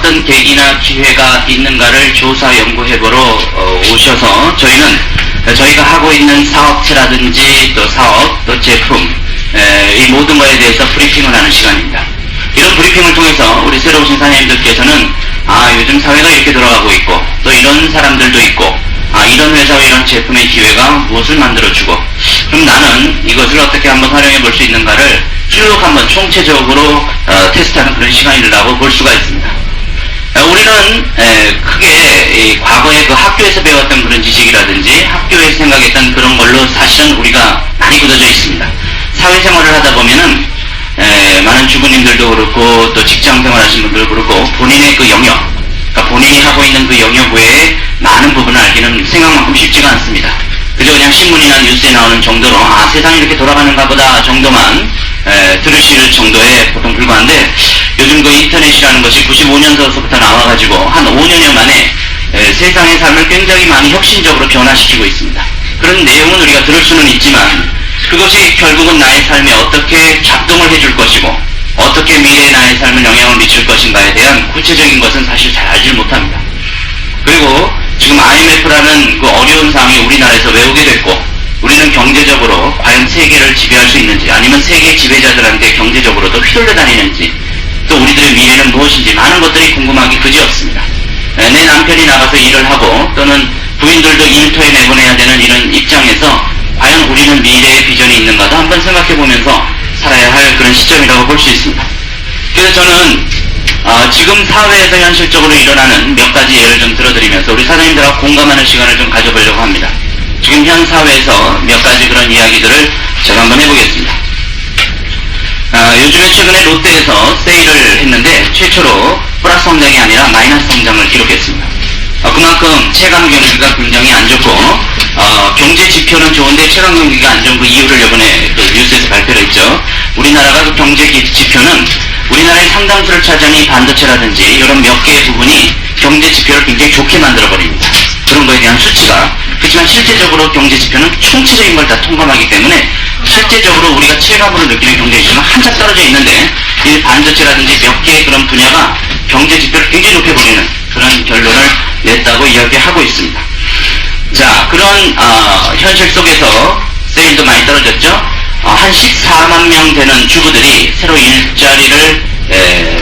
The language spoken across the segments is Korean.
어떤 계기나 기회가 있는가를 조사 연구해보러 오셔서 저희가 하고 있는 사업체라든지 또 사업, 또 제품, 이 모든 거에 대해서 브리핑을 하는 시간입니다. 이런 브리핑을 통해서 우리 새로 오신 사장님들께서는 요즘 사회가 이렇게 돌아가고 있고 또 이런 사람들도 있고 이런 회사와 이런 제품의 기회가 무엇을 만들어주고 그럼 나는 이것을 어떻게 한번 활용해 볼 수 있는가를 쭉 한번 총체적으로 테스트하는 그런 시간이라고 볼 수가 있습니다. 우리는 크게 과거에 그 학교에서 배웠던 그런 지식이라든지 학교에서 생각했던 그런 걸로 사실은 우리가 많이 굳어져 있습니다. 사회생활을 하다 보면은 많은 주부님들도 그렇고 또 직장생활 하시는 분들도 그렇고 본인의 그 영역, 그러니까 본인이 하고 있는 그 영역 외에 많은 부분을 알기는 생각만큼 쉽지가 않습니다. 그저 그냥 신문이나 뉴스에 나오는 정도로 세상이 이렇게 돌아가는가 보다 정도만 들으실 정도에 보통 불과한데 요즘 그 인터넷이라는 것이 95년도서부터 나와가지고 한 5년여 만에 세상의 삶을 굉장히 많이 혁신적으로 변화시키고 있습니다. 그런 내용은 우리가 들을 수는 있지만 그것이 결국은 나의 삶에 어떻게 작동을 해줄 것이고 어떻게 미래의 나의 삶에 영향을 미칠 것인가에 대한 구체적인 것은 사실 잘 알지 못합니다. 그리고 지금 IMF라는 그 어려운 상황이 우리나라에서 왜 오게 됐고 우리는 경제적으로 과연 세계를 지배할 수 있는지 아니면 세계 지배자들한테 경제적으로도 휘둘려 다니는지 또 우리들의 미래는 무엇인지 많은 것들이 궁금하기 그지없습니다. 내 남편이 나가서 일을 하고 또는 부인들도 일터에 내보내야 되는 이런 입장에서 과연 우리는 미래의 비전이 있는가도 한번 생각해보면서 살아야 할 그런 시점이라고 볼 수 있습니다. 그래서 저는 지금 사회에서 현실적으로 일어나는 몇 가지 예를 좀 들어드리면서 우리 사장님들하고 공감하는 시간을 좀 가져보려고 합니다. 지금 현 사회에서 몇 가지 그런 이야기들을 제가 한번 해보겠습니다. 요즘에 최근에 롯데에서 세일을 했는데 최초로 플러스 성장이 아니라 마이너스 성장을 기록했습니다. 그만큼 체감 경기가 굉장히 안 좋고 경제 지표는 좋은데 체감 경기가 안 좋은 그 이유를 이번에 그 뉴스에서 발표를 했죠. 우리나라가 그 경제 지표는 우리나라의 상당수를 차지하는 이 반도체라든지 이런 몇 개의 부분이 경제 지표를 굉장히 좋게 만들어버립니다. 그런 거에 대한 수치가. 그렇지만 실제적으로 경제 지표는 총체적인 걸 다 통감하기 때문에 실제적으로 우리가 체감으로 느끼는 경제 지표는 한참 떨어져 있는데 이 반도체라든지 몇 개의 그런 분야가 경제 지표를 굉장히 좋게 보이는 그런 결론을 냈다고 이야기하고 있습니다. 자, 그런 현실 속에서 세일도 많이 떨어졌죠. 한 14만 명 되는 주부들이 새로 일자리를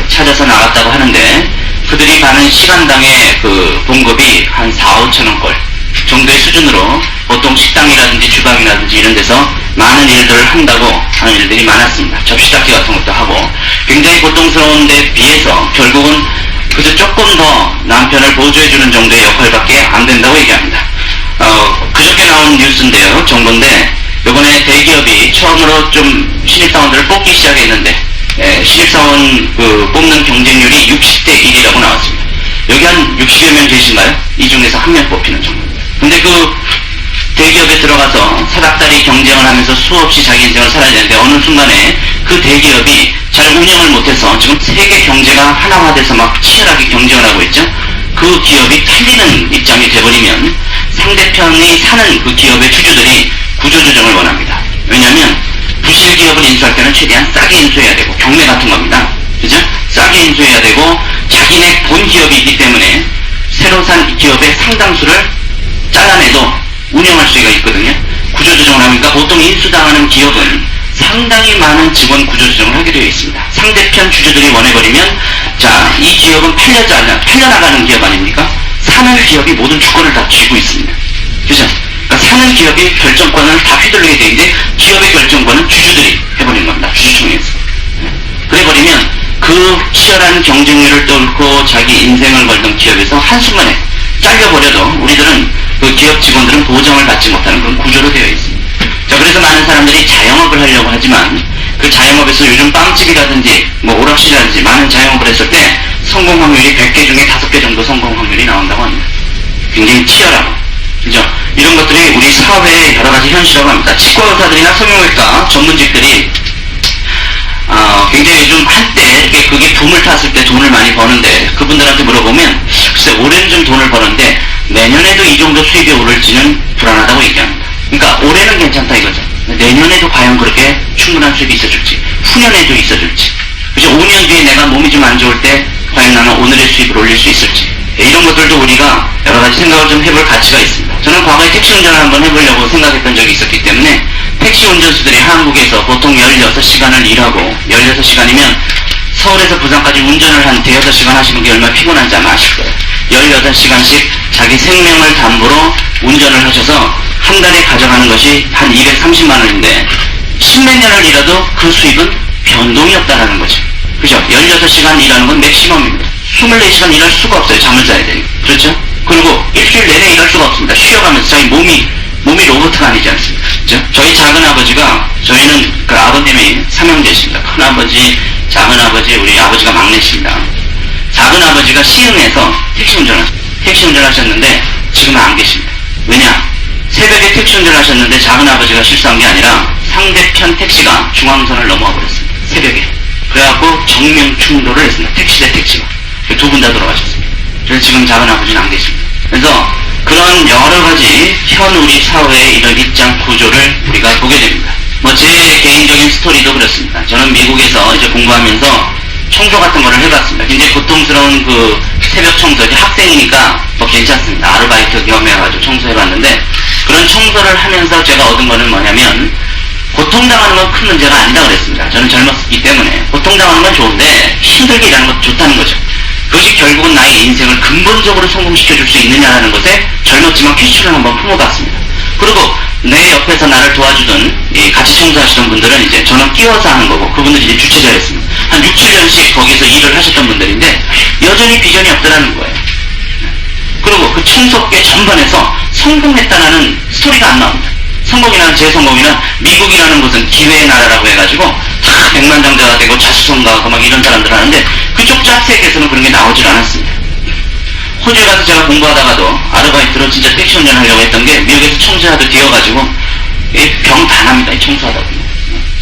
찾아서 나갔다고 하는데 그들이 가는 시간당의 그 봉급이 한 4, 5천원 꼴 정도의 수준으로 보통 식당이라든지 주방이라든지 이런 데서 많은 일들을 한다고 하는 일들이 많았습니다. 접시닦기 같은 것도 하고 굉장히 고통스러운 데 비해서 결국은 그저 조금 더 남편을 보조해주는 정도의 역할밖에 안 된다고 얘기합니다. 그저께 나온 뉴스인데요. 정보인데 이번에 대기업이 처음으로 좀 신입사원들을 뽑기 시작했는데 신입사원 그 뽑는 경쟁률이 60대 1이라고 나왔습니다. 여기 한 60여 명 계신가요? 이 중에서 한 명 뽑히는 정도입니다. 근데 그 대기업에 들어가서 사닥다리 경쟁을 하면서 수없이 자기 인생을 살아야 되는데 어느 순간에 그 대기업이 잘 운영을 못해서 지금 세계 경제가 하나화돼서 막 치열하게 경쟁을 하고 있죠. 그 기업이 팔리는 입장이 돼버리면 상대편이 사는 그 기업의 주주들이 구조조정을 원합니다. 왜냐하면 부실 기업을 인수할 때는 최대한 싸게 인수해야 되고 경매 같은 겁니다. 그죠? 싸게 인수해야 되고 자기네 본 기업이 있기 때문에 새로 산 기업의 상당수를 잘라내도 운영할 수가 있거든요. 구조조정을 하니까 보통 인수당하는 기업은 상당히 많은 직원 구조조정을 하게 되어 있습니다. 상대편 주주들이 원해버리면 자, 이 기업은 팔려나가는 기업 아닙니까? 사는 기업이 모든 주권을 다 쥐고 있습니다. 그죠? 그러니까 사는 기업이 결정권을 다 휘둘리게 되는데 기업의 결정권은 주주들이 해버리는 겁니다. 주주총회에서. 그래버리면 그 치열한 경쟁률을 뚫고 자기 인생을 걸던 기업에서 한순간에 잘려버려도 우리들은 그 기업 직원들은 보장을 받지 못하는 그런 구조로 되어 있습니다. 자, 그래서 많은 사람들이 자영업을 하려고 하지만 그 자영업에서 요즘 빵집이라든지 뭐 오락실이라든지 많은 자영업을 했을 때 성공 확률이 100개 중에 5개 정도 성공 확률이 나온다고 합니다. 굉장히 치열하고. 그죠? 이런 것들이 우리 사회의 여러 가지 현실이라고 합니다. 치과 의사들이나 성형외과 전문직들이 굉장히 요즘 한때 이렇게 그게 붐을 탔을 때 돈을 많이 버는데 그분들한테 물어보면 글쎄 올해는 좀 돈을 버는데 내년에도 이 정도 수입이 오를지는 불안하다고 얘기합니다. 그러니까 올해는 괜찮다 이거죠. 내년에도 과연 그렇게 충분한 수입이 있어줄지 후년에도 있어줄지. 그죠? 이제 5년 뒤에 내가 몸이 좀 안 좋을 때 과연 나는 오늘의 수입을 올릴 수 있을지, 이런 것들도 우리가 여러 가지 생각을 좀 해볼 가치가 있습니다. 저는 과거에 택시 운전을 한번 해보려고 생각했던 적이 있었기 때문에 택시 운전수들이 한국에서 보통 16시간을 일하고 16시간이면 서울에서 부산까지 운전을 한 대여섯 시간 하시는 게 얼마나 피곤한지 아마 아실 거예요. 16시간씩 자기 생명을 담보로 운전을 하셔서 한 달에 가져가는 것이 한 230만 원인데 10몇 년을 일해도 그 수입은 변동이 없다라는 거죠. 그죠? 16시간 일하는 건 맥시멈입니다. 24시간 일할 수가 없어요. 잠을 자야 되니까. 그렇죠? 그리고 일주일 내내 일할 수가 없습니다. 쉬어가면서 자기 몸이 로봇가 아니지 않습니까? 그죠? 저희 작은아버지가, 저희는 그 아버님이 삼형제십니다. 큰아버지, 작은아버지, 우리 아버지가 막내십니다. 작은아버지가 시흥에서 택시 운전하셨는데 지금은 안 계십니다. 왜냐? 새벽에 택시 운전을 하셨는데 작은아버지가 실수한 게 아니라 상대편 택시가 중앙선을 넘어와 버렸습니다. 새벽에. 그래갖고 정면 충돌을 했습니다. 택시 대 택시가. 두 분 다 돌아가셨습니다. 그래서 지금 작은아버지는 안 계십니다. 그래서 그런 여러 가지 현 우리 사회의 이런 입장 구조를 우리가 보게 됩니다. 제 개인적인 스토리도 그렇습니다. 저는 미국에서 이제 공부하면서 청소 같은 거를 해봤습니다. 굉장히 고통스러운 그 새벽 청소, 이제 학생이니까 괜찮습니다. 아르바이트 겸해가지고 청소해봤는데, 그런 청소를 하면서 제가 얻은 거는 뭐냐면, 고통당하는 건 큰 문제가 아니다 그랬습니다. 저는 젊었기 때문에. 고통당하는 건 좋은데 힘들게 일하는 것도 좋다는 거죠. 그것이 결국은 나의 인생을 근본적으로 성공시켜줄 수 있느냐라는 것에 젊었지만 퀴즈를 한번 품어봤습니다. 그리고 내 옆에서 나를 도와주던 같이 청소하시던 분들은 이제 저는 끼워서 하는 거고, 그분들이 이제 주체자였습니다. 한 6, 7년씩 거기서 일을 하셨던 분들인데 여전히 비전이 없더라는 거예요. 그리고 그 청소계 전반에서 성공했다는 스토리가 안 나옵니다. 제 성공이란 미국이라는 곳은 기회의 나라라고 해가지고 다 백만장자가 되고 자수성가하고 막 이런 사람들 하는데, 그쪽 짝세계에서는 그런 게 나오질 않았습니다. 호주에 가서 제가 공부하다가도 아르바이트로 진짜 택시 운전을 하려고 했던 게, 미국에서 청소하도 뛰어가지고 병 다 납니다. 청소하다 보면.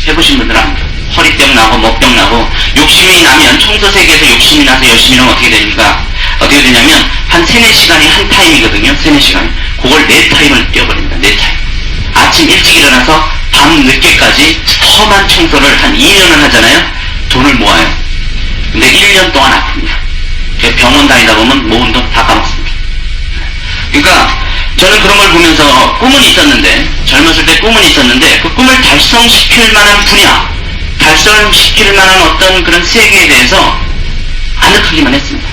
해보신 분들은 압니다. 허리병 나고 목병 나고, 욕심이 나면, 청소 세계에서 욕심이 나서 열심히 하면 어떻게 됩니까? 어떻게 되냐면 한 3, 4시간이 한 타임이거든요. 3, 4시간. 그걸 4타임을 뛰어버립니다. 4타임. 아침 일찍 일어나서 밤 늦게까지 험한 청소를 한 2년을 하잖아요. 돈을 모아요. 근데 1년 동안 아픕니다. 병원 다니다 보면 모은 돈 다 까먹습니다. 그러니까 저는 그런 걸 보면서 꿈은 있었는데, 젊었을 때 꿈은 있었는데, 그 꿈을 달성시킬 만한 분야, 달성시킬 만한 어떤 그런 세계에 대해서 아늑하기만 했습니다.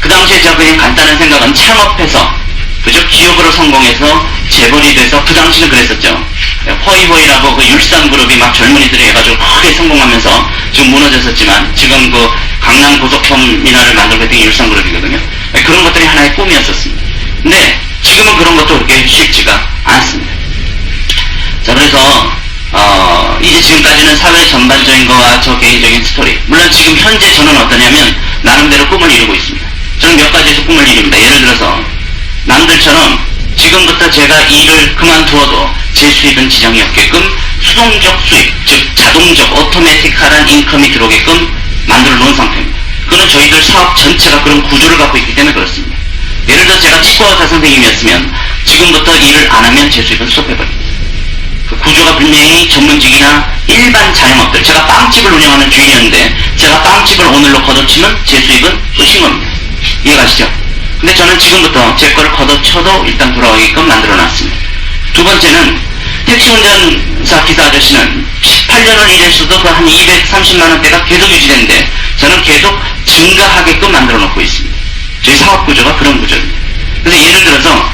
그 당시에 제가 그냥 간단한 생각은 창업해서, 그죠? 기업으로 성공해서 재벌이 돼서, 그 당시는 그랬었죠. 허이허이라고 그 율산그룹이 막 젊은이들이 해가지고 크게 성공하면서 지금 무너졌었지만, 지금 그 강남 고속터미널을 만들고 있던 게 율산그룹이거든요. 그런 것들이 하나의 꿈이었었습니다. 근데 지금은 그런 것도 그렇게 쉽지가 않습니다. 자, 그래서 이제 지금까지는 사회 전반적인 거와 저 개인적인 스토리. 물론 지금 현재 저는 어떠냐면 나름대로 꿈을 이루고 있습니다. 저는 몇 가지에서 꿈을 이룹니다. 예를 들어서 남들처럼 지금부터 제가 일을 그만두어도 제 수입은 지장이 없게끔 수동적 수입, 즉 자동적 오토매틱한 인컴이 들어오게끔 만들어 놓은 상태입니다. 그건 저희들 사업 전체가 그런 구조를 갖고 있기 때문에 그렇습니다. 예를 들어 제가 치과의사 선생님이었으면 지금부터 일을 안 하면 제 수입은 스톱해버립니다. 그 구조가 분명히 전문직이나 일반 자영업들, 제가 빵집을 운영하는 주인이었는데 제가 빵집을 오늘로 걷어치면 제 수입은 끝인 겁니다. 이해가시죠? 근데 저는 지금부터 제 거를 걷어쳐도 일단 돌아가게끔 만들어놨습니다. 두 번째는 택시 운전사 기사 아저씨는 18년을 일했어도 그 한 230만원대가 계속 유지되는데 저는 계속 증가하게끔 만들어 놓고 있습니다. 저희 사업 구조가 그런 구조입니다. 그래서 예를 들어서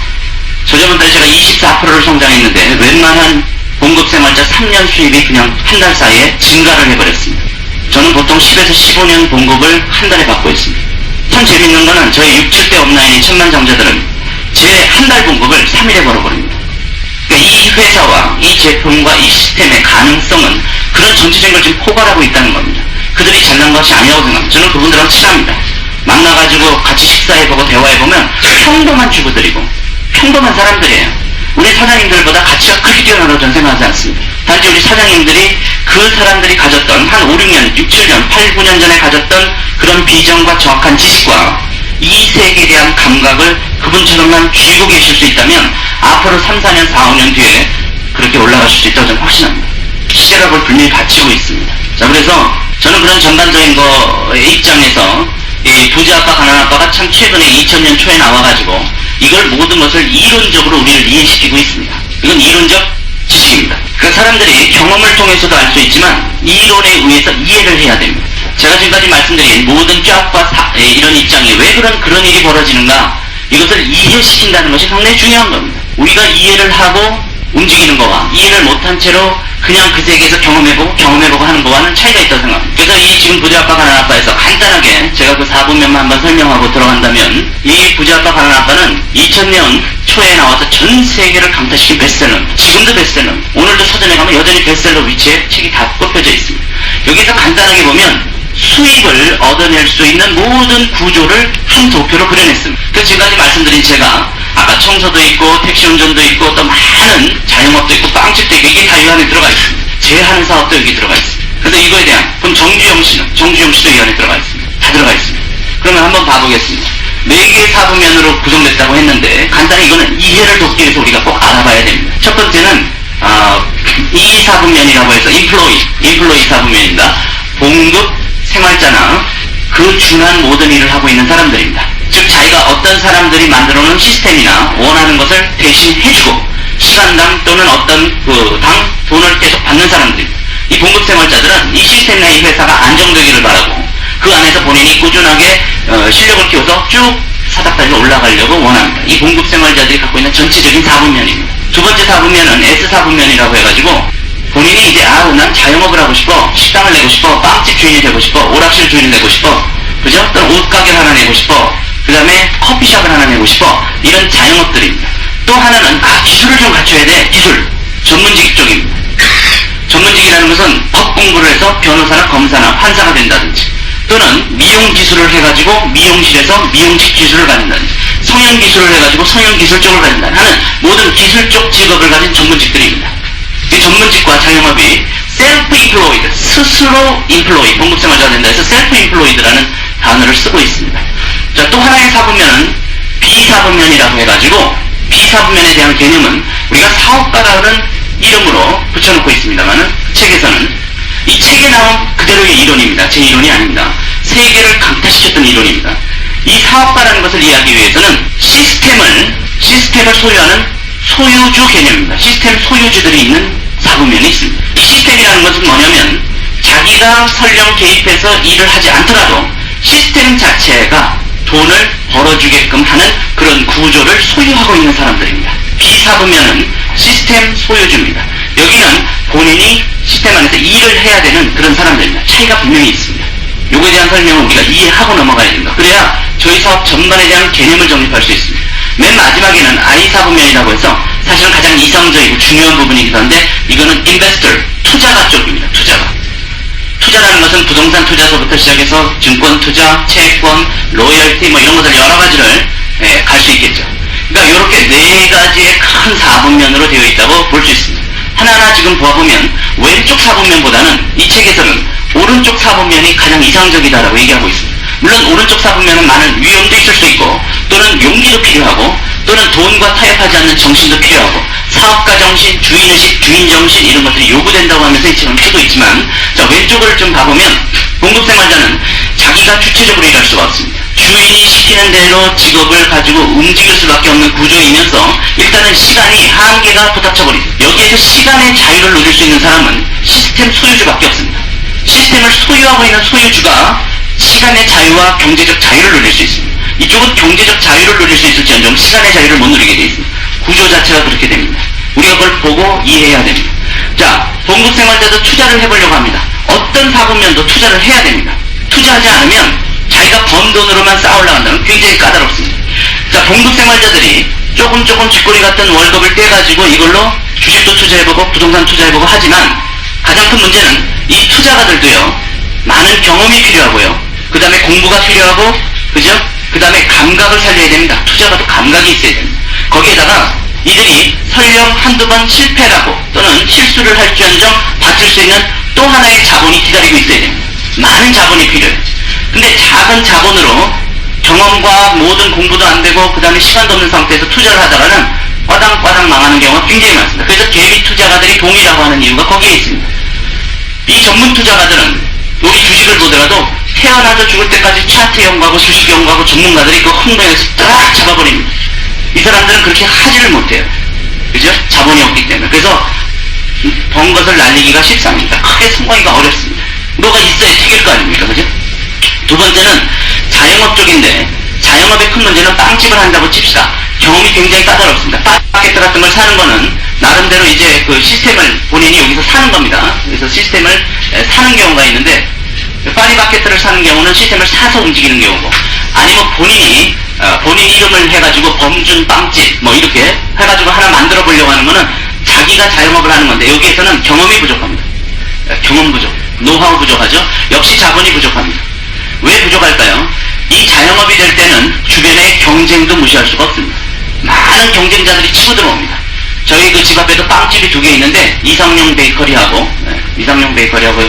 저저번달에 제가 24%를 성장했는데 웬만한 봉급생활자 3년 수입이 그냥 한 달 사이에 증가를 해버렸습니다. 저는 보통 10에서 15년 봉급을 한 달에 받고 있습니다. 참 재밌는 거는 저희 6, 7대 업라인의 천만장자들은 제 한 달 봉급을 3일에 벌어버립니다. 그러니까 이 회사와 이 제품과 이 시스템의 가능성은 그런 전체적인 걸 지금 포괄하고 있다는 겁니다. 그들이 잘난 것이 아니라고 생각합니다. 저는 그분들하고 친합니다. 만나가지고 같이 식사해보고 대화해보면 평범한 주부들이고 평범한 사람들이에요. 우리 사장님들보다 가치가 크게 뛰어나다고 저는 생각하지 않습니다. 단지 우리 사장님들이 그 사람들이 가졌던 한 5, 6년, 6, 7년, 8, 9년 전에 가졌던 그런 비전과 정확한 지식과 이 세계에 대한 감각을 그분처럼만 쥐고 계실 수 있다면 앞으로 3, 4년, 4, 5년 뒤에 그렇게 올라가실 수 있다고 저는 확신합니다. 시대가 그걸 분명히 갖추고 있습니다. 자, 그래서 저는 그런 전반적인 거의 입장에서 이 부자 아빠, 가난 아빠가 참 최근에 2000년 초에 나와가지고 이걸 모든 것을 이론적으로 우리를 이해시키고 있습니다. 이건 이론적 지식입니다. 그 사람들이 경험을 통해서도 알 수 있지만 이론에 의해서 이해를 해야 됩니다. 제가 지금까지 말씀드린 모든 쫙과 이런 입장이 왜 그런 일이 벌어지는가, 이것을 이해시킨다는 것이 상당히 중요한 겁니다. 우리가 이해를 하고 움직이는 거와 이해를 못한 채로 그냥 그 세계에서 경험해보고 하는 거와는 차이가 있다고 생각합니다. 그래서 이 지금 부자 아빠, 가난 아빠에서 간단하게 제가 그 4분면만 한번 설명하고 들어간다면, 이 부자 아빠, 가난 아빠는 2000년 초에 나와서 전 세계를 강타시킨 베스트셀러, 지금도 베스트셀러, 오늘도 서점에 가면 여전히 베스트셀러 위치에 책이 다 꼽혀져 있습니다. 여기서 간단하게 보면 수익을 얻어낼 수 있는 모든 구조를 한 도표로 그려냈습니다. 그래서 지금까지 말씀드린 제가 아까 청소도 있고 택시 운전도 있고 또 많은 자영업도 있고 빵집도 있고 이게 다 이 안에 들어가 있습니다. 제하는 사업도 여기 들어가 있습니다. 그래서 이거에 대한, 그럼 정주영 씨도 이 안에 들어가 있습니다. 다 들어가 있습니다. 그러면 한번 봐보겠습니다. 4개의 사부면으로 구성됐다고 했는데 간단히 이거는 이해를 돕기 위해서 우리가 꼭 알아봐야 됩니다. 첫 번째는 이 사부면이라고 해서 인플로이 사부면입니다. 봉급, 생활자나 그 준한 모든 일을 하고 있는 사람들입니다. 즉 자기가 어떤 사람들이 만들어놓은 시스템이나 원하는 것을 대신 해주고 시간당 또는 어떤 당 돈을 계속 받는 사람들입니다. 이 봉급 생활자들은 이 시스템이나 이 회사가 안정되기를 바라고 그 안에서 본인이 꾸준하게 실력을 키워서 쭉 사닥다리로 올라가려고 원합니다. 이 봉급 생활자들이 갖고 있는 전체적인 사분면입니다. 두 번째 사분면은 S사분면이라고 해가지고 본인이 이제 난 자영업을 하고 싶어, 식당을 내고 싶어, 빵집 주인이 되고 싶어, 오락실 주인이 되고 싶어, 그죠? 또는 옷가게를 하나 내고 싶어, 그 다음에 커피숍을 하나 내고 싶어, 이런 자영업들입니다. 또 하나는 기술을 좀 갖춰야 돼. 기술, 전문직 쪽입니다. 전문직이라는 것은 법 공부를 해서 변호사나 검사나 판사가 된다든지, 또는 미용 기술을 해가지고 미용실에서 미용직 기술을 가진다든지, 성형 기술을 해가지고 성형 기술 쪽을 가진다든지 하는 모든 기술 쪽 직업을 가진 전문직들입니다. 이 전문직과 자영업이 셀프 인플로이드, 스스로 인플로이, 봉급생활자가 된다 해서 셀프 인플로이드라는 단어를 쓰고 있습니다. 자, 또 하나의 사분면은 비사분면이라고 해가지고, 비사분면에 대한 개념은 우리가 사업가라는 이름으로 붙여놓고 있습니다만은 책에서는 이 책에 나온 그대로의 이론입니다. 제 이론이 아닙니다. 세계를 강타시켰던 이론입니다. 이 사업가라는 것을 이해하기 위해서는 시스템을 소유하는 소유주 개념입니다. 시스템 소유주들이 있는 사분면이 있습니다. 이 시스템이라는 것은 뭐냐면 자기가 설령 개입해서 일을 하지 않더라도 시스템 자체가 돈을 벌어주게끔 하는 그런 구조를 소유하고 있는 사람들입니다. 비사분면은 시스템 소유주입니다. 여기는 본인이 시스템 안에서 일을 해야 되는 그런 사람들입니다. 차이가 분명히 있습니다. 요거에 대한 설명을 우리가 이해하고 넘어가야 됩니다. 그래야 저희 사업 전반에 대한 개념을 정립할 수 있습니다. 맨 마지막에는 I사분면이라고 해서 사실은 가장 이상적이고 중요한 부분이기도 한데, 이거는 인베스터, 투자가 쪽입니다. 투자라는 것은 부동산 투자서부터 시작해서 증권 투자, 채권, 로열티 이런 것들 여러 가지를 갈 수 있겠죠. 그러니까 이렇게 4가지의 큰 사분면으로 되어 있다고 볼 수 있습니다. 하나하나 지금 보아보면 왼쪽 사분면보다는 이 책에서는 오른쪽 사분면이 가장 이상적이다라고 얘기하고 있습니다. 물론 오른쪽 사분면은 많은 위험도 있을 수 있고, 또는 용기도 필요하고, 또는 돈과 타협하지 않는 정신도 필요하고, 사업가 정신, 주인의식, 주인정신 이런 것들이 요구된다고 하면서 이 책은 쓰고 있지만, 자, 왼쪽을 좀 봐보면 봉급생활자는 자기가 주체적으로 일할 수가 없습니다. 주인이 시키는 대로 직업을 가지고 움직일 수밖에 없는 구조이면서 일단은 시간이 한계가 부닥쳐버립니다. 여기에서 시간의 자유를 누릴 수 있는 사람은 시스템 소유주밖에 없습니다. 시스템을 소유하고 있는 소유주가 시간의 자유와 경제적 자유를 누릴 수 있습니다. 이쪽은 경제적 자유를 누릴 수 있을지언정 시간의 자유를 못 누리게 되어 있습니다. 구조 자체가 그렇게 됩니다. 우리가 그걸 보고 이해해야 됩니다. 자, 봉급생활자도 투자를 해보려고 합니다. 어떤 사분면도 투자를 해야 됩니다. 투자하지 않으면 자기가 번 돈으로만 쌓아올라간다면 굉장히 까다롭습니다. 자, 봉급생활자들이 조금 쥐꼬리 같은 월급을 떼가지고 이걸로 주식도 투자해보고 부동산 투자해보고 하지만, 가장 큰 문제는 이 투자가들도요, 많은 경험이 필요하고요, 그 다음에 공부가 필요하고, 그죠? 그 다음에 감각을 살려야 됩니다. 투자가도 감각이 있어야 됩니다. 거기에다가 이들이 설령 한두 번 실패라고 또는 실수를 할지언정 받을 수 있는 또 하나의 자본이 기다리고 있어야 됩니다. 많은 자본이 필요해요. 근데 작은 자본으로 경험과 모든 공부도 안 되고 그 다음에 시간도 없는 상태에서 투자를 하다가는 빠당빠당 망하는 경우가 굉장히 많습니다. 그래서 개미 투자가들이 동이라고 하는 이유가 거기에 있습니다. 이 전문 투자가들은 여기 주식을 보더라도 태어나서 죽을 때까지 차트 연구하고 주식 연구하고 전문가들이 그 홍보에서 딱 잡아버립니다. 이 사람들은 그렇게 하지를 못해요. 그죠? 자본이 없기 때문에. 그래서 번 것을 날리기가 쉽습니다. 크게 성공하기가 어렵습니다. 뭐가 있어야 튀길 거 아닙니까? 그죠? 두 번째는 자영업 쪽인데, 자영업의 큰 문제는 빵집을 한다고 칩시다. 경험이 굉장히 까다롭습니다. 파리바게뜨 같은 걸 사는 거는 나름대로 이제 그 시스템을 본인이 여기서 사는 겁니다. 그래서 시스템을 사는 경우가 있는데, 파리바게뜨를 사는 경우는 시스템을 사서 움직이는 경우고, 아니면 본인이 본인 이름을 해가지고 범준 빵집 뭐 이렇게 해가지고 하나 만들어 보려고 하는 거는 자기가 자영업을 하는 건데, 여기에서는 경험이 부족합니다. 경험 부족, 노하우 부족하죠. 역시 자본이 부족합니다. 왜 부족할까요? 이 자영업이 될 때는 주변의 경쟁도 무시할 수가 없습니다. 많은 경쟁자들이 치고 들어옵니다. 저희 그 집 앞에도 빵집이 2개 있는데, 이상용 베이커리하고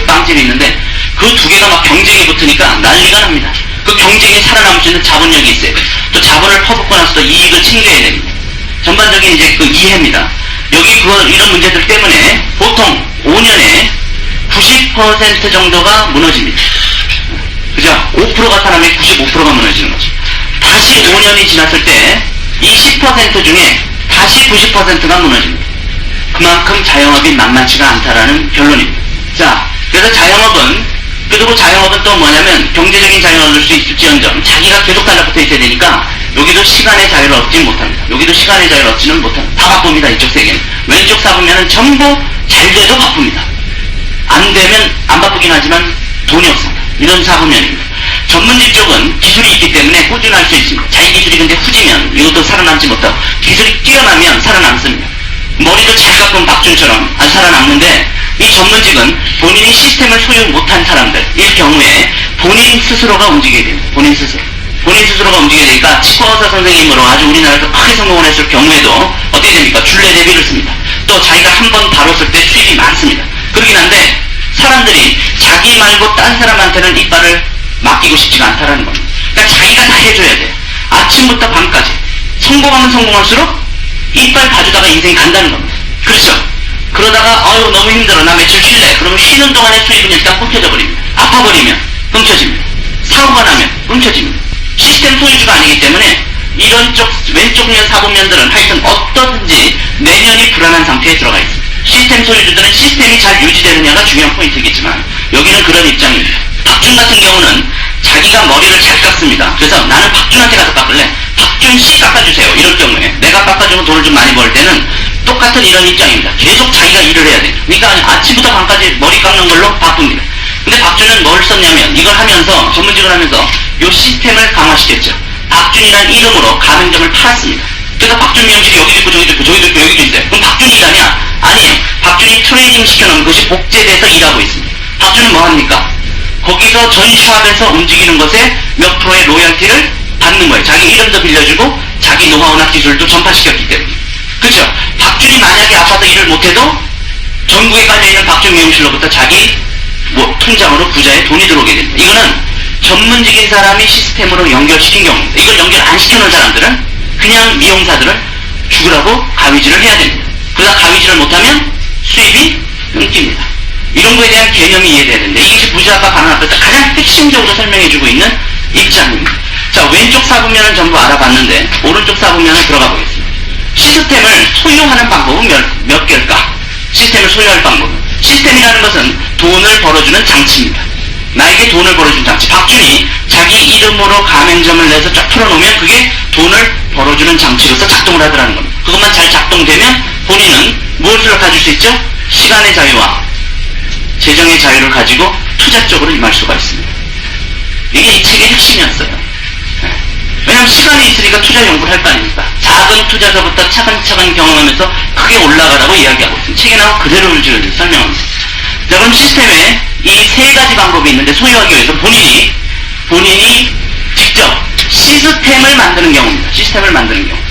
빵집이 있는데, 그 2개가 막 경쟁이 붙으니까 난리가 납니다. 그 경쟁에 살아남을 수 있는 자본력이 있어요. 또 자본을 퍼붓고 나서도 이익을 챙겨야 됩니다. 전반적인 이제 그 이해입니다. 여기 이런 문제들 때문에 보통 5년에 90% 정도가 무너집니다. 그죠? 5%가 사람이 95%가 무너지는 거죠. 다시 5년이 지났을 때 이 10% 중에 다시 90%가 무너집니다. 그만큼 자영업이 만만치가 않다라는 결론입니다. 자, 그래서 그리고 자영업은 또 뭐냐면, 경제적인 자유를 얻을 수 있을지언정 자기가 계속 달라붙어 있어야 되니까 여기도 시간의 자유를 얻지는 못합니다. 여기도 시간의 자유를 얻지는 못합니다. 다 바쁩니다. 이쪽 세계는. 왼쪽 사보면은 전부 잘 돼도 바쁩니다. 안 되면 안 바쁘긴 하지만 돈이 없습니다. 이런 사고면입니다. 전문직 쪽은 기술이 있기 때문에 꾸준할 수 있습니다. 자기 기술이 근데 후지면 이것도 살아남지 못하고, 기술이 뛰어나면 살아남습니다. 머리도 잘 깎은 박준처럼 살아남는데, 이 전문직은 본인이 시스템을 소유 못한 사람들일 경우에 본인 스스로가 움직여야 됩니다. 본인 스스로가 움직여야 되니까 치과의사 선생님으로 아주 우리나라에서 크게 성공을 했을 경우에도 어떻게 됩니까? 줄레 대비를 씁니다. 또 자기가 한 번 다뤘을 때 수입이 많습니다. 그러긴 한데 사람들이 자기 말고 딴 사람한테는 이빨을 맡기고 싶지가 않다라는 겁니다. 그러니까 자기가 다 해줘야 돼요. 아침부터 밤까지. 성공하면 성공할수록 이빨 봐주다가 인생이 간다는 겁니다. 그렇죠? 그러다가 너무 힘들어, 나 며칠 쉴래. 그러면 쉬는 동안에 수입은 일단 끊겨져 버립니다. 아파버리면 끊겨집니다. 사고가 나면 끊겨집니다. 시스템 소유주가 아니기 때문에 이런 쪽 왼쪽 면 사고면들은 하여튼 어떠든지 내년이 불안한 상태에 들어가 있습니다. 시스템 소유주들은 시스템이 잘 유지되느냐가 중요한 포인트겠지만 여기는 그런 입장입니다. 박준 같은 경우는 자기가 머리를 잘 깎습니다. 그래서 나는 박준한테 가서 깎을래. 박준 씨 깎아주세요. 이럴 경우에 내가 깎아주면 돈을 좀 많이 벌 때는 똑같은 이런 입장입니다. 계속 자기가 일을 해야 돼요. 그러니까 아침부터 밤까지 머리 깎는 걸로 바쁩니다. 근데 박준은 뭘 썼냐면, 이걸 하면서, 전문직을 하면서 요 시스템을 강화시켰죠. 박준이라는 이름으로 가맹점을 팔았습니다. 그래서 박준 미용실이 여기도 있고 저기도 있고 저기도 있고 여기도 있어요. 그럼 박준이 일하냐? 아니에요. 박준이 트레이닝 시켜놓은 것이 복제돼서 일하고 있습니다. 박준은 뭐합니까? 거기서 전 샵에서 움직이는 것에 몇 프로의 로열티를 받는 거예요. 자기 이름도 빌려주고 자기 노하우나 기술도 전파시켰기 때문에. 그렇죠? 박준이 만약에 아파서 일을 못해도 전국에 깔려있는 박준 미용실로부터 자기 통장으로 부자의 돈이 들어오게 됩니다. 이거는 전문직인 사람이 시스템으로 연결시킨 경우입니다. 이걸 연결 안 시켜놓은 사람들은, 그냥 미용사들은 죽으라고 가위질을 해야 됩니다. 그러다 가위질을 못하면 수입이 끊깁니다. 이런 거에 대한 개념이 이해돼야 되는데, 이게 부자가 가난하다 가장 핵심적으로 설명해주고 있는 입장입니다. 자, 왼쪽 사부면은 전부 알아봤는데 오른쪽 사부면은 들어가 보겠습니다. 시스템을 소유하는 방법은 몇 개일까? 시스템을 소유할 방법은, 시스템이라는 것은 돈을 벌어주는 장치입니다. 나에게 돈을 벌어주는 장치. 박준이 자기 이름으로 가맹점을 내서 쫙 풀어놓으면 그게 돈을 벌어주는 장치로서 작동을 하더라는 겁니다. 그것만 잘 작동되면 본인은 무엇을 가질 수 있죠? 시간의 자유와 재정의 자유를 가지고 투자 쪽으로 임할 수가 있습니다. 이게 이 책의 핵심이었어요. 왜냐하면 시간이 있으니까 투자 연구를 할 거 아닙니까? 작은 투자서부터 차근차근 경험하면서 크게 올라가라고 이야기하고 있습니다. 책에 나온 그대로 설명합니다. 자, 그럼 시스템에 이 3가지 방법이 있는데, 소유하기 위해서 본인이 직접 시스템을 만드는 경우입니다. 시스템을 만드는 경우.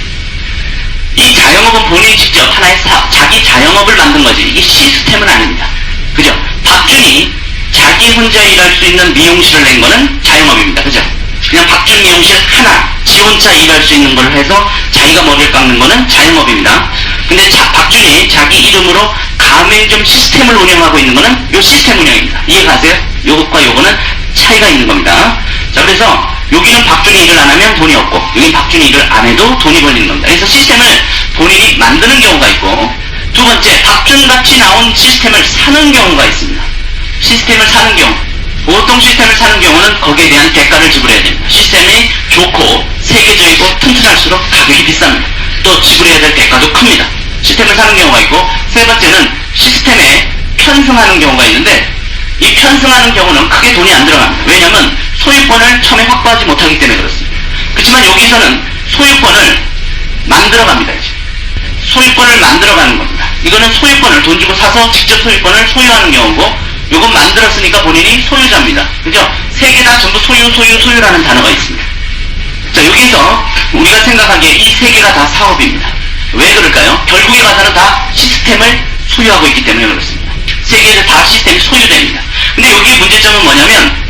이 자영업은 본인이 직접 하나의 자기 자영업을 만든 거지, 이게 시스템은 아닙니다. 그죠? 박준이 자기 혼자 일할 수 있는 미용실을 낸 거는 자영업입니다. 그죠? 그냥 박준 미용실 하나, 지 혼자 일할 수 있는 걸 해서 자기가 머리를 깎는 거는 자영업입니다. 근데 박준이 자기 이름으로 가맹점 시스템을 운영하고 있는 거는 요 시스템 운영입니다. 이해가세요? 요것과 요거는 차이가 있는 겁니다. 자, 그래서 여기는 박준이 일을 안 하면 돈이 없고 여기는 박준이 일을 안 해도 돈이 벌리는 겁니다. 그래서 시스템을 본인이 만드는 경우가 있고, 두 번째, 박준같이 나온 시스템을 사는 경우가 있습니다. 시스템을 사는 경우, 보통 시스템을 사는 경우는 거기에 대한 대가를 지불해야 됩니다. 시스템이 좋고 세계적이고 튼튼할수록 가격이 비쌉니다. 또 지불해야 될 대가도 큽니다. 시스템을 사는 경우가 있고, 세 번째는 시스템에 편승하는 경우가 있는데, 이 편승하는 경우는 크게 돈이 안 들어갑니다. 왜냐하면 소유권을 처음에 확보하지 못하기 때문에 그렇습니다. 그렇지만 여기서는 소유권을 만들어갑니다. 이제. 소유권을 만들어가는 겁니다. 이거는 소유권을 돈 주고 사서 직접 소유권을 소유하는 경우고, 이건 만들었으니까 본인이 소유자입니다. 그죠? 세 개 다 전부 소유라는 단어가 있습니다. 자, 여기서 우리가 생각하기에 이 세 개가 다 사업입니다. 왜 그럴까요? 결국에 가서는 다 시스템을 소유하고 있기 때문에 그렇습니다. 세 개를 다 시스템이 소유됩니다. 근데 여기에 문제점은 뭐냐면,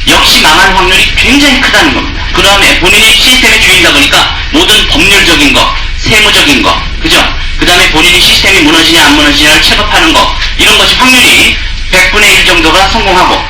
역시 망할 확률이 굉장히 크다는 겁니다. 그 다음에 본인이 시스템의 주인이다 보니까 모든 법률적인 거, 세무적인 거, 그죠? 그 다음에 본인이 시스템이 무너지냐 안 무너지냐를 체크하는 거, 이런 것이 확률이 100분의 1 정도가 성공하고,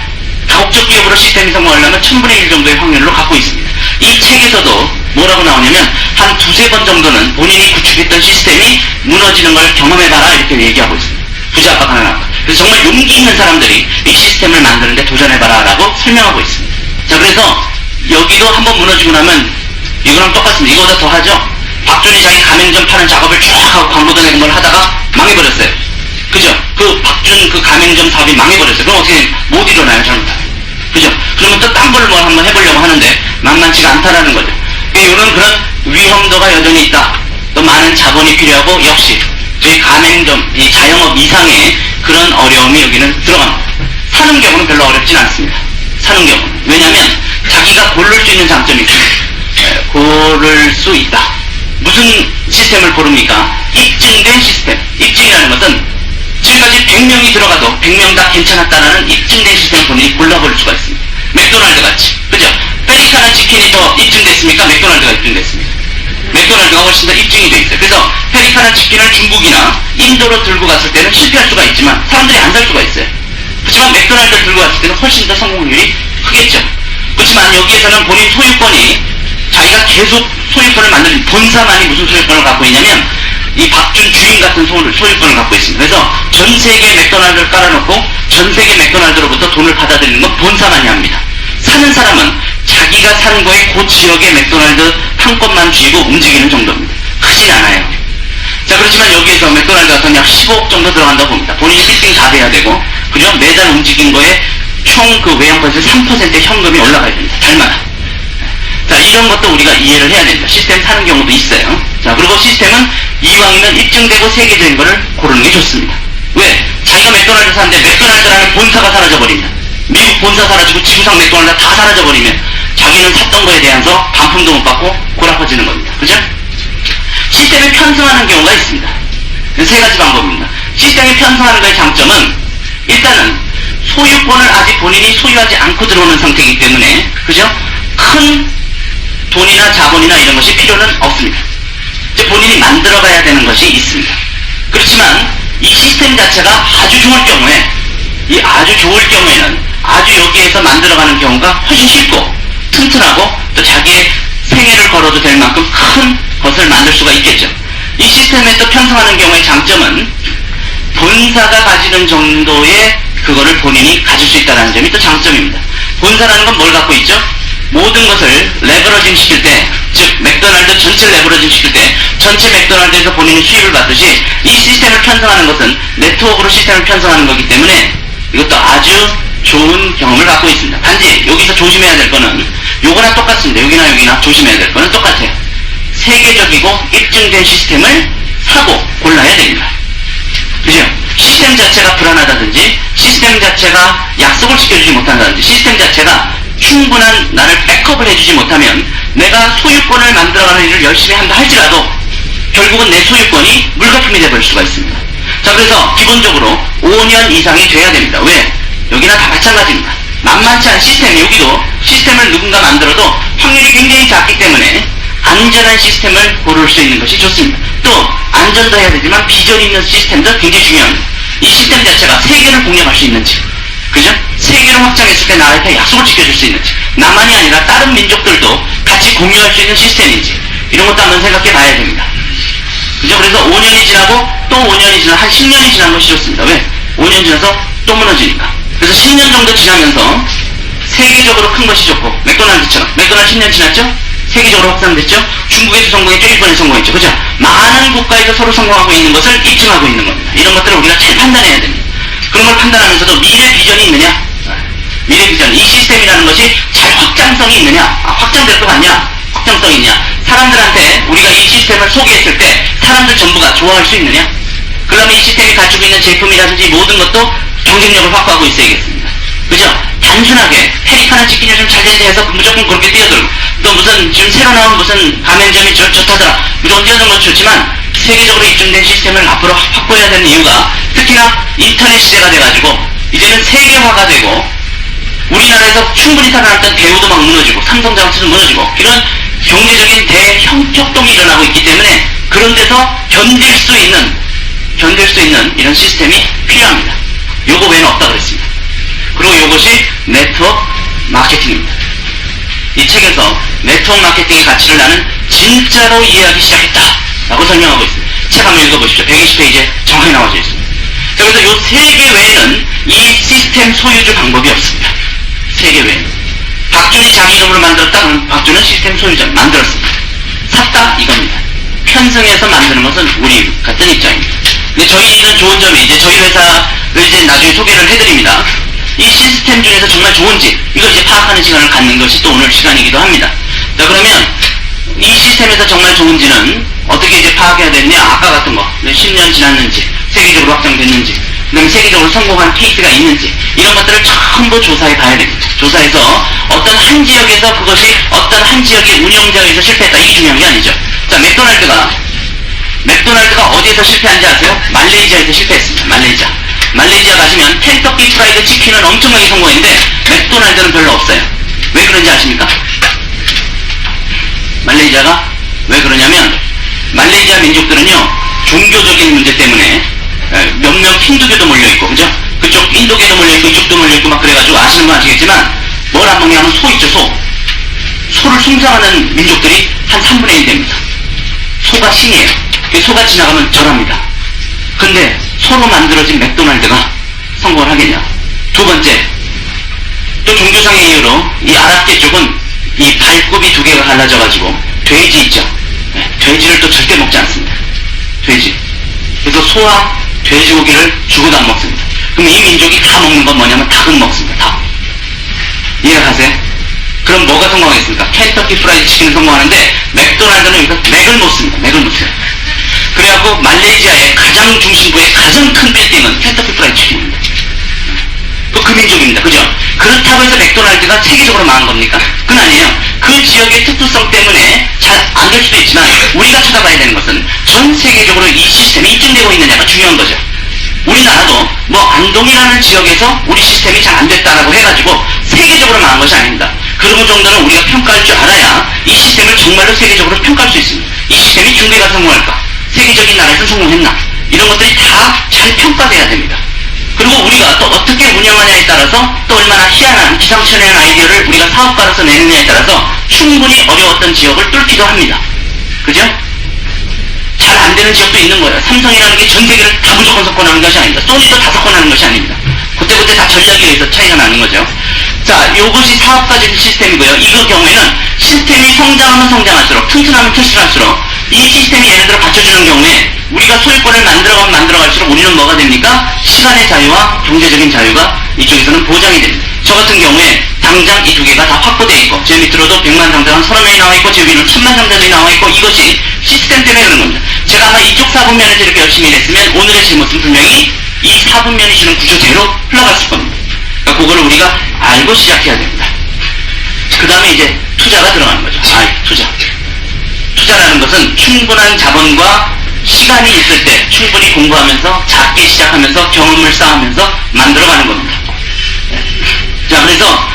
다국적 기업으로 시스템이 성공하려면 1000분의 1 정도의 확률로 갖고 있습니다. 이 책에서도 뭐라고 나오냐면, 한 두세 번 정도는 본인이 구축했던 시스템이 무너지는 걸 경험해봐라, 이렇게 얘기하고 있습니다. 부자 압박 하나 나옵니다. 그래서 정말 용기 있는 사람들이 이 시스템을 만드는데 도전해봐라 라고 설명하고 있습니다. 자, 그래서 여기도 한번 무너지고 나면 이거랑 똑같습니다. 이거보다 더 하죠? 박준이 자기 가맹점 파는 작업을 쫙 하고 광고도 내는 걸 하다가 망해버렸어요. 그죠? 그 박준 그 가맹점 사업이 망해버렸어요. 그럼 어떻게 못 일어나요, 잘못하면. 그죠? 그러면 또 딴 걸 뭐 한번 해보려고 하는데 만만치가 않다라는 거죠. 이런 그런 위험도가 여전히 있다. 또 많은 자본이 필요하고, 역시 저희 가맹점, 이 자영업 이상의 그런 어려움이 여기는 들어갑니다. 사는 경우는 별로 어렵진 않습니다. 사는 경우는. 왜냐하면 자기가 고를 수 있는 장점이 있습니다. 고를 수 있다. 무슨 시스템을 고릅니까? 입증된 시스템. 입증이라는 것은 지금까지 100명이 들어가도 100명 다 괜찮았다는 입증된 시스템을 본인이 골라볼 수가 있습니다. 맥도날드 같이. 그죠? 페리카나 치킨이 더 입증됐습니까? 맥도날드가 입증됐습니까? 맥도날드가 훨씬 더 입증이 돼 있어요. 그래서 페리카나 치킨을 중국이나 인도로 들고 갔을 때는 실패할 수가 있지만 사람들이 안 살 수가 있어요. 그렇지만 맥도날드를 들고 갔을 때는 훨씬 더 성공률이 크겠죠. 그렇지만 여기에서는 본인 소유권이, 자기가 계속 소유권을 만드는, 본사만이 무슨 소유권을 갖고 있냐면 이 박준 주인 같은 소유권을 갖고 있습니다. 그래서 전 세계 맥도날드를 깔아놓고 전 세계 맥도날드로부터 돈을 받아들이는 건 본사만이 합니다. 사는 사람은 자기가 사는 거에 그 지역의 맥도날드 한 건만 쥐고 움직이는 정도입니다. 크진 않아요. 자, 그렇지만 여기에서 맥도날드 같은 약 15억 정도 들어간다고 봅니다. 본인이 세팅이 다 돼야 되고, 그죠? 매달 움직인 거에 총 그 외형버스의 3%의 현금이 올라가야 됩니다. 달마다. 자, 이런 것도 우리가 이해를 해야 됩니다. 시스템 사는 경우도 있어요. 자, 그리고 시스템은 이왕이면 입증되고 세계적인 거를 고르는 게 좋습니다. 왜? 자기가 맥도날드 사는데 맥도날드라는 본사가 사라져버립니다. 미국 본사 사라지고 지구상 맥도날드 다 사라져버리면 자기는 샀던 거에 대해서 반품도 못 받고 골아퍼지는 겁니다. 그죠? 시스템에 편승하는 경우가 있습니다. 세 가지 방법입니다. 시스템에 편승하는 거의 장점은, 일단은 소유권을 아직 본인이 소유하지 않고 들어오는 상태이기 때문에, 그죠? 큰 돈이나 자본이나 이런 것이 필요는 없습니다. 이제 본인이 만들어가야 되는 것이 있습니다. 그렇지만 이 시스템 자체가 아주 좋을 경우에, 이 아주 좋을 경우에는 아주 여기에서 만들어가는 경우가 훨씬 쉽고 튼튼하고, 또 자기의 생애를 걸어도 될 만큼 큰 것을 만들 수가 있겠죠. 이 시스템에 또 편성하는 경우의 장점은 본사가 가지는 정도의 그거를 본인이 가질 수 있다는 점이 또 장점입니다. 본사라는 건 뭘 갖고 있죠? 모든 것을 레버러징 시킬 때, 즉 맥도날드 전체를 레버러징 시킬 때 전체 맥도날드에서 본인이 수입을 받듯이 이 시스템을 편성하는 것은 네트워크로 시스템을 편성하는 거기 때문에 이것도 아주 좋은 경험을 갖고 있습니다. 단지 여기서 조심해야 될 거는, 요거나 똑같습니다. 여기나 조심해야 될 거는 똑같아요. 세계적이고 입증된 시스템을 사고 골라야 됩니다. 그죠? 시스템 자체가 불안하다든지, 시스템 자체가 약속을 지켜주지 못한다든지, 시스템 자체가 충분한 나를 백업을 해주지 못하면 내가 소유권을 만들어가는 일을 열심히 한다 할지라도 결국은 내 소유권이 물거품이 되어버릴 수가 있습니다. 자, 그래서 기본적으로 5년 이상이 돼야 됩니다. 왜? 여기나 다 마찬가지입니다. 만만치 않은 시스템, 여기도 시스템을 누군가 만들어도 확률이 굉장히 작기 때문에 안전한 시스템을 고를 수 있는 것이 좋습니다. 또 안전도 해야 되지만 비전 있는 시스템도 굉장히 중요합니다. 이 시스템 자체가 세계를 공략할 수 있는지, 그죠? 세계로 확장했을 때 나라한테 약속을 지켜줄 수 있는지, 나만이 아니라 다른 민족들도 같이 공유할 수 있는 시스템인지, 이런 것도 한번 생각해 봐야 됩니다. 그죠? 그래서 5년이 지나고 또 5년이 지나 한 10년이 지난 것이 좋습니다. 왜? 5년 지나서 또 무너지니까. 그래서 10년 정도 지나면서 세계적으로 큰 것이 좋고, 맥도날드처럼, 맥도날드 10년 지났죠? 세계적으로 확산됐죠? 중국에서 성공했죠? 일본에서 성공했죠? 그죠? 많은 국가에서 서로 성공하고 있는 것을 입증하고 있는 겁니다. 이런 것들을 우리가 잘 판단해야 됩니다. 그런 걸 판단하면서도 미래 비전이 있느냐? 미래 비전, 이 시스템이라는 것이 잘 확장성이 있느냐? 확장될 것 같냐? 확장성이 있냐? 사람들한테 우리가 이 시스템을 소개했을 때 사람들 전부가 좋아할 수 있느냐? 그러면 이 시스템이 가지고 있는 제품이라든지 모든 것도 경쟁력을 확보하고 있어야겠습니다. 그죠? 단순하게 페리카나 치킨이 좀 잘 된다 해서 무조건 그렇게 뛰어들고, 또 무슨 지금 새로 나온 무슨 가맹점이 좋다더라, 무조건 뛰어드는 건 좋지만 세계적으로 입증된 시스템을 앞으로 확보해야 되는 이유가, 특히나 인터넷 시대가 돼가지고 이제는 세계화가 되고, 우리나라에서 충분히 살아남던 대우도 막 무너지고 삼성자동차도 무너지고 이런 경제적인 대형격동이 일어나고 있기 때문에 그런 데서 견딜 수 있는 이런 시스템이 필요합니다. 요거 외에는 없다 그랬습니다. 그리고 이것이 네트워크 마케팅입니다. 이 책에서 네트워크 마케팅의 가치를 나는 진짜로 이해하기 시작했다 라고 설명하고 있습니다. 책 한번 읽어보십시오. 120페이지에 정확히 나와져 있습니다. 그래서 이 세 개 외에는 이 시스템 소유주 방법이 없습니다. 세 개 외에는. 박준이 자기 이름으로 만들었다 그러면 박준은 시스템 소유자 만들었습니다. 샀다 이겁니다. 편성해서 만드는 것은 우리 같은 입장입니다. 근데 저희는 좋은 점이, 이제 저희 회사를 이제 나중에 소개를 해드립니다. 이 시스템 중에서 정말 좋은지 이걸 이제 파악하는 시간을 갖는 것이 또 오늘 시간이기도 합니다. 자, 그러면 이 시스템에서 정말 좋은지는 어떻게 이제 파악해야 되느냐? 아까 같은 거 10년 지났는지, 세계적으로 확장됐는지, 그 다음에 세계적으로 성공한 케이스가 있는지, 이런 것들을 전부 조사해 봐야 됩니다. 조사해서 어떤 한 지역에서 그것이 어떤 한 지역의 운영자에 의해서 실패했다, 이게 중요한 게 아니죠. 자, 맥도날드가 어디에서 실패한지 아세요? 말레이시아에서 실패했습니다. 말레이시아 가시면 켄터키 프라이드 치킨은 엄청나게 성공했는데 맥도날드는 별로 없어요. 왜 그런지 아십니까? 말레이시아가 왜 그러냐면, 말레이시아 민족들은요 종교적인 문제 때문에 몇몇 힌두교도 몰려있고, 그죠? 그쪽 인도교도 몰려있고 이쪽도 몰려있고 막 그래가지고, 아시는 분 아시겠지만 뭘 안 먹냐면 소 있죠. 소를 숭상하는 민족들이 한 3분의 1 됩니다. 소가 신이에요. 소가 지나가면 절합니다. 근데 소로 만들어진 맥도날드가 성공을 하겠냐? 두 번째, 또 종교상의 이유로 이 아랍계 쪽은 이 발굽이 두 개가 갈라져가지고 돼지 있죠? 돼지를 또 절대 먹지 않습니다. 돼지. 그래서 소와 돼지고기를 죽어도 안 먹습니다. 그럼 이 민족이 다 먹는 건 뭐냐면 닭은 먹습니다. 닭. 이해가 가세요? 그럼 뭐가 성공하겠습니까? 켄터키 프라이드 치킨은 성공하는데 맥도날드는 여기서 맥을 못 씁니다. 맥을 못 써요. 그래갖고 말레이시아의 가장 중심부의 가장 큰 빌딩은 켄터키 프라이드 치킨입니다. 그 민족입니다. 그죠? 그렇다고 해서 맥도날드가 세계적으로 망한 겁니까? 그건 아니에요. 그 지역의 특수성 때문에 잘 안 될 수도 있지만, 우리가 쳐다봐야 되는 것은 전 세계적으로 이 시스템이 입증되고 있느냐가 중요한 거죠. 우리나라도 뭐 안동이라는 지역에서 우리 시스템이 잘 안 됐다라고 해가지고 세계적으로 망한 것이 아닙니다. 그런 정도는 우리가 평가할 줄 알아야 이 시스템을 정말로 세계적으로 평가할 수 있습니다. 이 시스템이 중국에 가서 성공할까? 세계적인 나라에서 성공했나? 이런 것들이 다 잘 평가돼야 됩니다. 그리고 우리가 또 어떻게 운영하냐에 따라서, 또 얼마나 희한한 기상천외한 아이디어를 우리가 사업가로서 내느냐에 따라서 충분히 어려웠던 지역을 뚫기도 합니다. 그죠? 잘 안 되는 지역도 있는 거예요. 삼성이라는 게 전 세계를 다 무조건 석권하는 것이 아닙니다. 소니도 다 석권하는 것이 아닙니다. 그때그때 다 전략에 의해서 차이가 나는 거죠. 자, 이것이 사업가적인 시스템이고요. 이거 경우에는 시스템이 성장하면 성장할수록, 튼튼하면 튼튼할수록 이 시스템이 예를 들어 받쳐주는 경우에 우리가 소유권을 만들어갈수록 우리는 뭐가 됩니까? 시간의 자유와 경제적인 자유가 이쪽에서는 보장이 됩니다. 저 같은 경우에 당장 이 두 개가 다 확보되어 있고, 제 밑으로도 100만 상자는 30명이 나와 있고, 제 위는 1000만 상자들이 나와 있고, 이것이 시스템 때문에 그런 겁니다. 제가 아마 이쪽 4분면에서 이렇게 열심히 일했으면 오늘의 제 모습은 분명히 이 4분면이 주는 구조대로 흘러갔을 겁니다. 그러니까 그거를 우리가 알고 시작해야 됩니다. 그 다음에 이제 투자가 들어가는 거죠. 투자라는 것은 충분한 자본과 시간이 있을 때 충분히 공부하면서 작게 시작하면서 경험을 쌓으면서 만들어가는 겁니다. 자, 그래서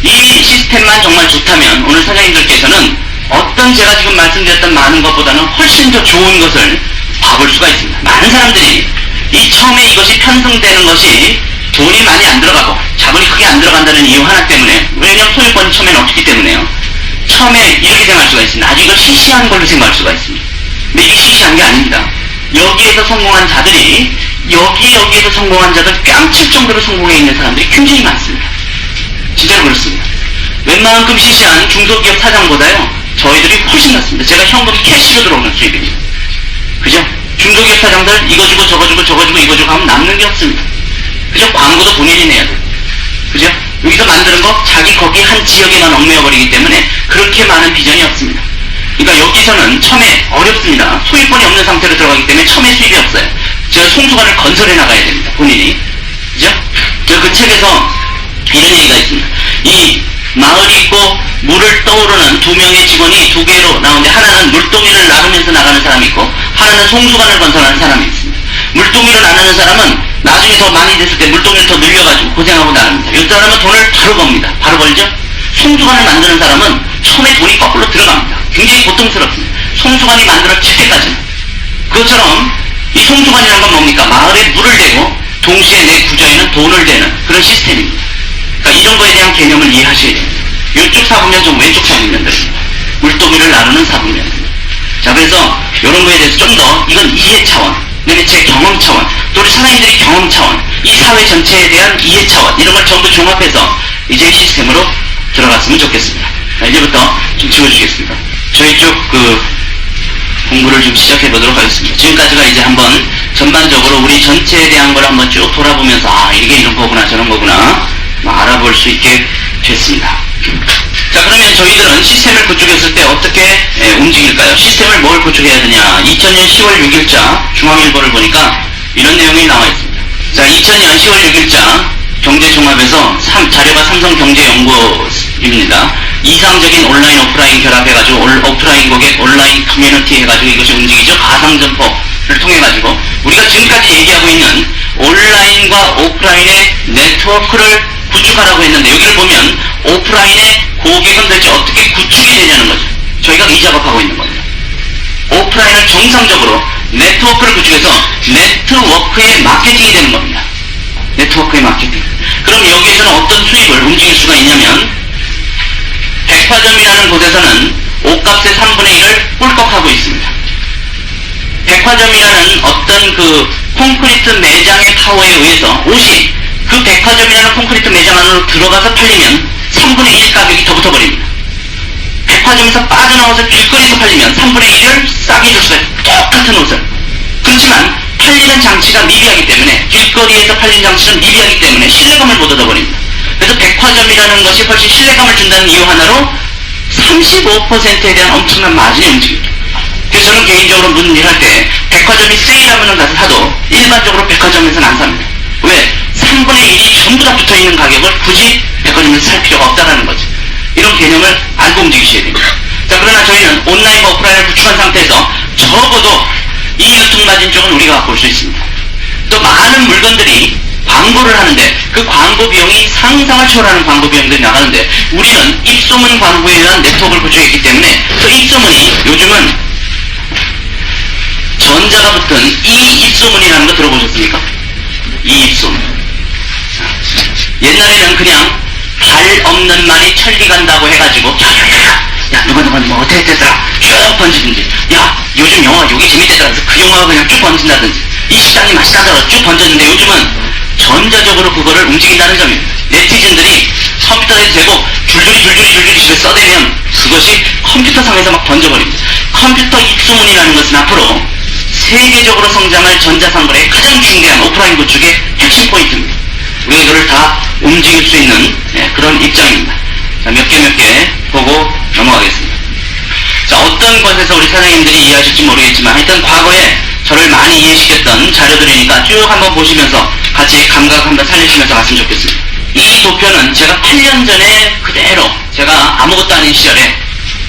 이 시스템만 정말 좋다면 오늘 사장님들께서는 어떤 제가 지금 말씀드렸던 많은 것보다는 훨씬 더 좋은 것을 봐볼 수가 있습니다. 많은 사람들이 이 처음에 이것이 편성되는 것이 돈이 많이 안 들어가고 자본이 크게 안 들어간다는 이유 하나 때문에, 왜냐면 소유권이 처음에는 없기 때문에요. 처음에 이렇게 생각할 수가 있습니다. 아주 이걸 시시한 걸로 생각할 수가 있습니다. 근데 이게 시시한 게 아닙니다. 여기에서 성공한 자들이 여기에서 성공한 자들 뺨칠 정도로 성공해 있는 사람들이 굉장히 많습니다. 진짜로 그렇습니다. 웬만큼 시시한 중소기업 사장보다요 저희들이 훨씬 낫습니다. 제가 현금이 캐시로 들어오는 수입입니다. 그죠? 중소기업 사장들 이거 주고 저거 주고 저거 주고 이거 주고 하면 남는 게 없습니다. 그죠? 광고도 본인이 내야 돼요. 그죠? 여기서 만드는 거 자기 거기 한 지역에만 얽매여버리기 때문에 그렇게 많은 비전이 없습니다. 그러니까 여기서는 처음에 어렵습니다. 소유권이 없는 상태로 들어가기 때문에 처음에 수입이 없어요. 제가 송수관을 건설해 나가야 됩니다. 본인이. 그죠? 그 책에서 이런 얘기가 있습니다. 이 마을이 있고 물을 떠오르는 두 명의 직원이 두 개로 나오는데, 하나는 물동이를 나르면서 나가는 사람이 있고 하나는 송수관을 건설하는 사람이 있습니다. 물동이를 나르는 사람은 나중에 더 많이 됐을 때 물동이를 더 늘려가지고 고생하고 나릅니다. 이 사람은 돈을 바로 법니다. 바로 벌죠? 송수관을 만드는 사람은 처음에 돈이 거꾸로 들어갑니다. 굉장히 고통스럽습니다. 송수관이 만들어질 때까지는. 그것처럼 이 송수관이라는 건 뭡니까? 마을에 물을 대고 동시에 내 구조에는 돈을 대는 그런 시스템입니다. 그러니까 이런 거에 대한 개념을 이해하셔야 됩니다. 이쪽 사분면 좀 왼쪽 사분면들입니다. 물동이를 나누는 사분면입니다. 자, 그래서 이런 거에 대해서 좀 더 이건 이해 차원, 그다음에 제 경험 차원, 또 우리 사장님들이 경험 차원, 이 사회 전체에 대한 이해 차원, 이런 걸 전부 종합해서 이제 시스템으로 들어갔으면 좋겠습니다. 자, 이제부터 좀 지워주시겠습니다. 저희 쪽 공부를 좀 시작해 보도록 하겠습니다. 지금까지가 이제 한번 전반적으로 우리 전체에 대한 걸 한번 쭉 돌아보면서 이게 이런 거구나 저런 거구나 알아볼 수 있게 됐습니다. 자, 그러면 저희들은 시스템을 구축했을 때 어떻게 움직일까요? 시스템을 뭘 구축해야 되냐? 2000년 10월 6일자 중앙일보를 보니까 이런 내용이 나와 있습니다. 자, 2000년 10월 6일자 경제종합에서 자료가 삼성경제연구입니다. 이상적인 온라인 오프라인 결합해가지고 오프라인 고객 온라인 커뮤니티 해가지고 이것이 움직이죠. 가상점포를 통해가지고 우리가 지금까지 얘기하고 있는 온라인과 오프라인의 네트워크를 구축하라고 했는데, 여기를 보면 오프라인의 고객은 도대체 어떻게 구축이 되냐는 거죠. 저희가 이 작업하고 있는 겁니다. 오프라인을 정상적으로 네트워크를 구축해서 네트워크의 마케팅이 되는 겁니다. 네트워크의 마케팅. 그럼 여기에서는 어떤 수입을 움직일 수가 있냐면, 백화점이라는 곳에서는 옷값의 3분의 1을 꿀꺽하고 있습니다. 백화점이라는 어떤 그 콘크리트 매장의 파워에 의해서 옷이 그 백화점이라는 콘크리트 매장 안으로 들어가서 팔리면 3분의 1 가격이 더 붙어버립니다. 백화점에서 빠져나와서 길거리에서 팔리면 3분의 1을 싸게 줄 수가 있어요. 똑같은 옷을. 그렇지만 팔리는 장치가 미비하기 때문에, 길거리에서 팔리는 장치는 미비하기 때문에 신뢰감을 못 얻어버립니다. 그래서 백화점이라는 것이 훨씬 신뢰감을 준다는 이유 하나로 35%에 대한 엄청난 마진이 움직입니다. 그래서 저는 개인적으로 무슨 일 할 때 백화점이 세일하면 가서 사도 일반적으로 백화점에서는 안 삽니다. 왜? 3분의 1이 전부 다 붙어있는 가격을 굳이 백화점에서 살 필요가 없다는 거죠. 이런 개념을 알고 움직이셔야 됩니다. 자, 그러나 저희는 온라인과 오프라인을 구축한 상태에서 적어도 이 유통마진 쪽은 우리가 갖고 올 수 있습니다. 또 많은 물건들이 광고를 하는데 그 광고 비용이 상상을 초월하는 광고 비용들이 나가는데, 우리는 입소문 광고에 대한 네트워크를 구축했기 때문에 그 입소문이 요즘은 전자가 붙은 이 입소문이라는 거 들어보셨습니까? 이 입소문. 옛날에는 그냥 발 없는 말이 천리 간다고 해가지고 야 누가 뭐 어떻게 됐더라 쭉 번지든지, 야 요즘 영화 여기 재밌대더라 그래서 그 영화가 그냥 쭉 번진다든지, 이 시장이 맛있다더라 쭉 번졌는데, 요즘은 전자적으로 그거를 움직인다는 점입니다. 네티즌들이 컴퓨터에 대고 줄줄이 집에 써대면 그것이 컴퓨터상에서 막 번져버립니다. 컴퓨터 입소문이라는 것은 앞으로 세계적으로 성장할 전자산물의 가장 중대한 오프라인 구축의 핵심 포인트입니다. 우리가 이거를 다 움직일 수 있는 그런 입장입니다. 자, 몇 개 보고 넘어가겠습니다. 자, 어떤 것에서 우리 사장님들이 이해하실지 모르겠지만 하여튼 과거에 저를 많이 이해시켰던 자료들이니까 쭉 한번 보시면서 같이 감각 한번 살리시면서 갔으면 좋겠습니다. 이 도표는 제가 8년 전에 그대로 제가 아무것도 아닌 시절에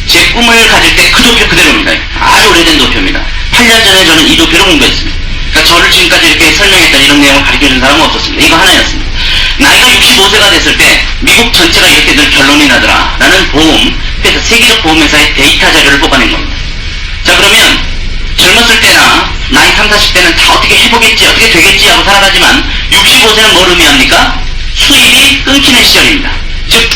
제 꿈을 가질 때 그 도표 그대로입니다. 아주 오래된 도표입니다. 8년 전에 저는 이 도표를 공부했습니다. 그러니까 저를 지금까지 이렇게 설명했던 이런 내용을 가르쳐준 사람은 없었습니다. 이거 하나였습니다. 나이가 65세가 됐을 때 미국 전체가 이렇게 늘 결론이 나더라 라는 보험, 그래서 세계적 보험회사의 데이터 자료를 뽑아낸 겁니다. 자, 그러면 저 젊었을 때나 나이 30, 40대는 다 어떻게 해보겠지, 어떻게 되겠지 하고 살아가지만 65세는 뭘 의미합니까? 수입이 끊기는 시절입니다. 즉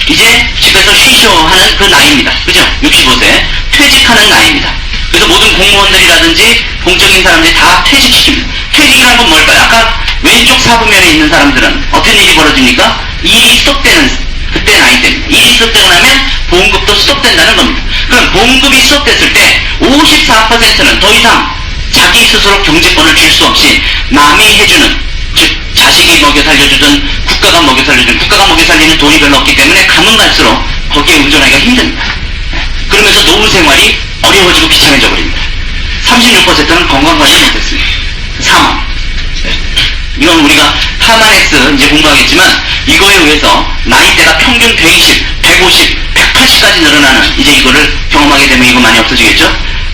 이제 집에서 쉬쇼 하는 그 나이입니다. 그죠? 65세 퇴직하는 나이입니다. 그래서 모든 공무원들이라든지 공적인 사람들이 다 퇴직시킵니다. 퇴직이라는 건 뭘까요? 아까 왼쪽 사부면에 있는 사람들은 어떤 일이 벌어집니까? 일이 스톱되는 그때 나이 때입니다. 일이 스톱되고 나면 보험급도 스톱된다는 겁니다. 그럼 보험급이 스톱됐을 때 54%는 더 이상 자기 스스로 경제권을 줄 수 없이 남이 해주는, 즉 자식이 먹여 살려주든 국가가 먹여 살려주든, 국가가 먹여 살리는 돈이 별로 없기 때문에 가면 갈수록 거기에 의존하기가 힘듭니다. 그러면서 노후 생활이 어려워지고 귀찮아져 버립니다. 36%는 건강관리 못했습니다. 사망. 이건 우리가 파마넥스 이제 공부하겠지만 이거에 의해서 나이대가 평균 120, 150, 180까지 늘어나는 이제 이거를 경험하게 되면 이거 많이 없어지겠죠?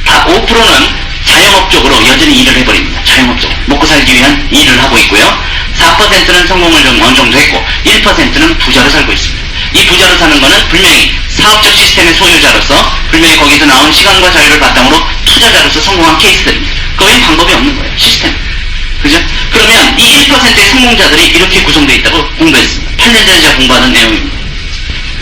다 5%는 자영업적으로 여전히 일을 해버립니다. 자영업적으로. 먹고 살기 위한 일을 하고 있고요. 4%는 성공을 좀 어느 정도 했고 1%는 부자로 살고 있습니다. 이 부자로 사는 거는 분명히 사업적 시스템의 소유자로서 분명히 거기서 나온 시간과 자유를 바탕으로 투자자로서 성공한 케이스들입니다. 그 외엔 방법이 없는 거예요. 시스템. 그죠? 그러면 이 1%의 성공자들이 이렇게 구성되어 있다고 공부했습니다. 8년 전에 제가 공부하는 내용입니다.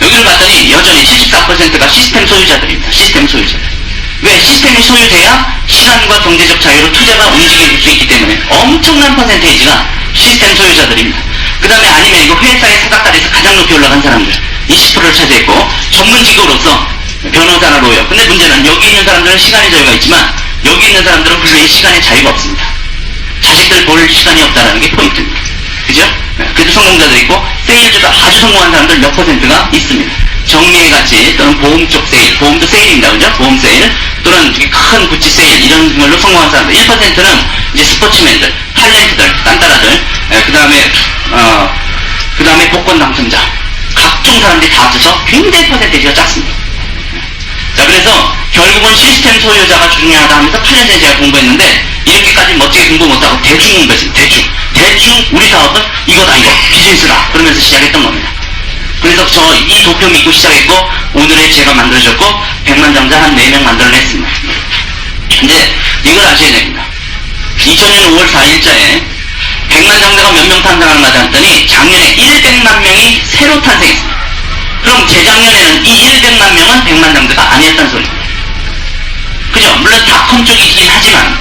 여기를 봤더니 여전히 74%가 시스템 소유자들입니다. 시스템 소유자들. 왜? 시스템이 소유돼야 시간과 경제적 자유로 투자가 움직일 수 있기 때문에 엄청난 퍼센테이지가 시스템 소유자들입니다. 그 다음에 아니면 이거 회사의 사각다리에서 가장 높이 올라간 사람들 20%를 차지했고 전문 직업으로서 변호사나 로여. 근데 문제는 여기 있는 사람들은 시간의 자유가 있지만 여기 있는 사람들은 분명히 시간의 자유가 없습니다. 자식들 볼 시간이 없다는 게 포인트입니다. 그죠? 그래도 성공자들 있고 세일즈가 아주 성공한 사람들 몇 퍼센트가 있습니다. 정리의 가치 또는 보험 쪽 세일, 보험도 세일입니다. 그죠? 보험 세일 또는 큰 구찌 세일 이런 걸로 성공한 사람들 1%는 이제 스포츠맨들, 탤런트들, 딴따라들 그 다음에 복권 당첨자 각종 사람들이 다 합쳐서 굉장히 퍼센테이지가 작습니다. 자, 그래서 결국은 시스템 소유자가 중요하다 하면서 8년 전에 제가 공부했는데 이렇게까지 멋지게 공부 못하고 대충 공부했습니다. 대충 우리 사업은 이거다 이거 비즈니스다 그러면서 시작했던 겁니다. 그래서 저 이 도표 믿고 시작했고 오늘의 제가 만들어졌고 100만장자 한 4명 만들어냈습니다. 근데 이걸 아셔야 됩니다. 2000년 5월 4일자에 100만장자가 몇 명 탄생하는가 했더니 작년에 100만 명이 새로 탄생했습니다. 그럼 재작년에는 이 100만 명은 100만장자가 아니었다는 소리입니다. 그죠? 물론 닷컴 쪽이긴 하지만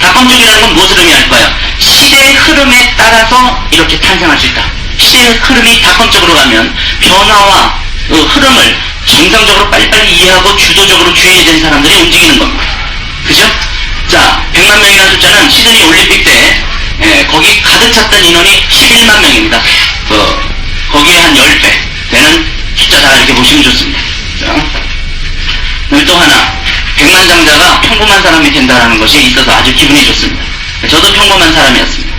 닷컴 쪽이라는 건 무엇을 의미할까요? 시대의 흐름에 따라서 이렇게 탄생할 수 있다. 시대의 흐름이 닷컴 쪽으로 가면 변화와 그 흐름을 정상적으로 빨리빨리 이해하고 주도적으로 주의해야 사람들이 움직이는 겁니다. 그죠? 자, 100만 명이라는 숫자는 시드니 올림픽 때 거기 가득 찼던 인원이 11만 명입니다. 거기에 한 10배 되는 숫자다 이렇게 보시면 좋습니다. 자, 그리고 또 하나 100만장자가 평범한 사람이 된다는 것이 있어서 아주 기분이 좋습니다. 저도 평범한 사람이었습니다.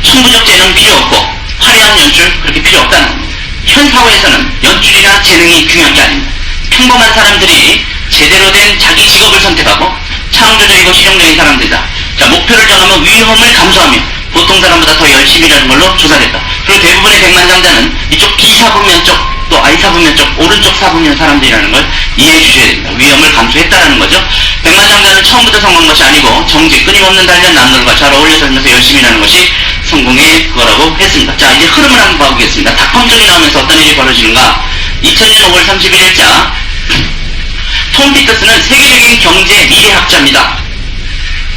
천부적 재능 필요 없고 화려한 연출 그렇게 필요 없다는 겁니다. 현 사회에서는 연출이나 재능이 중요한 게 아닙니다. 평범한 사람들이 제대로 된 자기 직업을 선택하고 창조적이고 실용적인 사람들이다. 자, 목표를 정하면 위험을 감수하며 보통 사람보다 더 열심히 일하는 걸로 조사됐다. 그리고 대부분의 100만장자는 이쪽 B사부면 쪽 또 I사부면 쪽 오른쪽 사부면 사람들이라는 걸 이해해 주셔야 됩니다. 위험을 감수했다라는 거죠. 100만장자는 처음부터 성공한 것이 아니고 정직, 끊임없는 단련, 남들과 잘 어울려 살면서 열심히 일하는 것이 성공의 그거라고 했습니다. 자, 이제 흐름을 한번 봐보겠습니다. 닷컴 쪽이 나오면서 어떤 일이 벌어지는가. 2000년 5월 31일자 톰 피터스는 세계적인 경제 미래학자입니다.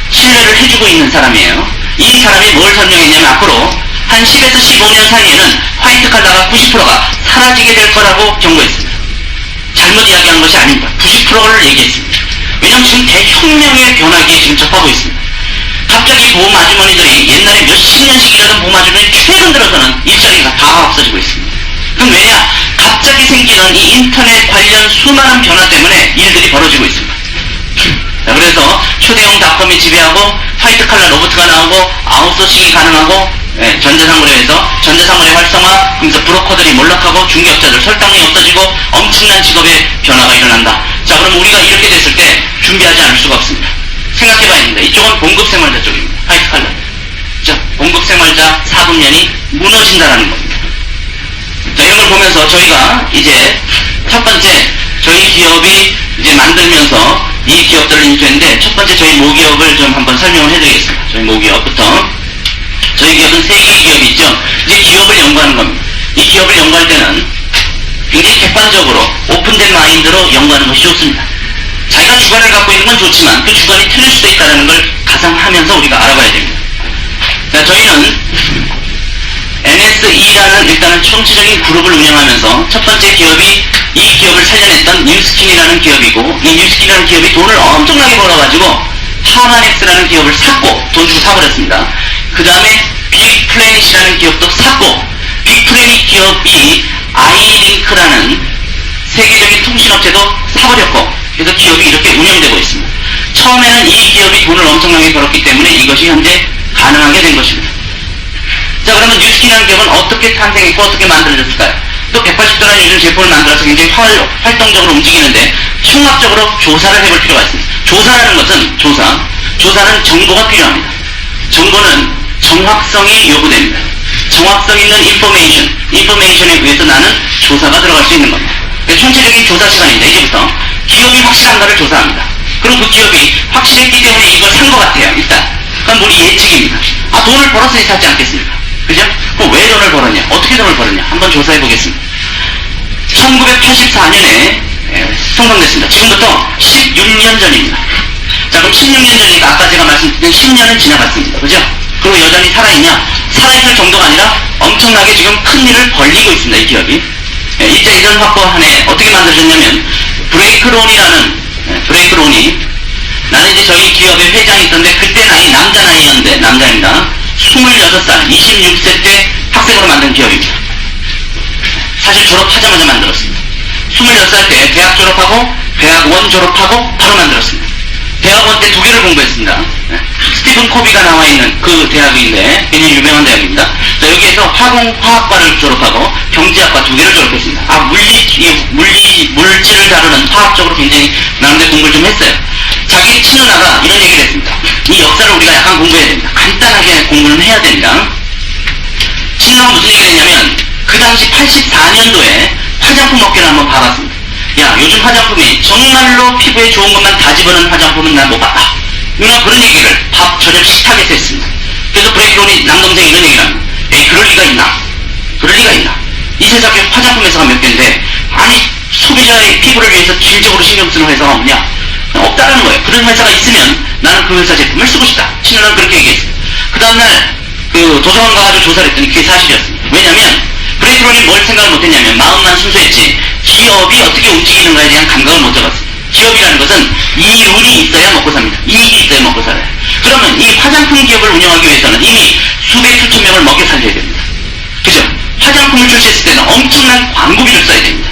신뢰를 해주고 있는 사람이에요. 이 사람이 뭘 설명했냐면 앞으로 한 10에서 15년 사이에는 화이트 칼라가 90%가 사라지게 될 거라고 경고했습니다. 잘못 이야기한 것이 아닙니다. 90%를 얘기했습니다. 왜냐하면 지금 대혁명의 변화기에 지금 접하고 있습니다. 갑자기 보험 아주머니들이 옛날에 몇십 년씩 일하던 보험 아주머니 최근 들어서는 일자리가 다 없어지고 있습니다. 그럼 왜냐? 갑자기 생기는 이 인터넷 관련 수많은 변화 때문에 일들이 벌어지고 있습니다. 자, 그래서 초대형 닷컴이 지배하고 화이트 칼라 로봇가 나오고 아웃소싱이 가능하고 전자상거래에서 전자상거래 활성화, 그래서 브로커들이 몰락하고 중개업자들 설탕이 없어지고 엄청난 직업의 변화가 일어난다. 자, 그럼 우리가 이렇게 됐을 때 준비하지 않을 수가 없습니다. 생각해봐야 됩니다. 이쪽은 봉급생활자 쪽입니다. 화이트 칼라. 자, 봉급생활자 4분면이 무너진다라는 겁니다. 자, 이런 걸 보면서 저희가 이제 첫 번째 저희 기업이 이제 만들면서 이 기업들을 인수했는데 첫 번째 저희 모기업을 좀 한번 설명을 해드리겠습니다. 저희 모기업부터. 저희 기업은 세 개의 기업이 있죠. 이제 기업을 연구하는 겁니다. 이 기업을 연구할 때는 굉장히 객관적으로 오픈된 마인드로 연구하는 것이 좋습니다. 자기가 주관을 갖고 있는 건 좋지만 그 주관이 틀릴 수도 있다는 걸 가상하면서 우리가 알아봐야 됩니다. 자, 저희는 NSE라는 일단은 총체적인 그룹을 운영하면서 첫 번째 기업이 이 기업을 살려냈던 뉴스킨이라는 기업이고, 이 뉴스킨이라는 기업이 돈을 엄청나게 벌어가지고 하마넥스라는 기업을 샀고, 돈 주고 사버렸습니다. 그 다음에 빅플래닛이라는 기업도 샀고, 빅플래닛 기업이 아이링크라는 세계적인 통신업체도 사버렸고, 그래서 기업이 이렇게 운영되고 있습니다. 처음에는 이 기업이 돈을 엄청나게 벌었기 때문에 이것이 현재 가능하게 된 것입니다. 자, 그러면 뉴스킨이라는 기업은 어떻게 탄생했고 어떻게 만들어졌을까요? 또 180도라는 요즘 제품을 만들어서 굉장히 활동적으로 움직이는데 총합적으로 조사를 해볼 필요가 있습니다. 조사라는 것은 조사는 정보가 필요합니다. 정보는 정확성이 요구됩니다. 정확성 있는 인포메이션에 의해서 나는 조사가 들어갈 수 있는 겁니다. 총체적인 조사 시간인데 이제부터 기업이 확실한가를 조사합니다. 그럼 그 기업이 확실했기 때문에 이걸 산 것 같아요. 일단 그럼 우리 예측입니다. 아, 돈을 벌었으니 샀지 않겠습니까? 그죠? 그럼 왜 돈을 벌었냐? 어떻게 돈을 벌었냐? 한번 조사해 보겠습니다. 1984년에 성공됐습니다. 지금부터 16년 전입니다. 자, 그럼 16년 전이니까 아까 제가 말씀드린 10년은 지나갔습니다. 그죠? 그리고 여전히 살아있냐? 살아있을 정도가 아니라 엄청나게 지금 큰 일을 벌리고 있습니다. 이 기업이. 이자 이전 확보 한해 어떻게 만들어졌냐면 브레이크론이 나는 이제 저희 기업의 회장이 있던데 그때 나이 남자입니다. 26살 26세 때 학생으로 만든 기업입니다. 사실 졸업하자마자 만들었습니다. 26살 때 대학 졸업하고 대학원 졸업하고 바로 만들었습니다. 대학원 때 2개를 공부했습니다. 스티븐 코비가 나와 있는 그 대학인데 굉장히 유명한 대학입니다. 자, 여기에서 화학과를 졸업하고 경제학과 2개를 졸업했습니다. 물질을 다루는 화학적으로 굉장히 나름대로 공부를 좀 했어요. 자기 친누나가 이런 얘기를 했습니다. 이 역사를 우리가 약간 공부해야 됩니다. 간단하게 공부는 해야 됩니다. 친누나가 무슨 얘기를 했냐면 그 당시 84년도에 화장품 업계를 한번 봐봤습니다. 야, 요즘 화장품이 정말로 피부에 좋은 것만 다 집어넣은 화장품은 난 못 봤다. 누나 그런 얘기를 밥, 저녁 식탁에서 했습니다. 그래서 브레이크론이 남동생이 이런 얘기를 합니다. 에이, 그럴 리가 있나? 이 세상에 화장품 회사가 몇 개인데, 아니, 소비자의 피부를 위해서 질적으로 신경 쓰는 회사가 없냐? 없다라는 거예요. 그런 회사가 있으면 나는 그 회사 제품을 쓰고 싶다. 친누나는 그렇게 얘기했습니다. 그 다음날, 도서관 가가지고 조사를 했더니 그게 사실이었습니다. 왜냐면, 브레이크론이 뭘 생각을 못했냐면, 마음만 순수했지, 기업이 어떻게 움직이는가에 대한 감각을 못 잡았습니다. 기업이라는 것은 이윤이 있어야 먹고 삽니다. 이익이 있어야 먹고 살아요. 그러면 이 화장품 기업을 운영하기 위해서는 이미 수백 수천 명을 먹여 살려야 됩니다. 그죠? 화장품을 출시했을 때는 엄청난 광고비를 써야 됩니다.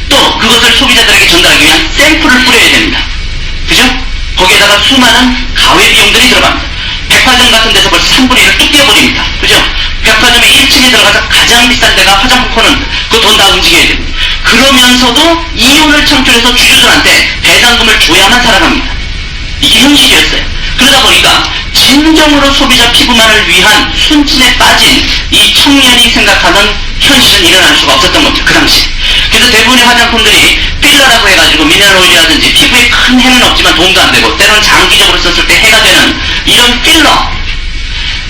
또 그것을 소비자들에게 전달하기 위한 샘플을 뿌려야 됩니다. 그죠? 거기에다가 수많은 가외 비용들이 들어갑니다. 백화점 같은 데서 벌써 3분의 1을 뚝 떼어버립니다. 그죠? 백화점의 1층에 들어가서 가장 비싼 데가 화장품 코너입니다. 그 돈 다 움직여야 됩니다. 그러면서도 이윤을 창출해서 주주들한테 배당금을 줘야만 살아갑니다. 이게 현실이었어요. 그러다 보니까 진정으로 소비자 피부만을 위한 순진에 빠진 이 청년이 생각하는 현실은 일어날 수가 없었던 겁니다. 그 당시. 그래서 대부분의 화장품들이 필러라고 해가지고 미네랄 오일이라든지 피부에 큰 해는 없지만 도움도 안 되고 때로는 장기적으로 썼을 때 해가 되는 이런 필러,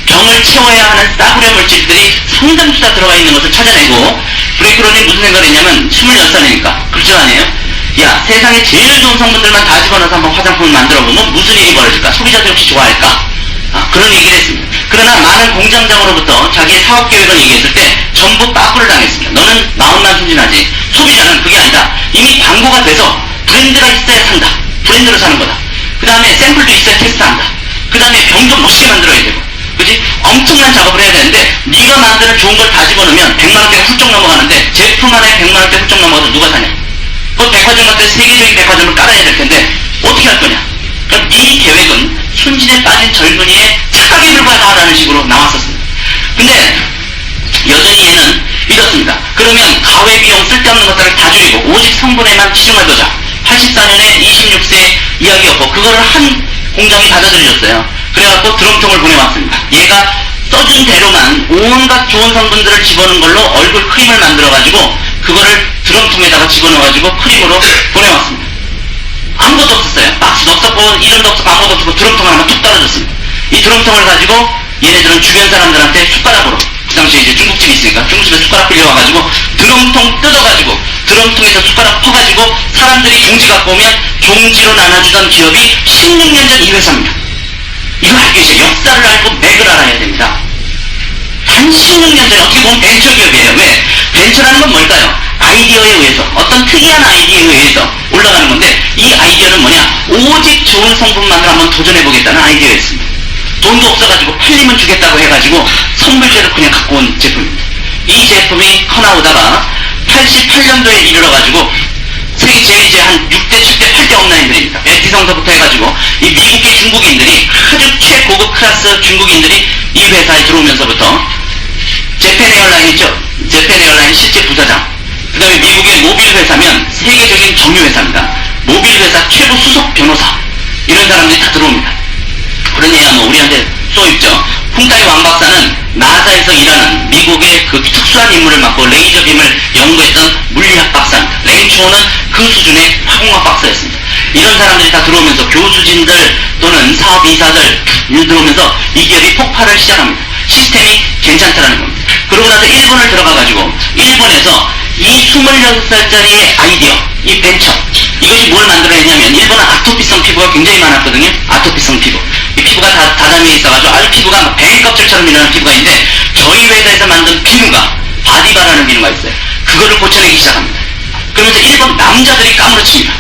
병을 채워야 하는 싸구려 물질들이 상당수가 들어가 있는 것을 찾아내고 브레이크론이 무슨 생각을 했냐면 26살이니까 그렇죠 아니에요? 야, 세상에 제일 좋은 성분들만 다 집어넣어서 한번 화장품을 만들어보면 무슨 일이 벌어질까? 소비자들이 혹시 좋아할까? 그런 얘기를 했습니다. 그러나 많은 공장장으로부터 자기의 사업 계획을 얘기했을 때 전부 빠꾸를 당했습니다. 너는 마음만 순진하지. 소비자는 그게 아니다. 이미 광고가 돼서 브랜드가 있어야 산다. 브랜드로 사는 거다. 그 다음에 샘플도 있어야 테스트한다. 그 다음에 병도 멋있게 만들어야 되고. 그지? 엄청난 작업을 해야 되는데 네가 만드는 좋은 걸 다 집어넣으면 100만원대가 훌쩍 넘어가는데 제품 하나에 100만원대 훌쩍 넘어가서 누가 사냐? 그 백화점 같은 세계적인 백화점을 깔아야 될 텐데 어떻게 할 거냐? 그럼 네 계획은 순진에 빠진 젊은이의 착각에 불과하다라는 식으로 나왔었습니다. 근데 여전히 얘는 이렇습니다. 그러면 가외비용 쓸데없는 것들을 다 줄이고 오직 성분에만 치중할 거자. 84년에 26세 이야기였고 그거를 한 공장이 받아들여줬어요. 그래갖고 드럼통을 보내왔습니다. 얘가 써준 대로만 온갖 좋은 성분들을 집어넣은 걸로 얼굴 크림을 만들어가지고 그거를 드럼통에다가 집어넣어가지고 크림으로 보내왔습니다. 아무것도 없었어요. 박스도 없었고, 이름도 없었고, 아무것도 없었고, 드럼통 하나만 툭 떨어졌습니다. 이 드럼통을 가지고 얘네들은 주변 사람들한테 숟가락으로, 그 당시에 이제 중국집이 있으니까 중국집에 숟가락 빌려와가지고 드럼통 뜯어가지고 드럼통에서 숟가락 퍼가지고 사람들이 종지 갖고 오면 종지로 나눠주던 기업이 16년 전 이 회사입니다. 이거 알고 계세요. 역사를 알고 맥을 알아야 됩니다. 단 16년 전에 어떻게 보면 벤처 기업이에요. 왜? 벤처라는 건 뭘까요? 아이디어에 의해서, 어떤 특이한 아이디어에 의해서 올라가는 건데, 이 아이디어는 뭐냐? 오직 좋은 성분만으로 한번 도전해보겠다는 아이디어였습니다. 돈도 없어가지고 팔리면 주겠다고 해가지고 선불제로 그냥 갖고 온 제품입니다. 이 제품이 커나오다가 88년도에 이르러가지고 세계 제일 이제 한 6대, 7대, 8대 업라인들입니다. 에티성서부터 해가지고 이 미국의 중국인들이 아주 최고급 클래스 중국인들이 이 회사에 들어오면서부터 재팬 에어라인 있죠? 재팬 에어라인 실제 부사장, 그 다음에 미국의 모빌 회사면 세계적인 정유 회사입니다. 모빌 회사 최고 수석 변호사, 이런 사람들이 다 들어옵니다. 그러니까 뭐 우리한테 쏘입죠. 홍타이 왕 박사는 나사에서 일하는 미국의 그 특수한 임무를 맡고 레이저 빔을 연구했던 물리학 박사입니다. 랭초는 그 수준의 화공학 박사였습니다. 이런 사람들이 다 들어오면서 교수진들 또는 사업이사들 들어오면서 이 기업이 폭발을 시작합니다. 시스템이 괜찮다라는 겁니다. 그러고 나서 일본을 들어가가지고 일본에서 이 26살짜리의 아이디어, 이 벤처, 이것이 뭘 만들어냈냐면, 일본은 아토피성 피부가 굉장히 많았거든요. 아토피성 피부. 이 피부가 다담이 있어가지고 아주 피부가 뱀 껍질처럼 일어나는 피부가 있는데, 저희 회사에서 만든 비누가, 바디바라는 비누가 있어요. 그거를 고쳐내기 시작합니다. 그러면서 일본 남자들이 까무러칩니다.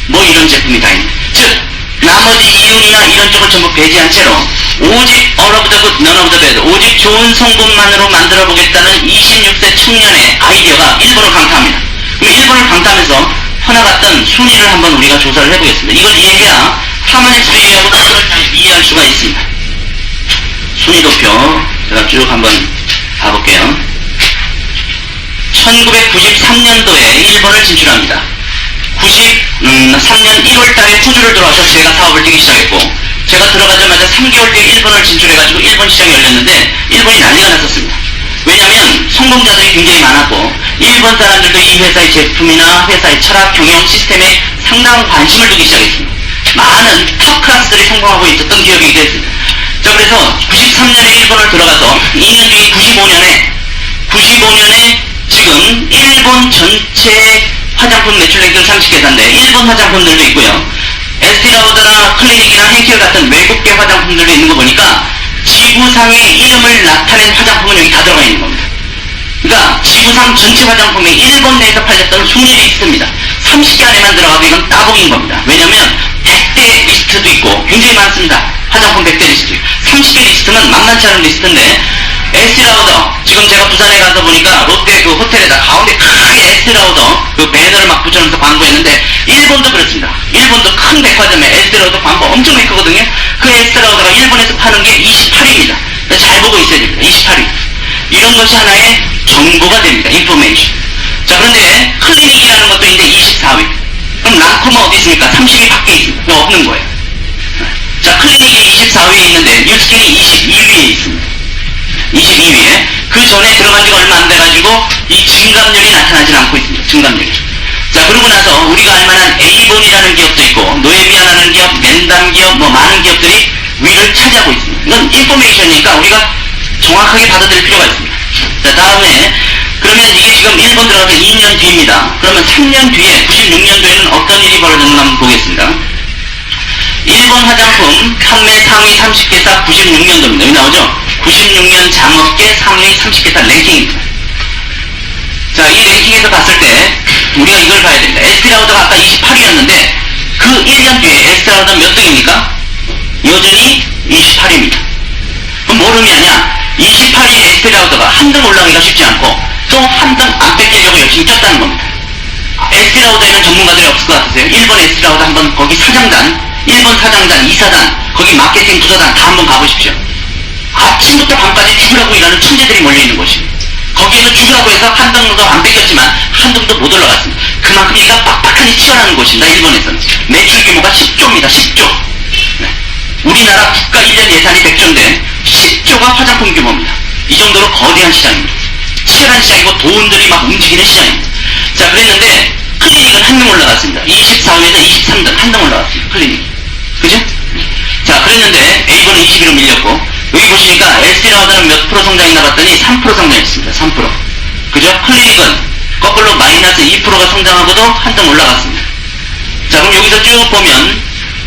뭐 이런 제품이 다 있는. 즉, 나머지 이윤이나 이런 쪽을 전부 배제한 채로 오직 all of the good, none of the bad, 오직 좋은 성분만으로 만들어 보겠다는 26세 청년의 아이디어가 일본을 강타합니다. 그럼 일본을 강타하면서 퍼나갔던 순위를 한번 우리가 조사를 해보겠습니다. 이걸 이해해야 하모닉스 이해하고 잘 이해할 수가 있습니다. 순위도표 제가 쭉 한번 가볼게요. 1993년도에 일본을 진출합니다. 93년 1월 달에 호주를 들어와서 제가 사업을 뛰기 시작했고, 제가 들어가자마자 3개월 뒤에 일본을 진출해가지고 일본 시장이 열렸는데, 일본이 난리가 났었습니다. 왜냐하면 성공자들이 굉장히 많았고, 일본 사람들도 이 회사의 제품이나 회사의 철학, 경영 시스템에 상당한 관심을 두기 시작했습니다. 많은 탑 클래스들이 성공하고 있었던 기업이기도 했습니다. 자, 그래서 93년에 일본을 들어가서 2년 뒤에 95년에 지금 일본 전체 화장품 매출 랭킹 30개사인데 일본 화장품들도 있고요. 에스티라우더나 클리닉이나 henkel 같은 외국계 화장품들도 있는 거 보니까 지구상의 이름을 나타낸 화장품은 여기 다 들어가 있는 겁니다. 그러니까 지구상 전체 화장품이 일본 내에서 팔렸던 순위 리스트입니다. 30개 안에만 들어가도 이건 따봉인 겁니다. 왜냐면 100대 리스트도 있고 굉장히 많습니다. 화장품 100대 리스트. 30개 리스트는 만만치 않은 리스트인데, 에스티라우더, 지금 제가 부산에 가서 보니까 롯데 그 호텔에다 가운데 크게 에스티라우더 그 배너를 막 붙여놓으면서 광고했는데, 일본도 그렇습니다. 일본도 큰 백화점에 에스티라우더 광고 엄청 크거든요. 그 에스티라우더가 일본에서 파는 게 28위입니다. 잘 보고 있어야 됩니다. 28위. 이런 것이 하나의 정보가 됩니다. 인포메이션. 자, 그런데 클리닉이라는 것도 있는데 24위. 그럼 랑코마 어디 있습니까? 30위 밖에 있습니다. 그거 없는 거예요. 자, 클리닉이 24위에 있는데 뉴스킨이 22위에 있습니다. 22위에. 그 전에 들어간 지가 얼마 안 돼가지고 이 증감률이 나타나지 않고 있습니다. 증감률이. 자, 그러고 나서 우리가 알만한 에이본이라는 기업도 있고, 노에비아라는 기업, 랜담 기업, 뭐 많은 기업들이 위를 차지하고 있습니다. 이건 인포메이션이니까 우리가 정확하게 받아들일 필요가 있습니다. 자, 다음에 그러면 이게 지금 일본 들어가서 2년 뒤입니다. 그러면 3년 뒤에 96년도에는 어떤 일이 벌어졌는가 한번 보겠습니다. 일본 화장품 판매 상위 30개사 96년도입니다. 여기 나오죠? 96년 장업계 상위 30개사 랭킹입니다. 자, 이 랭킹에서 봤을 때 우리가 이걸 봐야 됩니다. 에스티라우더가 아까 28위였는데 그 1년 뒤에 에스티라우더 몇 등입니까? 여전히 28위입니다. 그럼 뭘 의미하냐? 28위 에스티라우더가 한 등 올라가기가 쉽지 않고 또 한 등 안 뺏기려고 열심히 쪘다는 겁니다. 에스티라우더에는 전문가들이 없을 것 같으세요? 일본 에스티라우더 한번 거기 사장단, 일본 사장단, 이사단, 거기 마케팅 부서단 다 한번 가보십시오. 아침부터 밤까지 죽으라고 일하는 천재들이 몰려있는 곳입니다. 거기에서 죽으라고 해서 한 등도 안 뺏겼지만 한 등도 못 올라갔습니다. 그만큼 일가 빡빡하니 치열한 곳입니다. 일본에서는. 매출 규모가 10조입니다. 10조. 네. 우리나라 국가 1년 예산이 100조인데 10조가 화장품 규모입니다. 이 정도로 거대한 시장입니다. 치열한 시장이고 돈들이 막 움직이는 시장입니다. 자, 그랬는데 클리닉은 한 등 올라갔습니다. 24위에서 23등 한 등 올라갔습니다. 클리닉. 그죠? 자, 그랬는데 A번은 21로 밀렸고, 여기 보시니까 에스티라우드는 몇 프로 성장했나 봤더니 3% 성장했습니다. 3%. 그죠? 클리닉은 거꾸로 마이너스 2%가 성장하고도 한 등 올라갔습니다. 자, 그럼 여기서 쭉 보면,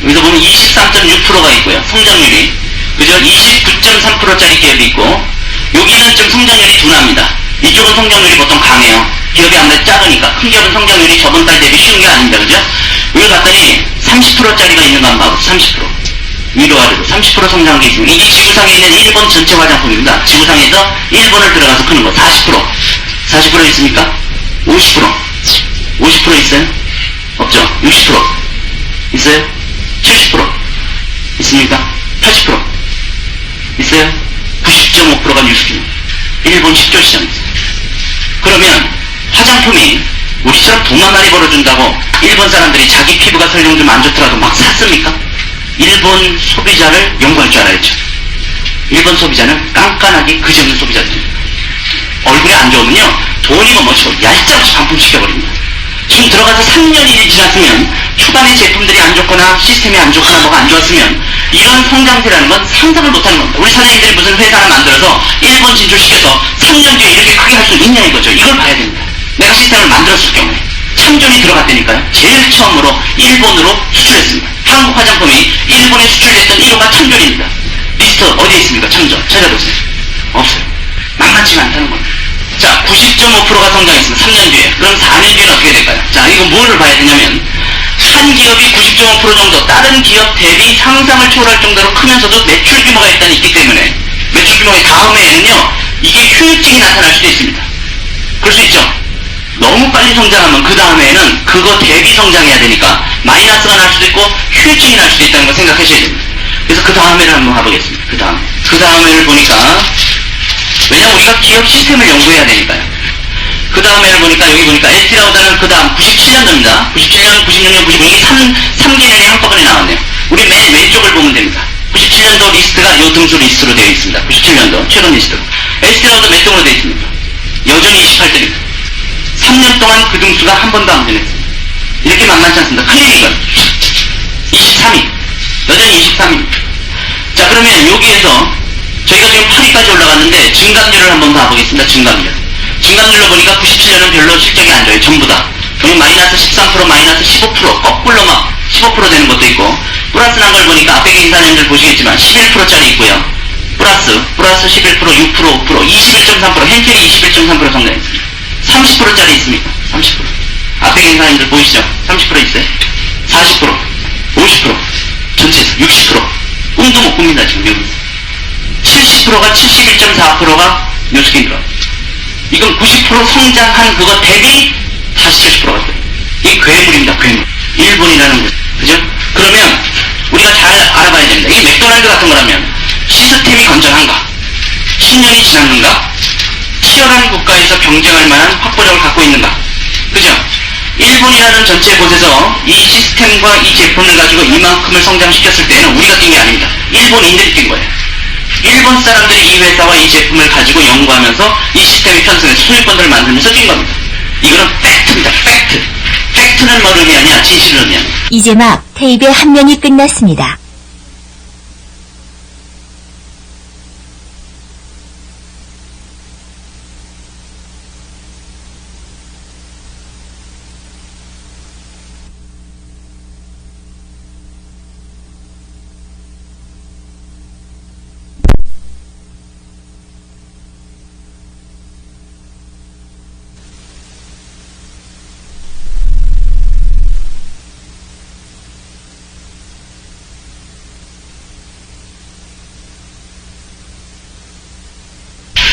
여기서 보면 23.6%가 있고요. 성장률이. 그죠? 29.3%짜리 기업이 있고, 여기는 좀 성장률이 둔합니다. 이쪽은 성장률이 보통 강해요. 기업이 아무래도 작으니까. 큰 기업은 성장률이 저번 달 대비 쉬운 게 아닙니다. 그죠? 여기 봤더니 30%짜리가 있는 거 한번 봐보세요. 30%. 위로 아래로 30% 성장한 게 있습니다. 이게 지구상에 있는 일본 전체 화장품입니다. 지구상에서 일본을 들어가서 크는 거. 40%. 40% 있습니까? 50%. 50% 있어요? 없죠? 60%. 있어요? 70%. 있습니까? 80%. 있어요? 90.5%가 뉴스입니다. 일본 10조 시장 있어요. 그러면 화장품이 우리처럼 돈만 많이 벌어준다고 일본 사람들이 자기 피부가 설령 좀 안 좋더라도 막 샀습니까? 일본 소비자를 연구할 줄 알아야죠. 일본 소비자는 깐깐하게 그지없는 소비자들입니다. 얼굴이 안 좋으면요, 돈이 뭐죠? 얄짤없이 반품시켜버립니다. 지금 들어가서 3년이 지났으면 초반에 제품들이 안 좋거나 시스템이 안 좋거나 뭐가 안 좋았으면 이런 성장세라는 건 상상을 못하는 겁니다. 우리 사장님들이 무슨 회사 하나 만들어서 일본 진출시켜서 3년 뒤에 이렇게 크게 할 수 있냐 이거죠. 이걸 봐야 됩니다. 내가 시스템을 만들었을 경우에 참전이 들어갔다니까요. 제일 처음으로 일본으로 수출했습니다. 한국 화장품이 일본에 수출됐던 1호가 참전입니다. 리스트 어디에 있습니까? 참전 찾아보세요. 없어요. 만만치가 않다는 겁니다. 자, 90.5%가 성장했습니다. 3년 뒤에. 그럼 4년 뒤에는 어떻게 될까요? 자, 이거 뭐를 봐야 되냐면 한 기업이 90.5% 정도 다른 기업 대비 상상을 초월할 정도로 크면서도 매출 규모가 일단 있기 때문에 매출 규모의 다음 해에는요, 이게 휴유증이 나타날 수도 있습니다. 그럴 수 있죠. 너무 빨리 성장하면 그 다음에는 그거 대비 성장해야 되니까 마이너스가 날 수도 있고 휴유증이 날 수도 있다는 걸 생각하셔야 됩니다. 그래서 그 다음 해를 한번 가보겠습니다. 그 다음 해를 보니까, 왜냐면 우리가 기업 시스템을 연구해야 되니까요. 그 다음 해를 보니까, 여기 보니까 에스티라우드는 그 다음 97년도입니다. 97년, 96년, 95년, 이게 3개년이 한꺼번에 나왔네요. 우리 맨 왼쪽을 보면 됩니다. 97년도 리스트가 요 등수 리스트로 되어 있습니다. 97년도 최근 리스트로. 에스티라우드 몇 등으로 되어 있습니까? 여전히 28등입니다. 3년 동안 그 등수가 한 번도 안 변했습니다. 이렇게 만만치 않습니다. 클리닉은 23위. 여전히 23위입니다. 자, 그러면 여기에서 저희가 지금 8위까지 올라갔는데 증감률을 한번 봐보겠습니다. 증감률. 증감률로 보니까 97년은 별로 실적이 안 좋아요. 전부 다. 여기 마이너스 13%, 마이너스 15%, 거꾸로 막 15% 되는 것도 있고, 플러스 난 걸 보니까 앞에 계신 사장님들 보시겠지만 11%짜리 있고요. 플러스 11%, 6%, 5%, 21.3%, henkel이 21.3% 성장했습니다. 30%짜리 있습니까? 30%. 앞에 계신 사람들 보이시죠? 30% 있어요? 40%, 50%, 전체에서 60%. 꿈도 못 꿉니다, 지금 여기. 70%가 71.4%가 뉴스킨 들어. 이건 90% 성장한 그거 대비 다시 70%가 돼요. 이게 괴물입니다, 괴물. 일본이라는 곳. 그죠? 그러면 우리가 잘 알아봐야 됩니다. 이게 맥도날드 같은 거라면 시스템이 건전한가? 10년이 지났는가? 치열한 국가에서 경쟁할 만한 확보력을 갖고 있는가? 그죠? 일본이라는 전체 곳에서 이 시스템과 이 제품을 가지고 이만큼을 성장시켰을 때는 우리가 뛴 게 아닙니다. 일본인들이 뛴 거예요. 일본 사람들이 이 회사와 이 제품을 가지고 연구하면서 이 시스템이 편성해서 소유권들을 만들면서 뛴 겁니다. 이거는 팩트입니다. 팩트. 팩트는 뭘 의미하냐? 진실을 의미합니다. 이제 막 테이프의 한 면이 끝났습니다.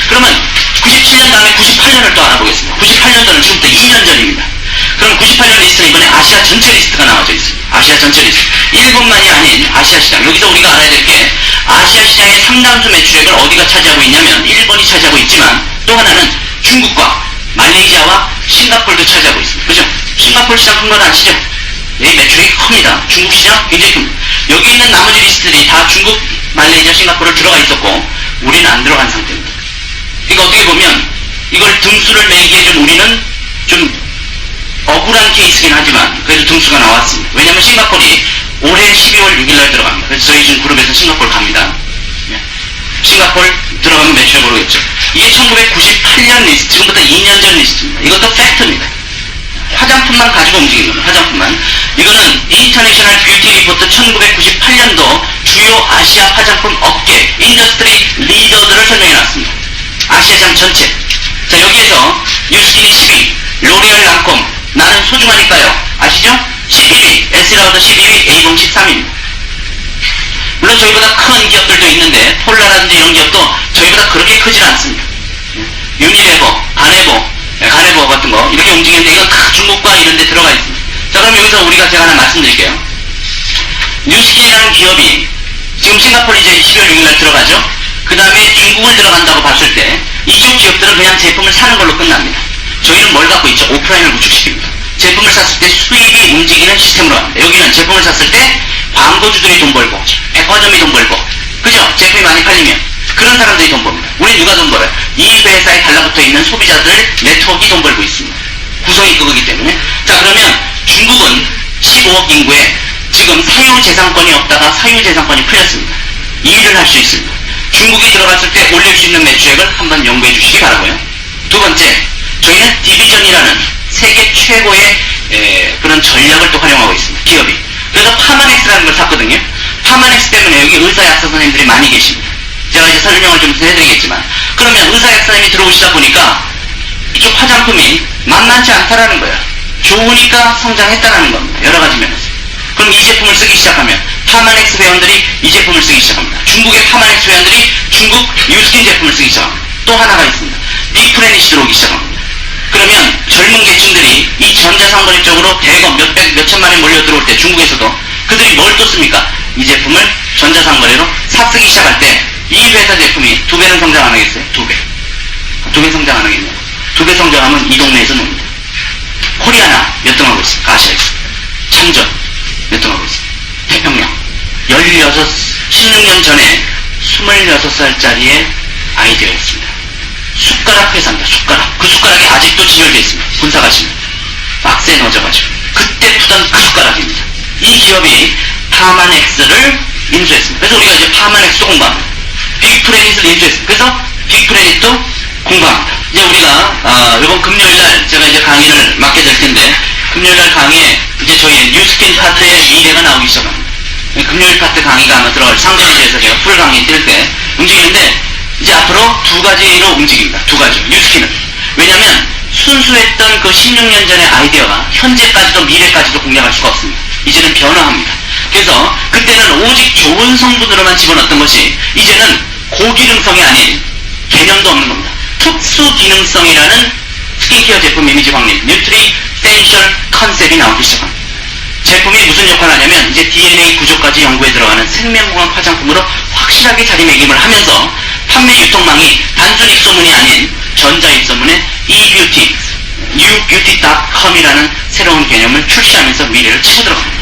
그러면 97년 다음에 98년을 또 알아보겠습니다. 98년도는 지금부터 2년 전입니다. 그럼 98년 리스트는 이번에 아시아 전체 리스트가 나와져 있습니다. 아시아 전체 리스트. 일본만이 아닌 아시아 시장. 여기서 우리가 알아야 될 게 아시아 시장의 상당수 매출액을 어디가 차지하고 있냐면 일본이 차지하고 있지만 또 하나는 중국과 말레이시아와 싱가포르도 차지하고 있습니다. 그죠? 싱가포르 시장 큰 건 아시죠? 여기 매출액이 큽니다. 중국 시장 굉장히 큽니다. 여기 있는 나머지 리스트들이 다 중국, 말레이시아, 싱가포르 들어가 있었고 우리는 안 들어간 상태입니다. 그러니까 어떻게 보면 이걸 등수를 매기에 좀 우리는 좀 억울한 케이스긴 하지만 그래도 등수가 나왔습니다. 왜냐하면 싱가포르이 올해 12월 6일날 들어갑니다. 그래서 저희 지금 그룹에서 싱가포르 갑니다. 싱가포르 들어가면 매출을 모르겠죠. 이게 1998년 리스트, 지금부터 2년 전 리스트입니다. 이것도 팩트입니다. 화장품만 가지고 움직이는 겁니다. 화장품만. 이거는 인터내셔널 뷰티 리포트 1998년도 주요 아시아 화장품 업계 인더스트리 리더들을 설명해놨습니다. 아시아장 전체. 자, 여기에서 뉴스킨이 10위, 로레알 랑콤, 나는 소중하니까요. 아시죠? 11위, 에스라우드 11위, 에이봉 13위입니다. 물론 저희보다 큰 기업들도 있는데 폴라라든지 이런 기업도 저희보다 그렇게 크진 않습니다. 유니레버, 가네버 같은 거 이렇게 움직이는데 이건 다 중국과 이런 데 들어가 있습니다. 자, 그럼 여기서 제가 하나 말씀드릴게요. 뉴스킨이라는 기업이 지금 싱가포르 이제 12월 6일날 들어가죠. 그 다음에 중국을 들어간다고 봤을 때 이쪽 기업들은 그냥 제품을 사는 걸로 끝납니다. 저희는 뭘 갖고 있죠? 오프라인을 구축시킵니다. 제품을 샀을 때 수입이 움직이는 시스템으로 합니다. 여기는 제품을 샀을 때 광고주들이 돈 벌고 백화점이 돈 벌고 그죠? 제품이 많이 팔리면 그런 사람들이 돈 벌입니다. 우리 누가 돈 벌어요? 이 회사에 달라붙어 있는 소비자들 네트워크가 돈 벌고 있습니다. 구성이 그거기 때문에. 자, 그러면 중국은 15억 인구에 지금 사유재산권이 없다가 사유재산권이 풀렸습니다. 이 일을 할 수 있습니다. 중국이 들어갔을 때 올릴 수 있는 매출액을 한번 연구해 주시기 바라고요. 두 번째, 저희는 디비전이라는 세계 최고의 그런 전략을 또 활용하고 있습니다. 기업이. 그래서 파마넥스라는 걸 샀거든요. 파마넥스 때문에 여기 의사약사 선생님들이 많이 계십니다. 제가 이제 설명을 좀 해드리겠지만, 그러면 의사약사 선생님이 들어오시다 보니까 이쪽 화장품이 만만치 않다라는 거예요. 좋으니까 성장했다라는 겁니다. 여러 가지 면에서. 그럼 이 제품을 쓰기 시작하면 파마넥스 회원들이 이 제품을 쓰기 시작합니다. 중국의 파마넥스 회원들이 중국 뉴스킨 제품을 쓰기 시작합니다. 또 하나가 있습니다. 빅프레닛이 들어오기 시작합니다. 그러면 젊은 계층들이 이 전자상거래 쪽으로 대거 몇천만에 몰려 들어올 때 중국에서도 그들이 뭘 또 씁니까? 이 제품을 전자상거래로 삽쓰기 시작할 때 이 회사 제품이 2배는 성장 안 하겠어요? 2배. 2배 성장 안 하겠네요. 2배 성장하면 이 동네에서 놉니다. 코리아나 몇 등 하고 있습니까? 아시아에서. 창전 몇 등 하고 있습니다. 태평양 16년 전에 26살짜리의 아이디어였습니다. 숟가락 회사입니다. 숟가락. 그 숟가락이 아직도 지혈되어 있습니다. 군사가십니다. 박스에 넣어져가지고. 그때 푸던 그 숟가락입니다. 이 기업이 파마넥스를 인수했습니다. 그래서 우리가 이제 파마넥스도 공부합니다. 빅프레닛을 인수했습니다. 그래서 빅프레닛도 공부합니다. 이제 우리가 이번 금요일날 제가 이제 강의를 맡게 될 텐데 금요일날 강의에 이제 저희 뉴스킨 파트의 미래가 나오기 시작합니다. 금요일 파트 강의가 아마 들어갈 상관에 대해서 제가 풀 강의 뛸 때 움직이는데 이제 앞으로 두 가지로 움직입니다. 두 가지. 뉴스킨은. 왜냐면 순수했던 그 16년 전의 아이디어가 현재까지도 미래까지도 공략할 수가 없습니다. 이제는 변화합니다. 그래서 그때는 오직 좋은 성분으로만 집어넣었던 것이 이제는 고기능성이 아닌 개념도 없는 겁니다. 특수기능성이라는 스킨케어 제품 이미지 확립 뉴트리 센셜 컨셉이 나오기 시작합니다. 제품이 무슨 역할을 하냐면 이제 DNA 구조까지 연구에 들어가는 생명공학 화장품으로 확실하게 자리매김을 하면서 판매 유통망이 단순 입소문이 아닌 전자 입소문의 ebeauty, newbeauty.com이라는 새로운 개념을 출시하면서 미래를 치고 들어갑니다.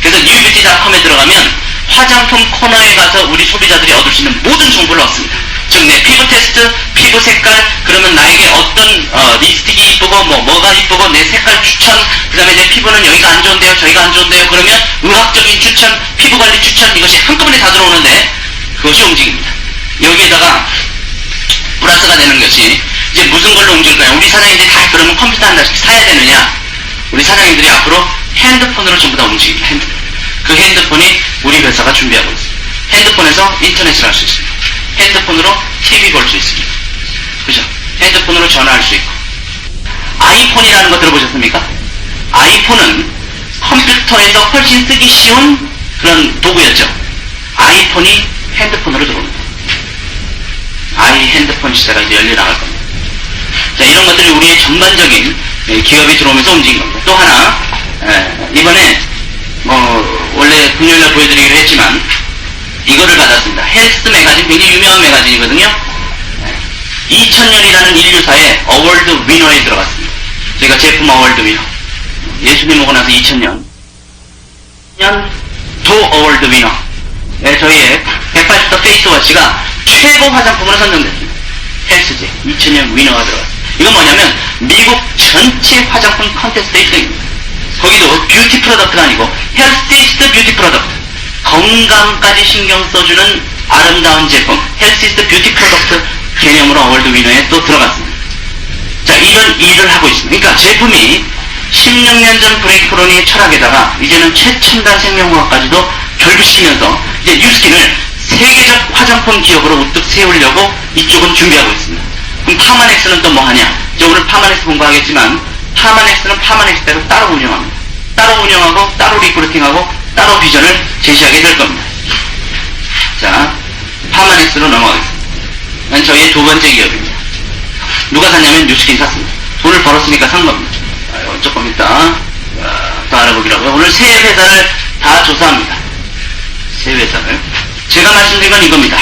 그래서 newbeauty.com에 들어가면 화장품 코너에 가서 우리 소비자들이 얻을 수 있는 모든 정보를 얻습니다. 즉, 내 피부 테스트, 피부 색깔, 그러면 나에게 어떤 립스틱이 이쁘고 뭐가 이쁘고 내 색깔 추천, 그 다음에 내 피부는 여기가 안 좋은데요, 저기가 안 좋은데요. 그러면 의학적인 추천, 피부관리 추천, 이것이 한꺼번에 다 들어오는데 그것이 움직입니다. 여기에다가 플러스가 되는 것이 이제 무슨 걸로 움직일까요? 우리 사장님들이 다 그러면 컴퓨터 하나씩 사야 되느냐? 우리 사장님들이 앞으로 핸드폰으로 전부 다 움직입니다. 핸드폰. 그 핸드폰이 우리 회사가 준비하고 있습니다. 핸드폰에서 인터넷을 할 수 있습니다. 핸드폰으로 TV 볼 수 있습니다. 그죠? 핸드폰으로 전화할 수 있고. 아이폰이라는 거 들어보셨습니까? 아이폰은 컴퓨터에서 훨씬 쓰기 쉬운 그런 도구였죠. 아이폰이 핸드폰으로 들어옵니다. 핸드폰 시대가 이제 열려나갈 겁니다. 자, 이런 것들이 우리의 전반적인 기업이 들어오면서 움직인 겁니다. 또 하나, 이번에 원래 금요일날 보여드리기로 했지만 이거를 받았습니다. 헬스 매거진, 굉장히 유명한 매거진이거든요. 2000년이라는 인류사의 어워드 위너에 들어갔습니다. 제가 제품 어워드 위너. 예수님 오고 나서 2000년 도 어워드 위너. 저희의 180도 페이스워치가 최고 화장품으로 선정됐습니다. 헬스제 2000년 위너가 들어갔습니다. 이건 뭐냐면 미국 전체 화장품 컨테스트 1등입니다. 거기도 뷰티 프로덕트가 아니고 헬시스트 뷰티 프로덕트, 건강까지 신경 써주는 아름다운 제품, 헬시스트 뷰티 프로덕트 개념으로 어워드 위너에 또 들어갔습니다. 자, 이런 일을 하고 있습니다. 그러니까 제품이 16년 전 브레이크론의 철학에다가 이제는 최첨단 생명과학까지도 결부시키면서 이제 뉴스킨을 세계적 화장품 기업으로 우뚝 세우려고 이쪽은 준비하고 있습니다. 그럼 파마넥스는 또 뭐 하냐? 이제 오늘 파마넥스 공부하겠지만 파마넥스는 파마넥스대로 따로 운영합니다. 따로 운영하고 따로 리크루팅하고 따로 비전을 제시하게 될 겁니다. 자, 파마넥스로 넘어가겠습니다. 이건 저희의 두 번째 기업입니다. 누가 샀냐면 뉴스킨 샀습니다. 돈을 벌었으니까 산 겁니다. 조금 이따 또 알아보기라고요. 오늘 세 회사를 다 조사합니다. 세 회사를. 제가 말씀드린 건 이겁니다.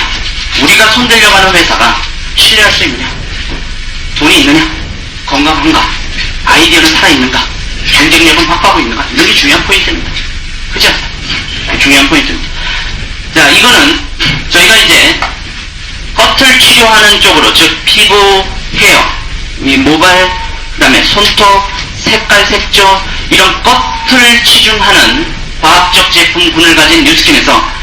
우리가 손대려고 하는 회사가 신뢰할 수 있느냐? 돈이 있느냐? 건강한가? 아이디어는 살아있는가? 경쟁력은 확보하고 있는가? 이런 게 중요한 포인트입니다. 그죠? 중요한 포인트입니다. 자, 이거는 저희가 이제 겉을 치료하는 쪽으로, 즉 피부, 헤어, 이 모발, 그 다음에 손톱, 색깔, 색조, 이런 겉을 치중하는 과학적 제품군을 가진 뉴스킨에서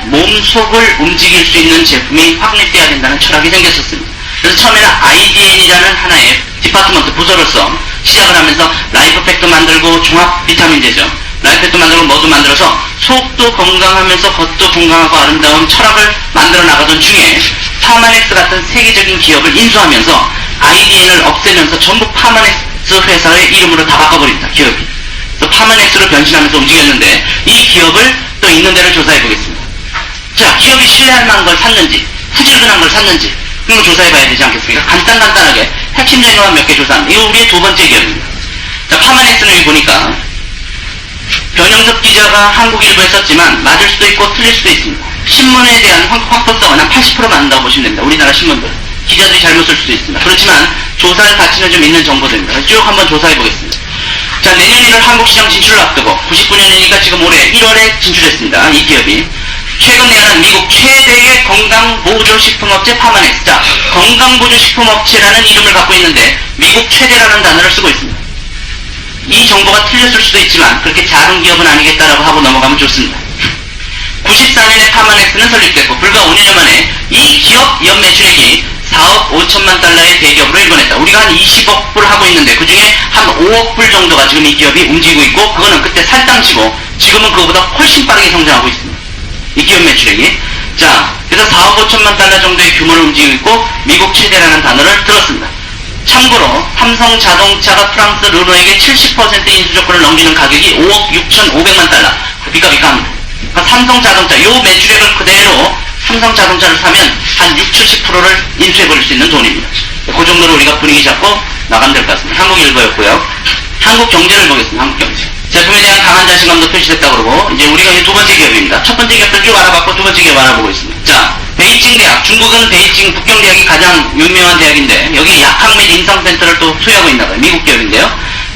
몸속을 움직일 수 있는 제품이 확립돼야 된다는 철학이 생겼었습니다. 그래서 처음에는 IDN이라는 하나의 디파트먼트 부서로서 시작을 하면서 라이프팩도 만들고 종합 비타민제죠. 라이프팩도 만들고 뭐도 만들어서 속도 건강하면서 겉도 건강하고 아름다운 철학을 만들어 나가던 중에 파마넥스 같은 세계적인 기업을 인수하면서 IDN을 없애면서 전부 파마넥스 회사의 이름으로 다 바꿔버립니다. 기업이. 그래서 파마넥스로 변신하면서 움직였는데 이 기업을 또 있는 데를 조사해 보겠습니다. 자, 기업이 신뢰할 만한 걸 샀는지 후질근한 걸 샀는지 그런 걸 조사해 봐야 되지 않겠습니까? 간단하게 핵심적인 것만 몇 개 조사합니다. 이거 우리의 두 번째 기업입니다. 자, 파마넥스는 여기 보니까 변영섭 기자가 한국일보에 썼지만 맞을 수도 있고 틀릴 수도 있습니다. 신문에 대한 확보성은 한 80% 맞는다고 보시면 됩니다. 우리나라 신문들. 기자들이 잘못 쓸 수도 있습니다. 그렇지만 조사할 가치는 좀 있는 정보들입니다. 쭉 한번 조사해 보겠습니다. 자, 내년 1월 한국 시장 진출을 앞두고 99년이니까 지금 올해 1월에 진출했습니다. 이 기업이. 최근 내한 미국 최대의 건강보조식품업체 파마넥스. 자, 건강보조식품업체라는 이름을 갖고 있는데 미국 최대라는 단어를 쓰고 있습니다. 이 정보가 틀렸을 수도 있지만 그렇게 작은 기업은 아니겠다라고 하고 넘어가면 좋습니다. 94년에 파마넥스는 설립됐고 불과 5년 만에 이 기업 연매출액이 4억 5천만 달러의 대기업으로 일궈냈다. 우리가 한 20억 불 하고 있는데 그 중에 한 5억 불 정도가 지금 이 기업이 움직이고 있고 그거는 그때 살당치고 지금은 그거보다 훨씬 빠르게 성장하고 있습니다. 이 기업 매출액이. 자, 그래서 4억 5천만 달러 정도의 규모를 움직이고 있고 미국 최대라는 단어를 들었습니다. 참고로 삼성자동차가 프랑스 르노에게 70% 인수 조건을 넘기는 가격이 5억 6,500만 달러. 비까비까합니다. 그러니까 삼성자동차 요 매출액을 그대로 삼성자동차를 사면 한 60~70%를 인수해버릴 수 있는 돈입니다. 그 정도로 우리가 분위기 잡고 나가면 될 것 같습니다. 한국일보였고요. 한국경제를 보겠습니다. 한국경제. 제품에 대한 강한 자신감도 표시됐다고 그러고 이제 우리가 이제 두 번째 기업입니다. 첫 번째 기업들 쭉 알아봤고 두 번째 기업 알아보고 있습니다. 자, 베이징 대학. 중국은 베이징 북경 대학이 가장 유명한 대학인데 여기 약학 및 임상센터를 또 소유하고 있나 봐요. 미국 기업인데요.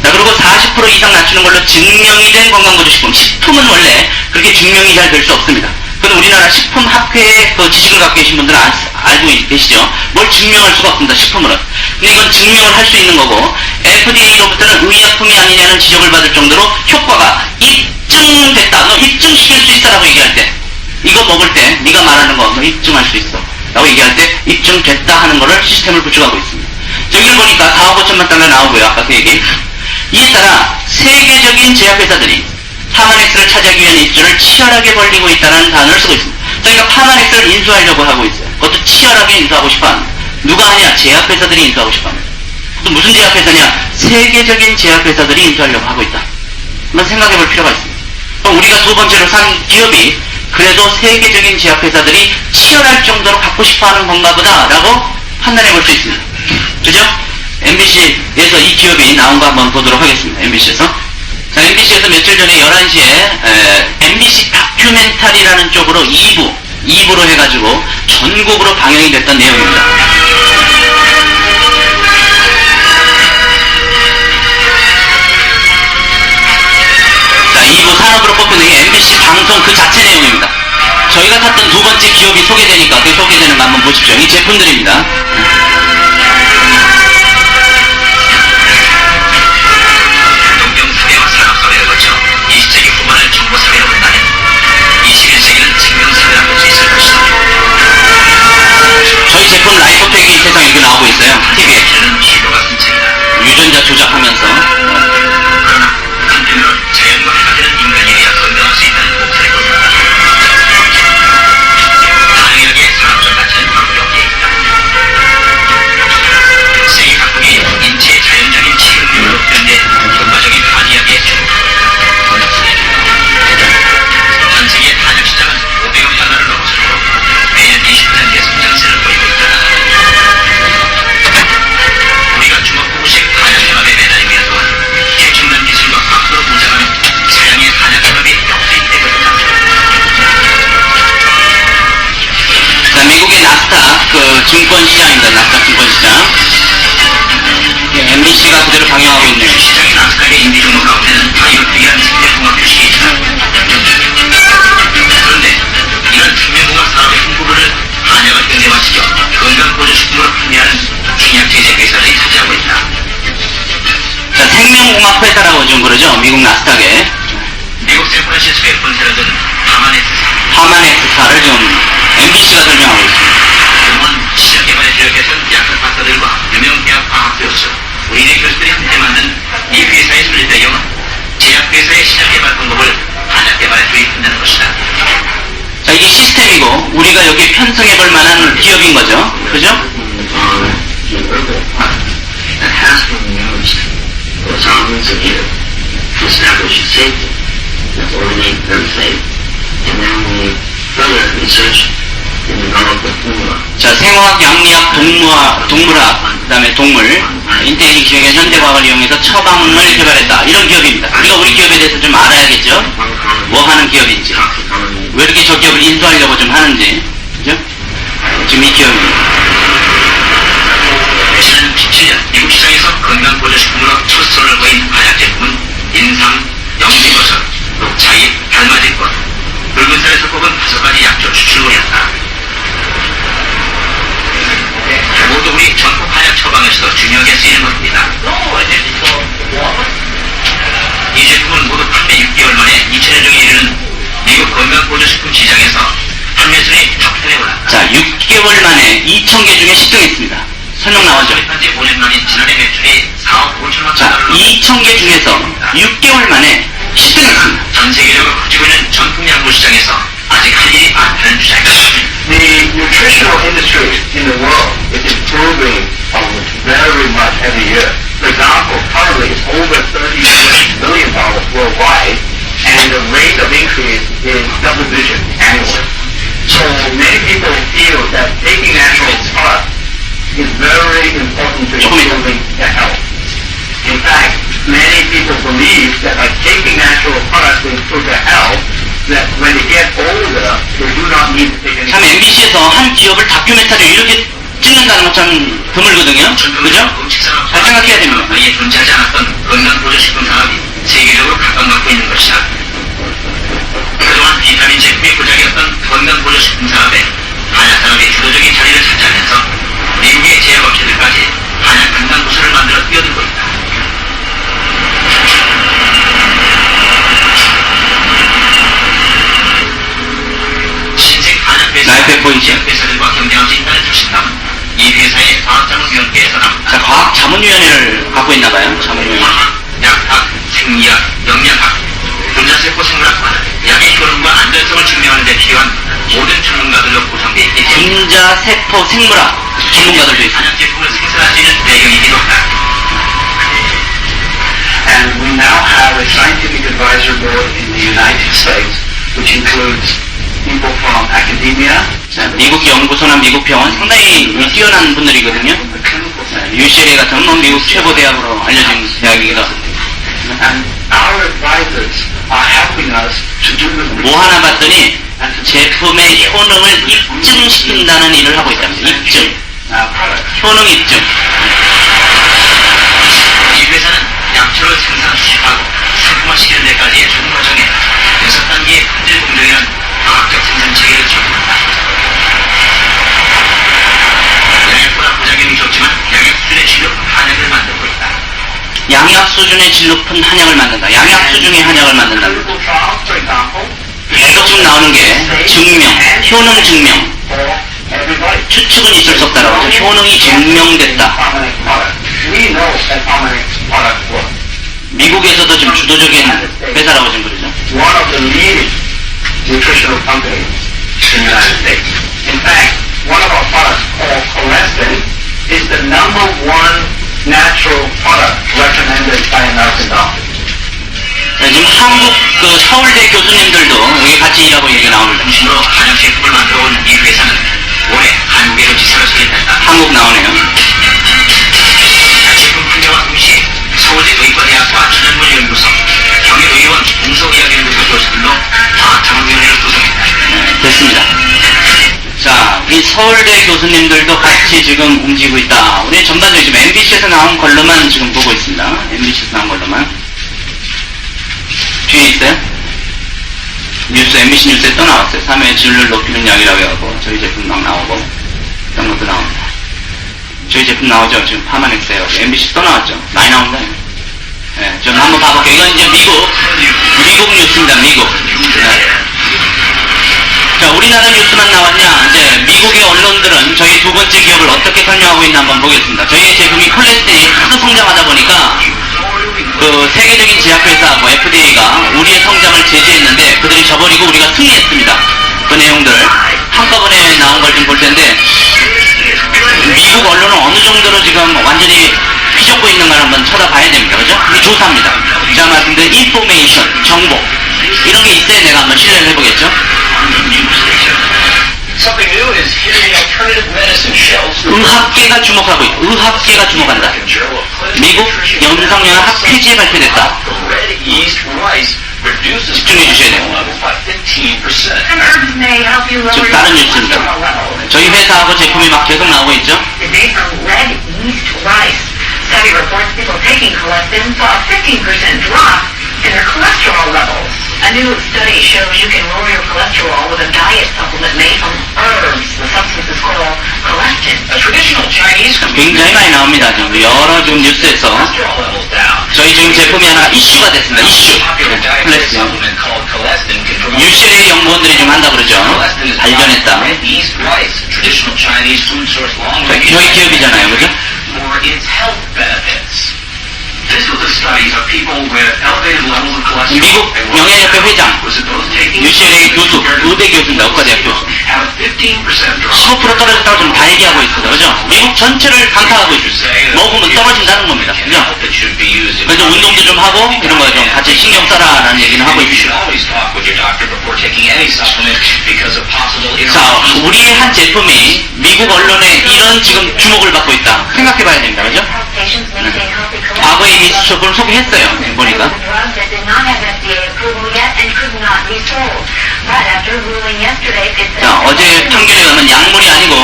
자, 그리고 40% 이상 낮추는 걸로 증명이 된 건강보조식품. 식품은 원래 그렇게 증명이 잘 될 수 없습니다. 그런데 우리나라 식품학회에 그 지식을 갖고 계신 분들은 알고 계시죠? 뭘 증명할 수가 없습니다. 식품으로는. 근데 이건 증명을 할 수 있는 거고 FDA로부터는 의약품이 아니냐는 지적을 받을 정도로 효과가 입증됐다. 너 입증시킬 수 있다라고 얘기할 때 이거 먹을 때 네가 말하는 거 너 입증할 수 있어 라고 얘기할 때 입증됐다 하는 거를 시스템을 구축하고 있습니다. 여기를 보니까 4억 5천만 달러 나오고요. 아까 그 얘기. 이에 따라 세계적인 제약회사들이 파마넥스를 차지하기 위한 입주를 치열하게 벌리고 있다는 단어를 쓰고 있습니다. 저희가 파마넥스를 인수하려고 하고 있어요. 그것도 치열하게 인수하고 싶어합니다. 누가 하냐? 제약회사들이 인수하고 싶어합니다. 또 무슨 제약회사냐? 세계적인 제약회사들이 인수하려고 하고 있다. 한번 생각해볼 필요가 있습니다. 그럼 우리가 두 번째로 산 기업이 그래도 세계적인 제약회사들이 치열할 정도로 갖고 싶어하는 건가 보다라고 판단해볼 수 있습니다. 그죠? MBC에서 이 기업이 나온 거 한번 보도록 하겠습니다. MBC에서. 자, MBC에서 며칠 전에 11시에 MBC 다큐멘터리라는 쪽으로 2부로 해가지고 전국으로 방영이 됐던 내용입니다. 자, 2부 산업으로 꼽히는 게 MBC 방송 그 자체 내용입니다. 저희가 탔던 두 번째 기업이 소개되니까 그 소개되는 거 한번 보십시오. 이 제품들입니다. 증권시장입니다. 나스닥 증권시장. MBC가 그대로 방영하고 있네요. 시장의 나스닥의 인기 종목 가운데는 바이오텍이라는 생명공학 주식이 있다. 그런데 이런 생명공학 사업의 홍보를 한약을 현대화시켜 건강보조식품으로 판매하는 중약제제 회사들이 차지하고 있다. 자, 생명공학 회사라고 좀 그러죠. 미국 나스닥에. 미국 샌프란시스코에 본사를 둔 하마네스사. 하마네스사를 좀 MBC가 설명하고 있습니다. 병원 시장 개발에 주력했던 약학 박사들과 유명 대학 과학 교수, 의대 교수들이 함께 만든 이 회사의 설립 배경은 제약회사의 시장 개발 방법을 한약 개발에 도입한다는 것이다. 자, 이게 시스템이고 우리가 여기 편성해볼 만한 기업인 거죠. 그죠? that has been used for thousands of years to establish safety. That's what we make them safe. And then we further research and develop the formula. 자, 생화학, 양리학, 동물학, 그 다음에 동물, 인테리어 기술의 현대과학을 이용해서 처방을 개발했다. 이런 기업입니다. 우리가 우리 기업에 대해서 좀 알아야겠죠? 뭐 하는 기업인지. 왜 이렇게 저 기업을 인수하려고 좀 하는지. 그죠? 지금 이 기업입니다. 지난 17년 미국 시장에서 건강보조식품으로 첫 손을 보인 한약 제품은 인삼, 영지버섯, 녹차잎, 달맞이꽃, 붉은살에서 뽑은 5가지 약초 추출물이었다. 모두 우리 전국 한약 처방에서도 중요하게 쓰이는 것입니다. 이 제품은 모두 판매 6개월 만에 2천여 종에 이르는 미국 건강보조식품 시장에서 판매순위 탑10에 올랐다. 자, 6개월 만에 2,000개 중에 10등했습니다. 설명 나오죠? 현재 5년 만인 지난해 매출이 4억 5천만 자, 달러로 2,000개 중에서 6개월 만에 10등했습니다. 전 세계적으로 커지고 있는 전통 약물 시장에서 아직 할 일이 많다는 주장이다. The nutritional industry in the world is improving very much every year. For example, currently it's over $30 billion worldwide, and the rate of increase is double digit annually. So many people feel that taking natural products is very important to improving their health. In fact, many people believe that by taking natural products to improve their health, that when they get older, they do not need to take any 참 MBC에서 한 기업을 다큐멘터리 이렇게 찍는다는 건 참 드물거든요. 그죠? 잘 생각해야 됩니다. 아예 존재하지 않았던 건강보조식품 산업이 세계적으로 각광받고 있는 것이다. 그동안 비타민 제품이 고작이었던 건강보조식품 산업에 한약 산업이 주도적인 자리를 차지하면서 미국의 제약업체들까지 한약 건강보조를 만들어 뛰어들고 있다. 신생 라이프 포인트. 회사들과 경쟁할 수 있다는 자신감은 이 회사의 과학자문위원회에서 나온다. 자, 과학자문위원회를 갖고 있나봐요. 자문위원회. 화학, 약학, 생리학, 영양학, 분자세포 생물학과는 약의 효능과 안전성을 증명하는 데 필요한 모든 전문가들로 구성되어 있기 때문에 분자, 세포, 생물학 전문가들도 있습니다. 한약 제품을 생산할 수 있는 배경이기도 하다. And we now have a scientific advisory board in the United States, which includes people from academia, 자, 미국 연구소나 미국 병원 상당히 뛰어난 분들이거든요. the clinical sector, UCLA 같은 뭐 미국 최고 대학으로 알려진 대학이기도 하고. and our advisors are helping us to do the 뭐 하나 봤더니 제품의 효능을 입증시킨다는 일을 하고 있답니다. 입증. product. 효능 입증. 이 회사는 약초를 생산 수집하고 상품화시키는 데까지의 전 과정에 6단계의 품질 공정이란 과학적 생산 체계를 적용한다. 양약보다 부작용이 적지만 양약 수준의 진료품 한약을 만들고 있다. 양약 수준의 질 높은 한약을 만든다. 양약 수준의 한약을 만든다. Clinical trials, for example, 계속 지금 나오는 게 증명, 효능 증명. for everybody. 추측은 있을 수 없다라고 하죠. 효능이 증명됐다. Pharmanex product. We know that Pharmanex products work. 미국에서도 지금 주도적인 회사라고 지금 그러죠. One of the leading nutritional companies in the United States. In fact, one of our products called Corestin is the number one natural product recommended by American doctors. 자, 지금 한국 그 서울대 교수님들도 여기 같이 일하고 얘기가 나옵니다. 중심으로 한약 제품을 만들어 온 이 회사는 올해 한국에도 지사를 설립했다. 한국 나오네요. 제품 판매와 동시에 서울대 의과대학과 전현무연구소, 경희의원 공소의학연구소 교수들로 과학자문위원회를 구성했다. 네, 됐습니다. 자, 이 서울대 교수님들도 같이 지금 움직이고 있다. 우리 전반적으로 지금 MBC에서 나온 걸로만 지금 보고 있습니다. MBC에서 나온 걸로만. 뒤에 있어요? 뉴스, MBC 뉴스에 또 나왔어요. 3회 질을 높이는 약이라고 해갖고 저희 제품 막 나오고 이런 것도 나옵니다. 저희 제품 나오죠? 지금 파마넥스에 MBC 또 나왔죠? 많이 나온다. 네, 좀 한번 봐볼게요. 이건 이제 미국 뉴스입니다. 미국. 네. 자, 우리나라 뉴스만 나왔냐? 이제 미국의 언론들은 저희 두 번째 기업을 어떻게 설명하고 있나 한번 보겠습니다. 저희의 제품이 콜레스테린이 하도 성장하다 보니까 그 세계적인 제약회사하고 FDA가 우리의 성장을 제재했는데 그들이 져버리고 우리가 승리했습니다. 그 내용들 한꺼번에 나온 걸 좀 볼 텐데 미국 언론은 어느 정도로 지금 완전히 휘젓고 있는가를 한번 쳐다봐야 됩니다. 그죠? 이게 조사입니다. 제가 말씀드린 인포메이션, 정보 이런 게 있어야 내가 한번 신뢰를 해보겠죠? Something new is hitting the alternative medicine shelves. 의학계가 주목하고 있다. 의학계가 주목한다. 미국 영상연합 폐지에 발표됐다. Red yeast rice reduces 집중해 주셔야 돼요. levels by 15%. And herbs may help you lower 지금 your 다른 뉴스입니다. cholesterol level. 저희 회사하고 제품이 막 계속 나오고 있죠? Today from red yeast rice. Study reports people taking colectin saw a 15% drop in their cholesterol levels. A new study shows you can lower your cholesterol with a diet supplement made from herbs. The substance is called colectin. A traditional Chinese 굉장히 많이 나옵니다. 지금 여러 지금 뉴스에서 cholesterol levels down. 저희 지금 제품이 하나 이슈가 됐습니다. 이슈. Popular dietary 플렉스. supplement called colectin can promote UCLA 연구원들이 좀 한다 그러죠. colectin is 발견했다. red yeast rice, traditional Chinese food source long 저희 기업이잖아요. 그죠? for its health benefits. This was a study of people with elevated levels of cholesterol. 미국 영양협회 회장, Was it those taking UCLA 교수, 의대 교수입니다. 의과대학 교수. have a 15% drop. 10% 떨어졌다고 좀 발기하고 있어요. 그죠? 미국 전체를 강타하고 있어요. 먹으면 떨어진다는 겁니다. 그죠? That should be used in 그래서 운동도 좀 하고 이런 거 좀 같이 신경 써라라는 얘기는 하고 You should 있습니다. always talk with your doctor before taking any supplement because of possible 자, interactions. 우리의 한 제품이 미국 언론에 이런 지금 주목을 받고 있다. 생각해봐야 됩니다. 그죠? Patients maintain healthy cholesterol. 과거에 이 제품을 소개했어요. 보니까. The drug that did not have FDA approval yet and could not be sold. But after ruling yesterday, it 자, 어제 판결에 가면 약물이 아니고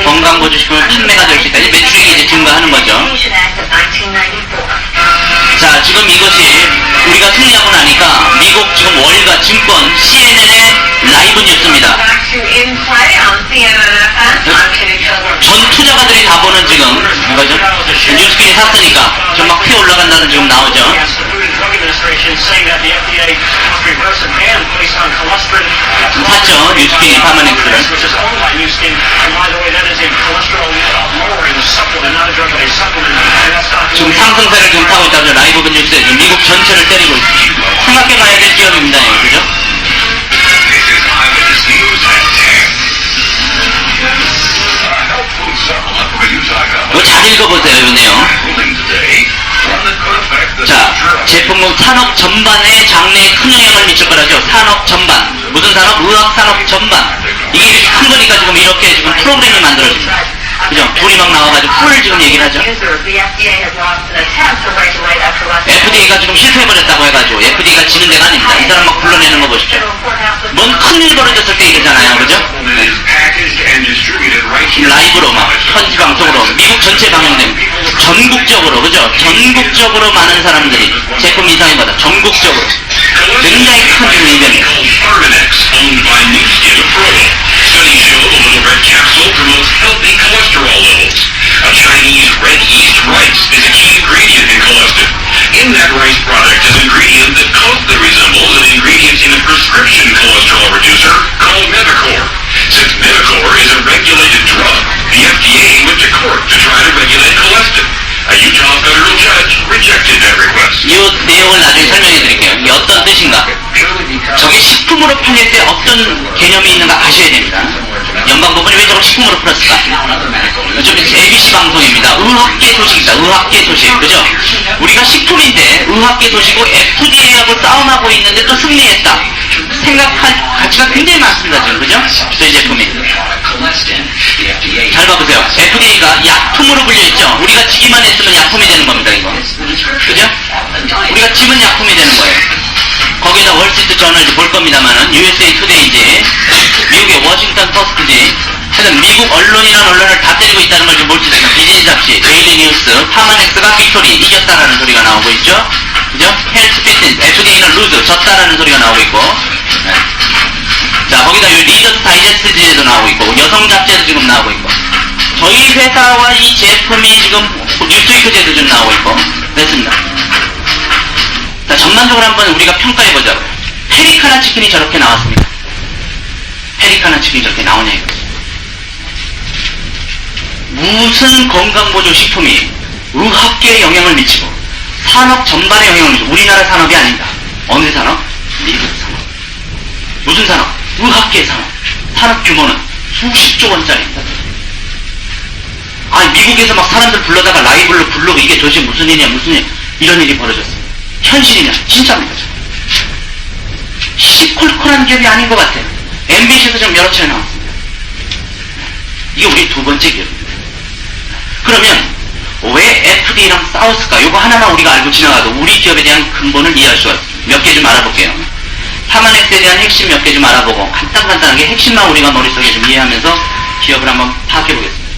건강보조식품을 판매가 될 수 있다. 이제 매출액이 이제 증가하는 거죠. Act of 1994. 자, 지금 이것이 우리가 승리하고 나니까 미국 지금 월가 증권 CNN의 라이브 뉴스입니다. Back to In Play on CNN-FM. I'm Kitty Children. 전 투자가들이 다 보는 지금 이거죠. 뉴스킨이 샀으니까 좀 막 튀어 올라간다는 지금 나오죠. Yes, the Food and Drug Administration saying that the FDA must reverse a ban placed on cholesterol. 샀죠. 뉴스킨이 파마넥스를. Which is owned by New Skin. And by the way, that is a cholesterol lowering supplement, not a drug, but a supplement. And that's not 지금 상승세를 지금 타고 있다고 라이브 뉴스에 지금 미국 전체를 때리고 있습니다. 생각해봐야 될 기업입니다. 이거, 그죠? This is Eyewitness News at 10. Health food supplement from Utah 이거 잘 읽어보세요. 이 내용. ruling today. One that could affect the 자, 제품은 산업 전반에 장래에 큰 영향을 미칠 거라죠. 산업 전반. 무슨 산업? 의학 산업 전반. 이게 이렇게 큰 거니까 지금 이렇게 지금 프로그램이 만들어집니다. 그죠? 둘이 막 나와가지고 풀 지금 얘기를 하죠. Users, the FDA has launched an attempt to regulate that cholesterol. FDA가 지금 실패해버렸다고 해가지고 FDA가 지는 데가 아닙니다. 이 사람 막 불러내는 거 보십시오. 뭔 큰일 벌어졌을 때 이러잖아요. 그죠? is packaged and distributed right here. 라이브로 막 현지 방송으로 미국 전체 방영됩니다. 전국적으로 그죠? 전국적으로 많은 사람들이 제품 이상이 받아. 전국적으로 굉장히 큰 지금 이변이에요. Ferminex, owned by New Skin approval. Studies show the little red capsule promotes healthy cholesterol levels. A Chinese red yeast rice is a key ingredient in colectin. In that rice product is an ingredient that closely resembles an ingredient in a prescription cholesterol reducer called Mevacor. Since Mevacor is a regulated drug, the FDA went to court to try to regulate colectin. A Utah federal judge rejected that request. 이 내용을 나중에 설명해 드릴게요. 이게 어떤 뜻인가? 저게 식품으로 팔릴 때 어떤 개념이 있는가 아셔야 됩니다. 연방법원이 왜 저걸 식품으로 풀었을까? 저기 ABC 방송입니다. 의학계 소식이다. 의학계 소식. 그죠? 우리가 식품인데 의학계 소식이고 FDA하고 싸움하고 있는데 또 승리했다. 생각할 가치가 굉장히 많습니다. 지금. 그죠? 저희 제품이. 잘 봐보세요. FDA가 약품으로 불려있죠? 우리가 지기만 했으면 약품이 되는 겁니다. 이거. 그죠? 우리가 지면 약품이 되는 거예요. 거기에다 월스트리트 저널 볼 겁니다만은 USA 투데이지, 미국의 워싱턴 포스트지, 하여튼 미국 언론이란 언론을 다 때리고 있다는 걸 지금 볼지니까 비즈니스 잡지, 데일리 뉴스, 파마넥스가 빅토리, 이겼다라는 소리가 나오고 있죠. 그죠? 헬스 피트니스, FDA는 루즈, 졌다라는 소리가 나오고 있고. 네. 자, 거기다 이 리더스 다이제스트지에도 나오고 있고, 여성 잡지에도 지금 나오고 있고. 저희 회사와 이 제품이 지금 뉴스위크제도 좀 나오고 있고. 됐습니다. 자, 전반적으로 한번 우리가 평가해보자고요. 페리카나 치킨이 저렇게 나왔습니다. 페리카나 치킨이 저렇게 나오냐 이거지. 무슨 건강보조식품이 의학계에 영향을 미치고 산업 전반에 영향을 미치고 우리나라 산업이 아니다. 어느 산업? 미국 산업. 무슨 산업? 의학계 산업. 산업 규모는 수십조 원짜리입니다. 아니 미국에서 막 사람들 불러다가 라이브로 부르고 이게 도대체 무슨 일이냐 무슨 일 이런 일이 벌어졌어요. 현실이냐 진짜입니다. 시콜콜한 기업이 아닌 것 같아요. MBC에서 좀 여러 차례 나왔습니다. 이게 우리 두 번째 기업입니다. 그러면 왜 FDA랑 싸웠을까? 이거 하나만 우리가 알고 지나가도 우리 기업에 대한 근본을 이해할 수가 있습니다. 몇 개 좀 알아볼게요. 파마넥스에 대한 핵심 몇 개 좀 알아보고 간단하게 핵심만 우리가 머릿속에 좀 이해하면서 기업을 한번 파악해보겠습니다.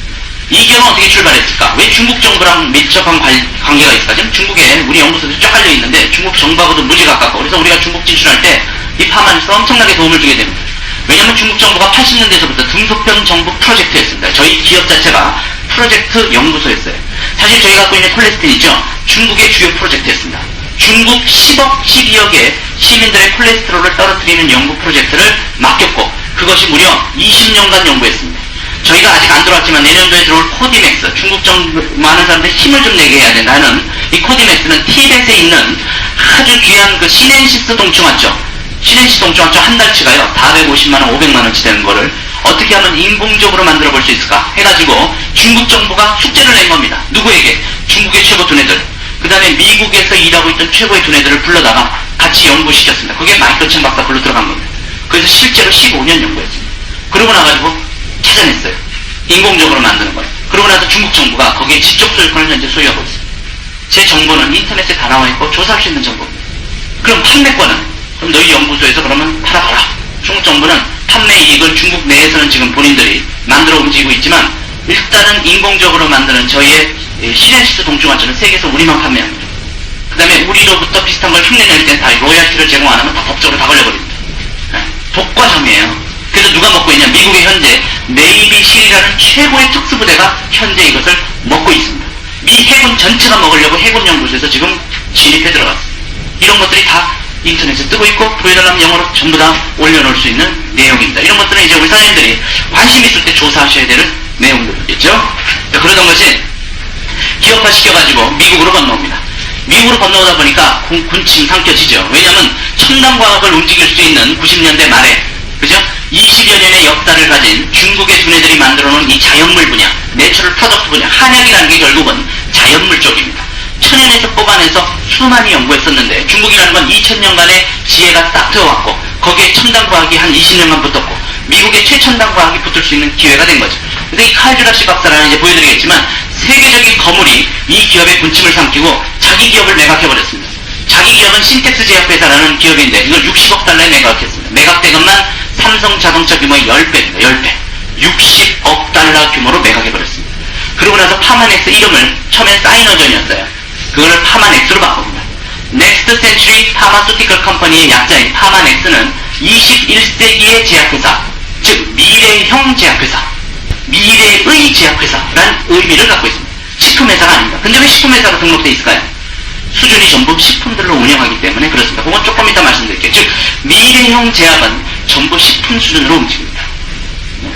이 기업은 어떻게 출발했을까? 왜 중국 정부랑 밀접한 관계가 있을까? 지금 중국에 우리 연구소에서 쫙 깔려있는데 중국 정부하고도 무지 가깝고 그래서 우리가 중국 진출할 때 이 파마넥스가 엄청나게 도움을 주게 됩니다. 왜냐하면 중국 정부가 80년대에서부터 등소편 정부 프로젝트였습니다. 저희 기업 자체가 프로젝트 연구소였어요. 사실 저희가 갖고 있는 콜레스테린 있죠? 중국의 주요 프로젝트였습니다. 중국 10억, 12억의 시민들의 콜레스테롤을 떨어뜨리는 연구 프로젝트를 맡겼고 그것이 무려 20년간 연구했습니다. 저희가 아직 안 들어왔지만 내년도에 들어올 코디맥스, 중국 정부 많은 사람들이 힘을 좀 내게 해야 된다는 이 코디맥스는 티벳에 있는 아주 귀한 그 시넨시스 동충하죠. 시넨시스 동충하초 한 달치가요 450만원, 500만원치 되는 거를 어떻게 하면 인공적으로 만들어 볼 수 있을까 해가지고 중국 정부가 숙제를 낸 겁니다. 누구에게? 중국의 최고 두뇌들, 그 다음에 미국에서 일하고 있던 최고의 두뇌들을 불러다가 같이 연구시켰습니다. 그게 마이클 chen 박사 글로 들어간 겁니다. 그래서 실제로 15년 연구했습니다. 그러고 나가지고 찾아냈어요. 인공적으로 만드는 거예요. 그러고 나서 중국 정부가 거기에 지적 소유권을 현재 소유하고 있어요. 제 정보는 인터넷에 다 나와 있고 조사할 수 있는 정보입니다. 그럼 판매권은? 그럼 너희 연구소에서 그러면 팔아봐라. 중국 정부는 판매 이익을 중국 내에서는 지금 본인들이 만들어 움직이고 있지만 일단은 인공적으로 만드는 저희의 시넨시스 동충하초는 세계에서 우리만 판매합니다. 그 다음에 우리로부터 비슷한 걸 흉내낼 땐 다 로열티를 제공 안 하면 다 법적으로 다 걸려버립니다. 독과점이에요. 그래서 누가 먹고 있냐? 미국의 현재 네이비 실이라는 최고의 특수부대가 현재 이것을 먹고 있습니다. 미 해군 전체가 먹으려고 해군연구소에서 지금 진입해 들어갔어요. 이런 것들이 다 인터넷에 뜨고 있고 보여달라면 영어로 전부 다 올려놓을 수 있는 내용입니다. 이런 것들은 이제 우리 사장님들이 관심 있을 때 조사하셔야 되는 내용들이겠죠. 그러던 것이 기업화 시켜가지고 미국으로 건너옵니다. 미국으로 건너오다 보니까 군침 삼켜지죠. 왜냐하면 첨단 과학을 움직일 수 있는 90년대 말에 그죠? 20여 년의 역사를 가진 중국의 두뇌들이 만들어놓은 이 자연물 분야, 내추럴 프로덕트 분야, 한약이라는 게 결국은 자연물 쪽입니다. 천연에서 뽑아내서 수많이 연구했었는데 중국이라는 건 2000년간의 지혜가 딱 되어왔고 거기에 첨단 과학이 한 20년간 붙었고 미국의 최첨단 과학이 붙을 수 있는 기회가 된 거죠. 그래서 이 칼 주라시 박사라는 이제 보여드리겠지만 세계적인 거물이 이 기업의 군침을 삼키고 자기 기업을 매각해버렸습니다. 자기 기업은 신텍스 제약회사라는 기업인데 이걸 60억 달러에 매각했습니다. 매각 대금만 삼성 자동차 규모의 10배입니다. 10배. 60억 달러 규모로 매각해버렸습니다. 그러고 나서 파마넥스 이름을 처음엔 사이너전이었어요. 그걸 파마넥스로 바꿉니다. 넥스트 센츄리 파마수티컬 컴퍼니의 약자인 파마넥스는 21세기의 제약회사, 즉 미래형 제약회사, 미래의 제약회사라는 의미를 갖고 있습니다. 식품회사가 아닙니다. 근데 왜 식품회사가 등록되어 있을까요? 수준이 전부 식품들로 운영하기 때문에 그렇습니다. 그건 조금 이따 말씀드릴게요. 즉 미래형 제약은 전부 식품 수준으로 움직입니다.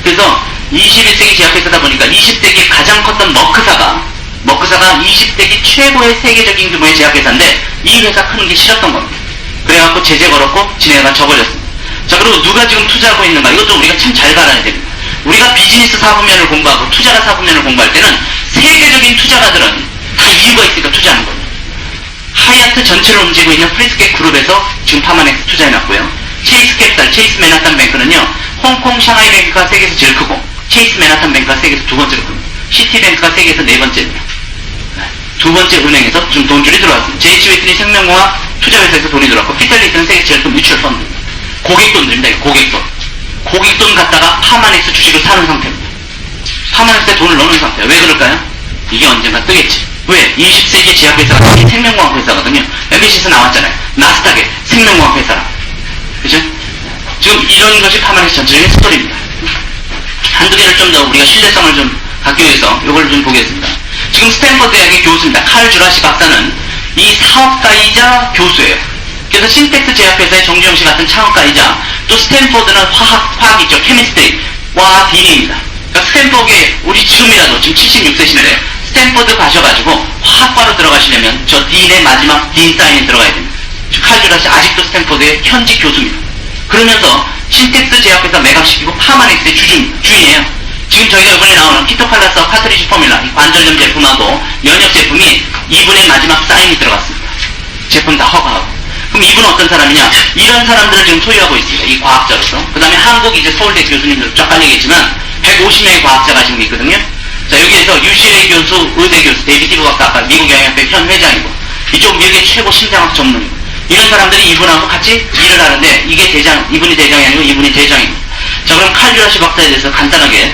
그래서 21세기 제약회사다 보니까 20세기에 가장 컸던 머크사가 20세기 최고의 세계적인 규모의 제약회사인데 이 회사 크는 게 싫었던 겁니다. 그래갖고 제재 걸었고 지네가 져버렸습니다. 자, 그리고 누가 지금 투자하고 있는가? 이것도 우리가 참 잘 알아야 됩니다. 우리가 비즈니스 사부면을 공부하고 투자가 사부면을 공부할 때는 세계적인 투자가들은 다 이유가 있으니까 투자하는 겁니다. 하얏트 전체를 움직이고 있는 프리스켓 그룹에서 지금 파마넥스 투자해놨고요. 체이스 캐피탈, 체이스 맨하탄 뱅크는요, 홍콩 샹하이 뱅크가 세계에서 제일 크고, 체이스 맨하탄 뱅크가 세계에서 두 번째로 큽니다. 시티뱅크가 세계에서 네 번째입니다. 두 번째 은행에서 지금 돈줄이 들어왔습니다. JH 웨이트니 생명공학 투자회사에서 돈이 들어왔고, 피탈리스는 세계 제일 큰 뮤추얼 펀드입니다. 고객돈들입니다. 고객돈. 고객돈 갖다가 파마넥스 주식을 사는 상태입니다. 파마니스트에 돈을 넣는 상태예요. 왜 그럴까요? 이게 언젠가 뜨겠지. 왜? 20세기 제약회사가 생명과학 회사거든요. MBC에서 나왔잖아요. 나스닥에 생명과학 회사라. 그죠? 지금 이런 것이 파마니스트 전체적인 스토리입니다. 한두 개를 좀 더 우리가 신뢰성을 좀 갖기 위해서 이걸 좀 보겠습니다. 지금 스탠퍼드 대학의 교수입니다. 칼 주라시 박사는 이 사업가이자 교수예요. 그래서 신텍스 제약회사의 정주영 씨 같은 창업가이자 또 스탠퍼드는 화학이죠. 케미스트리와 딘입니다. 그러니까 스탠퍼드에 우리 지금이라도 지금 76세시네요. 스탠퍼드 가셔가지고 화학과로 들어가시려면 저 딘의 마지막 딘 사인에 들어가야 됩니다. 칼 주라시 아직도 스탠퍼드의 현직 교수입니다. 그러면서 신텍스 제약회사 매각시키고 파마닉스의 주인이에요. 지금 저희가 이번에 나오는 키토칼라스와 카트리지 포뮬라 이 관절염 제품하고 연역 제품이 이분의 마지막 사인이 들어갔습니다. 제품 다 허가하고. 그럼 이분은 어떤 사람이냐? 이런 사람들을 지금 소유하고 있습니다. 이 과학자로서. 그 다음에 한국 이제 서울대 교수님들 쫙 깔리겠지만 150명의 과학자가 지금 있거든요. 자, 여기에서 UCLA 교수, 의대 교수, 데이비드 박사 아까 미국 영양학회 현 회장이고 이쪽 미국의 최고 심장학 전문이고 이런 사람들이 이분하고 같이 일을 하는데 이게 이분이 대장이 아니고 이분이 대장이고. 자, 그럼 칼 주라시 박사에 대해서 간단하게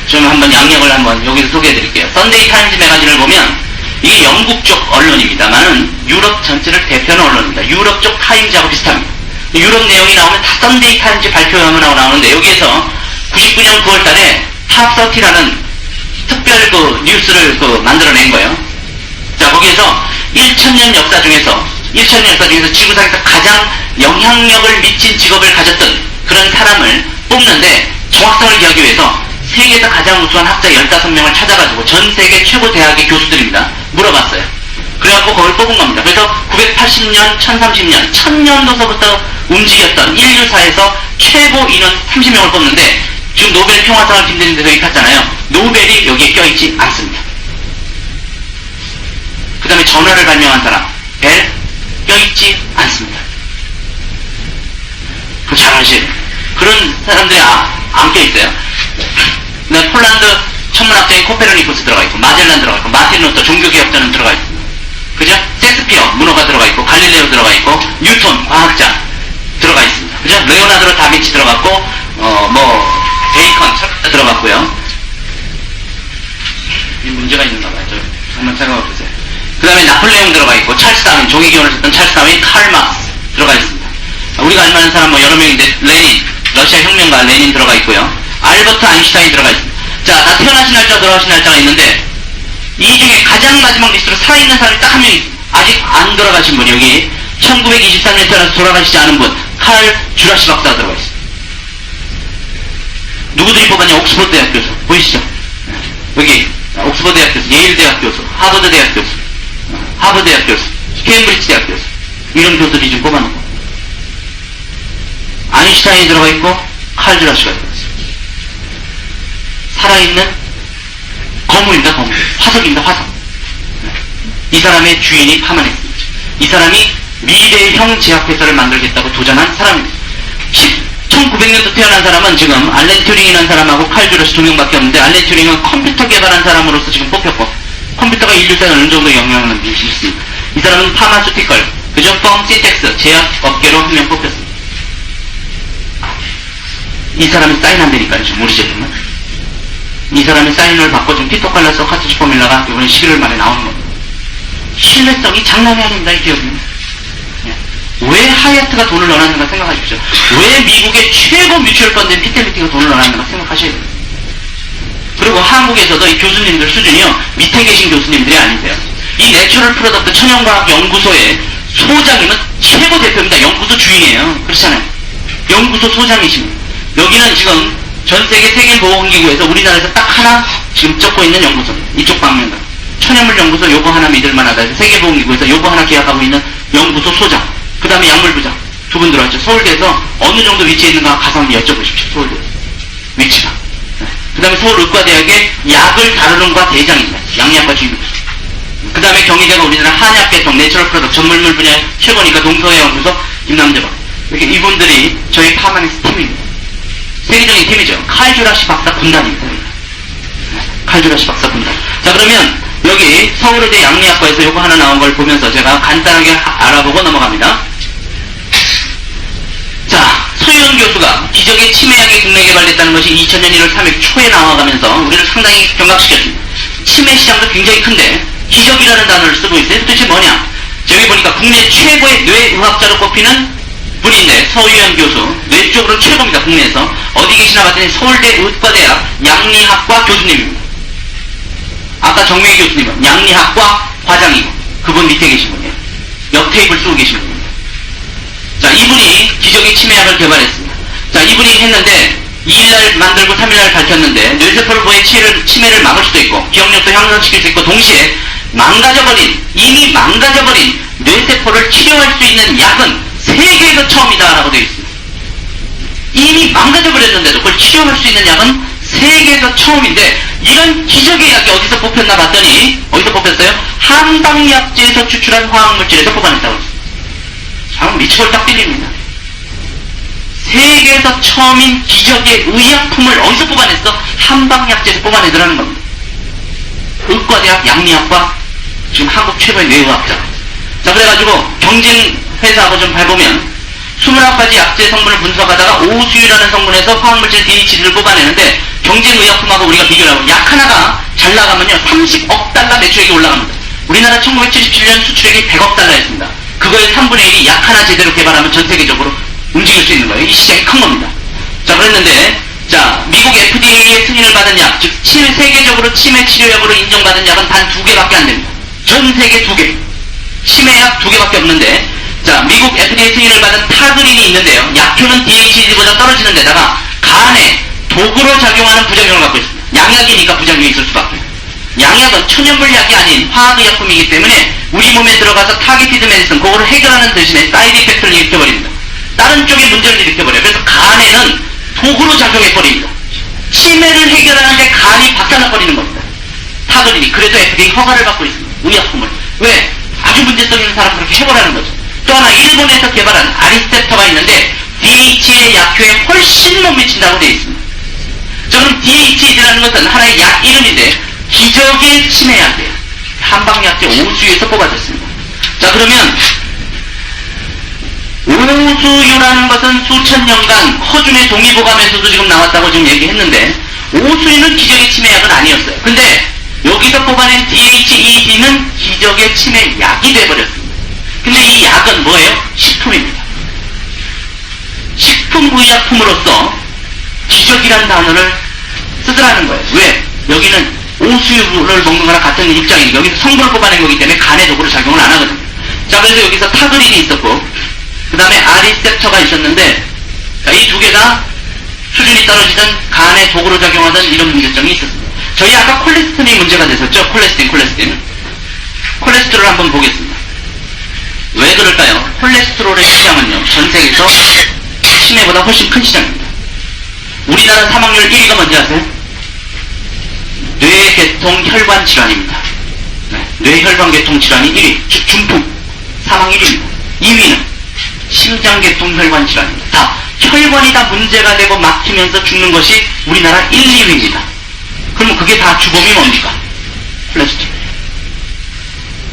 좀 한번 양력을 한번 여기서 소개해드릴게요. 썬데이 타임즈 매거진을 보면 이게 영국 쪽 언론입니다만은 유럽 전체를 대표하는 언론입니다. 유럽 쪽 타임즈하고 비슷합니다. 유럽 내용이 나오면 다 썬데이 타임즈 발표하면 나오는데 여기에서 99년 9월 달에 탑30라는 특별 뉴스를 만들어낸 거예요. 자, 거기에서 1000년 역사 중에서 지구상에서 가장 영향력을 미친 직업을 가졌던 그런 사람을 뽑는데 정확성을 기하기 위해서 세계에서 가장 우수한 학자 15명을 찾아가지고 전 세계 최고 대학의 교수들입니다. 물어봤어요. 그래갖고 그걸 뽑은 겁니다. 그래서 980년, 1030년, 1000년도서부터 움직였던 인류사에서 최고 인원 30명을 뽑는데 지금 노벨 평화상을 김대중 대통령이 탔잖아요. 노벨이 여기에 껴있지 않습니다. 그 다음에 전화를 발명한 사람, 벨, 껴있지 않습니다. 그거 잘 아셔야 돼요. 그런 사람들이 안 껴있어요. 폴란드 천문학자인 코페르니쿠스 들어가 있고, 마젤란 들어가 있고, 마틴 루터 종교개혁자는 들어가 있습니다. 그죠? 셰익스피어 문호가 들어가 있고, 갈릴레오 들어가 있고, 뉴턴 과학자 들어가 있습니다. 그죠? 레오나르도 다빈치 들어갔고, 베이컨 들어갔고요. 이 문제가 있는가 봐요. 한번 생각해 보세요. 그 다음에 나폴레옹 들어가 있고, 찰스 다윈, 종이기원을 썼던 찰스 다윈, 칼 막스 들어가 있습니다. 우리가 알만한 사람 여러 명인데, 레닌, 러시아 혁명가 레닌 들어가 있고요. 알버트 아인슈타인이 들어가 있습니다. 자, 다 태어나신 날짜, 돌아가신 날짜가 있는데, 이 중에 가장 마지막 리스트로 살아있는 사람이 딱 한 명 있습니다. 아직 안 돌아가신 분이 여기 1923년 태어나서 돌아가시지 않은 분, 칼 주라시 박사가 들어가 있습니다. 누구들이 뽑았냐? 옥스퍼드 대학 교수. 보이시죠? 여기, 옥스퍼드 대학 교수, 예일 대학 교수, 하버드 대학 교수, 하버드 대학 교수, 케임브리지 대학 교수. 이런 교수들이 지금 뽑아놓은 거. 아인슈타인이 들어가 있고, 칼 주라시가 들어가 있습니다. 살아있는 거물입니다, 거물. 화석입니다, 화석. 이 사람의 주인이 파마닉스입니다. 이 사람이 미래형 제약회사를 만들겠다고 도전한 사람입니다. 1900년도 태어난 사람은 지금 알렌 튜링이라는 사람하고 칼 주라시 2명밖에 없는데 알렌 튜링은 컴퓨터 개발한 사람으로서 지금 뽑혔고 컴퓨터가 인류사에 어느 정도 영향을 미칠 수 있습니다. 이 사람은 파마슈티컬, 그죠? 펌, 시텍스, 제약업계로 한 명 뽑혔습니다. 이 사람이 사인 안 되니까요, 지금 우리 제품은. 이 사람의 사인을 받고 지금 키토칼라스 카트리지 포뮬라가 이번에 11월 말에 나오는 겁니다. 신뢰성이 장난이 아닙니다, 이 기업은. 왜 하얏트가 돈을 넣어놨는가 생각하십시오. 왜 미국의 최고 뮤추얼 펀드인 피텔리티가 돈을 넣어놨는가 생각하셔야 돼요. 그리고 한국에서도 이 교수님들 수준이요, 밑에 계신 교수님들이 아니세요. 이 내추럴 프로덕트 천연과학연구소의 소장님은 최고 대표입니다. 연구소 주인이에요. 그렇잖아요. 연구소 소장이십니다. 여기는 지금 전 세계 세계보건기구에서 우리나라에서 딱 하나 지금 적고 있는 연구소입니다. 이쪽 방면으로. 천연물 연구소 요거 하나 믿을만하다 해서 세계보건기구에서 요거 하나 계약하고 있는 연구소 소장. 그 다음에 약물부장. 두 분 들어왔죠. 서울대에서 어느 정도 위치에 있는가 가서 한번 여쭤보십시오. 서울대. 위치가. 그 다음에 서울의과대학의 약을 다루는 과 대장입니다. 양약과 주임교수. 그 다음에 경희대가 우리나라 한약계통 내추럴 프로덕트 전문물 분야 최고니까 동서해연구소 김남재박. 이렇게 이분들이 저희 파마닉스 팀입니다. 세계적인 팀이죠. 칼 주라시 박사 군단입니다. 칼 주라시 박사 군단. 자, 그러면 여기 서울의대 양리학과에서 요거 하나 나온 걸 보면서 제가 간단하게 알아보고 넘어갑니다. 자, 소유 서유연 교수가 기적의 치매약이 국내에 개발됐다는 것이 2000년 1월 3일 초에 나와가면서 우리를 상당히 경각시켰습니다. 치매 시장도 굉장히 큰데 기적이라는 단어를 쓰고 있어요. 도대체 뭐냐? 여기 보니까 국내 최고의 뇌의학자로 꼽히는 분인데 서유연 교수, 뇌 쪽으로는 최고입니다. 국내에서. 어디 계시나 봤더니 서울대 의과대학 양리학과 교수님입니다. 아까 정명희 교수님은 양리학과 과장이고 그분 밑에 계신 분이에요. 옆 테이블 쓰고 계신 분입니다. 자, 이분이 기적의 치매약을 개발했습니다. 자, 이분이 했는데 2일날 만들고 3일날 밝혔는데 뇌세포를 보여 치매를 막을 수도 있고 기억력도 향상시킬 수 있고 동시에 이미 망가져버린 뇌세포를 치료할 수 있는 약은 세계에서 처음이다라고 되어 있습니다. 이미 망가져버렸는데도 그걸 치료할 수 있는 약은 세계에서 처음인데 이런 기적의 약이 어디서 뽑혔나 봤더니 어디서 뽑혔어요? 한방약재에서 추출한 화학물질에서 뽑아냈다고 했습니다. 참 미치골딱 뛸립니다. 세계에서 처음인 기적의 의약품을 어디서 뽑아냈어? 한방약재에서 뽑아내더라는 겁니다. 의과대학 양리학과 지금 한국 최고의 뇌의학자. 자, 그래가지고 경쟁회사하고 좀 밟으면 21가지 약재 성분을 분석하다가 오수유라는 성분에서 화학물질 DH를 뽑아내는데 경쟁의약품하고 우리가 비교를 하고 약 하나가 잘 나가면요 30억 달러 매출액이 올라갑니다. 우리나라 1977년 수출액이 100억 달러였습니다. 그거의 3분의 1이 약 하나 제대로 개발하면 전 세계적으로 움직일 수 있는 거예요. 이 시장이 큰 겁니다. 자, 그랬는데 자, 미국 FDA의 승인을 받은 약, 즉 세계적으로 치매 치료약으로 인정받은 약은 단 2개밖에 안 됩니다. 전 세계 2개. 치매약 2개밖에 없는데 자, 미국 FDA 승인을 받은 타그린이 있는데요. 약효는 DHC보다 떨어지는 데다가 간에 독으로 작용하는 부작용을 갖고 있습니다. 양약이니까 부작용이 있을 수밖에. 양약은 천연물약이 아닌 화학의약품이기 때문에 우리 몸에 들어가서 타겟티드 메디슨, 그거를 해결하는 대신에 사이드 이펙트를 일으켜버립니다. 다른 쪽에 문제를 일으켜버려요. 그래서 간에는 독으로 작용해버립니다. 치매를 해결하는데 간이 박살나버리는 겁니다. 타그린이. 그래도 FDA 허가를 받고 있습니다. 의약품을. 왜? 아주 문제성 있는 사람 그렇게 해보라는 거죠. 또 하나 일본에서 개발한 아리스텝터가 있는데 DH의 약효에 훨씬 못 미친다고 되어 있습니다. 자, 그럼 DH라는 것은 하나의 약 이름인데 기적의 치매약이에요. 한방약재 오수유에서 뽑아졌습니다. 자, 그러면 오수유라는 것은 수천 년간 허준의 동의보감에서도 지금 나왔다고 지금 얘기했는데 오수유는 기적의 치매약은 아니었어요. 근데 여기서 뽑아낸 DHED는 기적의 치매약이 돼버렸습니다. 근데 이 약은 뭐예요? 식품입니다. 식품의약품으로서 기적이라는 단어를 쓰더라는 거예요. 왜? 여기는 오수유를 먹는 거랑 같은 입장이니까 여기서 성분을 뽑아낸 거기 때문에 간에 독으로 작용을 안 하거든요. 자, 그래서 여기서 타그린이 있었고 그 다음에 아리셉터가 있었는데 이 두 개가 수준이 떨어지던 간에 독으로 작용하던 이런 문제점이 있었습니다. 저희 아까 콜레스테롤이 문제가 됐었죠. 콜레스테롤 한번 보겠습니다. 왜 그럴까요? 콜레스테롤의 시장은요 전 세계에서 치매보다 훨씬 큰 시장입니다. 우리나라 사망률 1위가 뭔지 아세요? 뇌계통 혈관 질환입니다. 네, 뇌혈관 계통 질환이 1위, 즉 중풍 사망 1위입니다. 2위는 심장계통 혈관 질환입니다. 다 혈관이 다 문제가 되고 막히면서 죽는 것이 우리나라 1, 2위입니다. 그러면 그게 다 주범이 뭡니까? 콜레스테롤.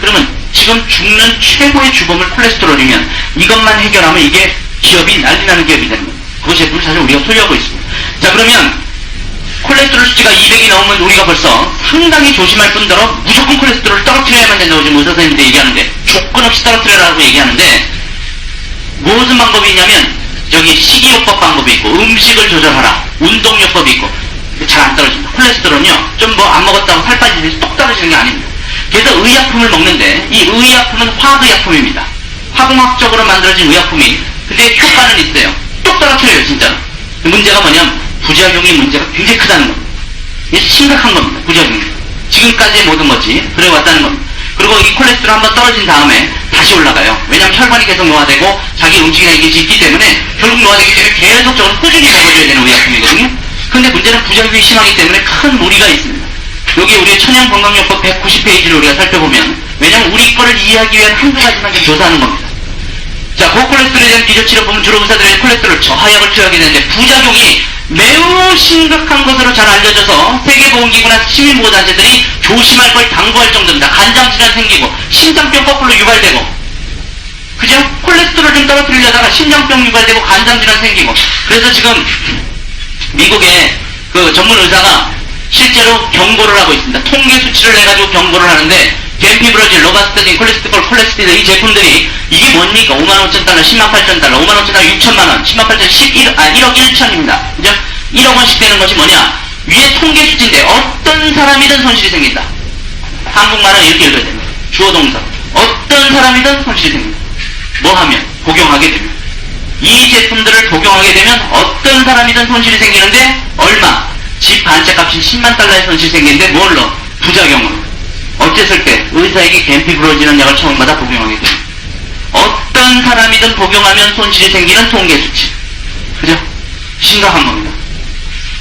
그러면 지금 죽는 최고의 주범을 콜레스테롤이면 이것만 해결하면 이게 기업이 난리나는 기업이 되는 겁니다. 그 제품을 사실 우리가 소유하고 있습니다. 자, 그러면 콜레스테롤 수치가 200이 넘으면 우리가 벌써 상당히 조심할 뿐더러 무조건 콜레스테롤을 떨어뜨려야만 된다고 지금 의사 선생님들이 얘기하는데 조건 없이 떨어뜨려라고 얘기하는데 무슨 방법이 있냐면 여기 식이요법 방법이 있고 음식을 조절하라, 운동요법이 있고 잘 안 떨어집니다. 콜레스테롤은요 좀 뭐 안 먹었다고 살 빠지듯이 똑 떨어지는 게 아닙니다. 그래서 의약품을 먹는데 이 의약품은 화학의약품입니다. 화공학적으로 만들어진 의약품이 근데 효과는 있어요. 똑 떨어뜨려요 진짜로. 문제가 뭐냐면 부작용이 문제가 굉장히 크다는 겁니다. 이게 심각한 겁니다. 부작용이. 지금까지의 모든 것이 그래왔다는 겁니다. 그리고 이 콜레스테롤 한번 떨어진 다음에 다시 올라가요. 왜냐하면 혈관이 계속 노화되고 자기 움직이는 게 있기 때문에 결국 노화되기 때문에 계속적으로 꾸준히 먹어줘야 되는 의약품이거든요. 근데 문제는 부작용이 심하기 때문에 큰 무리가 있습니다. 여기 우리 천연건강요법 190페이지를 우리가 살펴보면 왜냐하면 우리 거를 이해하기 위한 한두 가지만 좀 조사하는 겁니다. 자, 고콜레스테롤에 대한 기저치료 보면 주로 의사들의 콜레스테롤 저하약을 투여하게 되는데 부작용이 매우 심각한 것으로 잘 알려져서 세계보건기구나 그죠? 콜레스테롤 좀 떨어뜨리려다가 심장병 유발되고 간장질환 생기고. 그래서 지금 미국의 그 전문 의사가 실제로 경고를 하고 있습니다. 통계 수치를 내가지고 경고를 하는데 겐피브로질, 로바스타딘, 콜레스테롤 이 제품들이 이게 뭡니까? 55,000달러, 108,000달러, 55,000달러, 6천만원, 108,000, 1억 1천입니다. 그죠? 1억 원씩 되는 것이 뭐냐? 위에 통계 수치인데 어떤 사람이든 손실이 생긴다. 한국말은 이렇게 읽어야 됩니다. 주어 동사. 어떤 사람이든 손실이 생긴다. 뭐 하면? 복용하게 되면. 이 제품들을 복용하게 되면 어떤 사람이든 손실이 생기는데 얼마? 집 반짝값인 10만 달러의 손실이 생기는데 뭘로? 부작용으로. 어쨌을 때 의사에게 겐피브로질이라는 약을 처음 받아 복용하게 됩니다. 어떤 사람이든 복용하면 손실이 생기는 통계 수치. 그죠? 심각한 겁니다.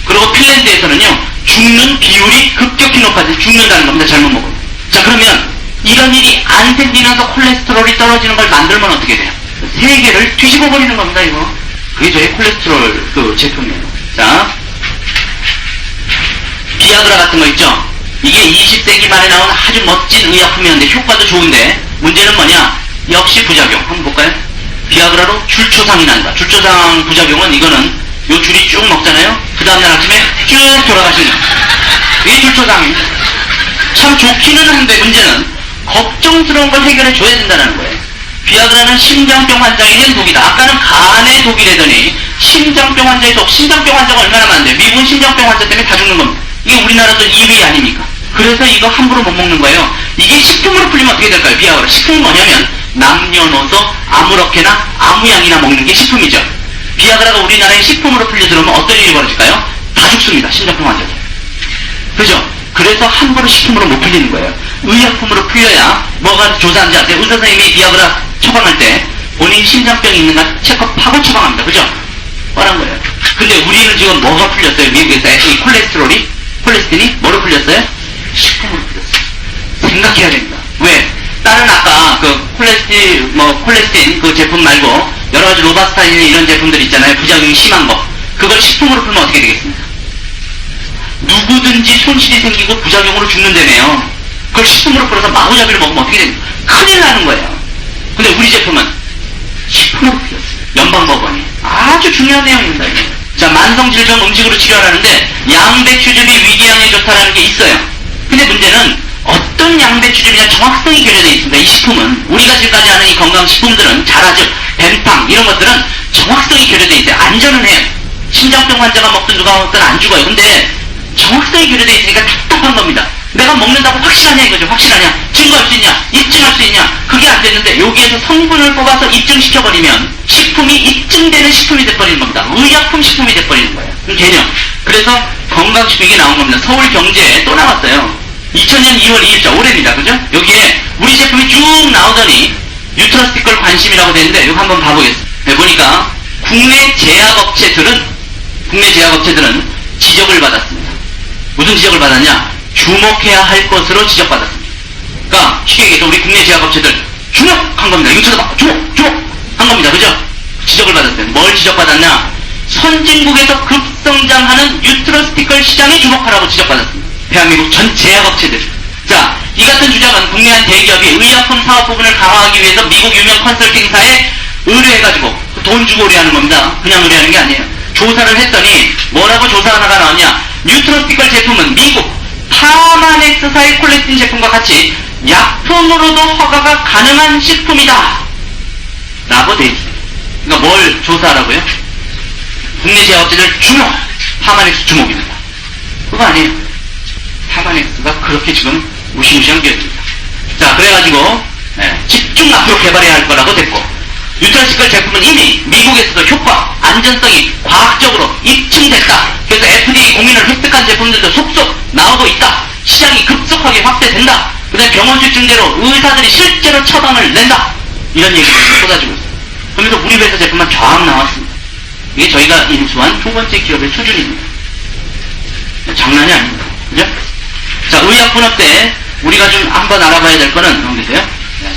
그리고 핀란드에서는요, 죽는 비율이 급격히 높아져 죽는다는 겁니다. 잘못 먹으면. 자, 그러면 이런 일이 안 생기면서 콜레스테롤이 떨어지는 걸 만들면 어떻게 돼요? 세계를 뒤집어 버리는 겁니다, 이거. 그게 저희 콜레스테롤 그 제품이에요. 자, 비아그라 같은 거 있죠? 이게 20세기 말에 나온 아주 멋진 의약품이었는데 효과도 좋은데 문제는 뭐냐? 역시 부작용. 한번 볼까요? 비아그라로 줄초상이 난다. 줄초상 부작용은 이거는 요 줄이 쭉 먹잖아요? 그 다음날 아침에 쭉 돌아가시는 이게 줄초상입니다. 참 좋기는 한데 문제는 걱정스러운 걸 해결해 줘야 된다는 거예요. 비아그라는 심장병 환자에겐 독이다. 아까는 간의 독이라더니 심장병 환자의 독. 심장병 환자가 얼마나 많은데 미국은 심장병 환자 때문에 다 죽는 겁니다. 이게 우리나라도 1위 아닙니까? 그래서 이거 함부로 못 먹는 거예요. 이게 식품으로 풀리면 어떻게 될까요? 비아그라. 식품이 뭐냐면 남녀노소 아무렇게나 아무 양이나 먹는 게 식품이죠. 비아그라가 우리나라에 식품으로 풀려 들어오면 어떤 일이 벌어질까요? 다 죽습니다. 심장병 환자들. 그죠? 그래서 함부로 식품으로 못 풀리는 거예요. 의약품으로 풀려야 뭐가 조사한지 아세요? 의사 선생님이 비아그라 처방할 때 본인 심장병이 있는가 체크하고 처방합니다. 그죠? 뻔한 거예요. 근데 우리는 지금 뭐가 풀렸어요? 미국에서 이 콜레스테린이 뭐로 풀렸어요? 식품으로 풀렸어요. 생각해야 됩니다. 왜? 다른 아까 그 콜레스테린 그 제품 말고 여러 가지 로바스타딘 이런 제품들 있잖아요. 부작용이 심한 거. 그걸 식품으로 풀면 어떻게 되겠습니까? 누구든지 손실이 생기고 부작용으로 죽는다며요. 그걸 식품으로 풀어서 마구잡이를 먹으면 어떻게 됩니까? 큰일 나는 거예요. 근데 우리 제품은 식품으로 풀렸어요. 연방법원이. 아주 중요한 내용입니다. 이거. 자, 만성질병 음식으로 치료하라는데 양배추즙이 위궤양에 좋다라는 게 있어요. 근데 문제는 어떤 양배추즙이냐 정확성이 결여되어 있습니다. 이 식품은 우리가 지금까지 아는 이 건강식품들은 자라즙, 뱀탕 이런 것들은 정확성이 결여되어 있어요. 안전은 해요. 심장병 환자가 먹든 누가 먹든 안 죽어요. 근데 정확성이 결여되어 있으니까 답답한 겁니다. 내가 먹는다고 확실하냐 이거죠. 확실하냐? 증거할 수 있냐? 입증할 수 있냐? 그게 안 됐는데 여기에서 성분을 뽑아서 입증시켜버리면 식품이 입증되는 식품이 돼버리는 겁니다. 의약품 식품이 돼버리는 거예요. 개념. 그래서 건강식품이 나온 겁니다. 서울경제에 또 나왔어요. 2000년 2월 2일자 올해입니다. 그죠? 여기에 우리 제품이 쭉 나오더니 뉴트러스티컬 관심이라고 되는데 이거 한번 봐보겠습니다. 네, 보니까 국내 제약업체들은 지적을 받았습니다. 무슨 지적을 받았냐? 주목해야 할 것으로 지적받았습니다. 그러니까 쉽게 얘기해서 우리 국내 제약업체들 주목한 겁니다. 이거 쳐다봐. 주목한 겁니다. 그죠? 지적을 받았어요. 뭘 지적받았냐? 선진국에서 급성장하는 뉴트러스티컬 시장에 주목하라고 지적받았습니다. 대한민국 전 제약업체들. 자, 이 같은 주장은 국내 한 대기업이 의약품 사업 부분을 강화하기 위해서 미국 유명 컨설팅사에 의뢰해가지고 돈 주고 의뢰하는 겁니다. 그냥 의뢰하는 게 아니에요. 조사를 했더니 뭐라고 조사 하나가 나왔냐? 뉴트러스티컬 제품은 미국 파마넥스사의 콜레스틴 제품과 같이 약품으로도 허가가 가능한 식품이다 라고 돼 있어요. 그러니까 뭘 조사하라고요? 국내 제약업체들 주목! 파마넥스 주목입니다. 그거 아니에요. 파마넥스가 그렇게 지금 무시무시한 기업입니다. 자, 그래가지고 집중 앞으로 개발해야 할 거라고 됐고, 뉴트러스티컬 제품은 이미 미국에서도 효과, 안전성이 과학적으로 입증됐다. 그래서 FDA 공인을 획득한 제품들도 속속 나오고 있다. 시장이 급속하게 확대된다. 그 다음에 병원 실증대로 의사들이 실제로 처방을 낸다. 이런 얘기를 쏟아지고 있어요. 그러면서 우리 회사 제품만 쫙 나왔습니다. 이게 저희가 인수한 두 번째 기업의 수준입니다. 장난이 아닙니다. 그죠? 자, 의약분업 때 우리가 좀 한번 알아봐야 될 거는 여기세요.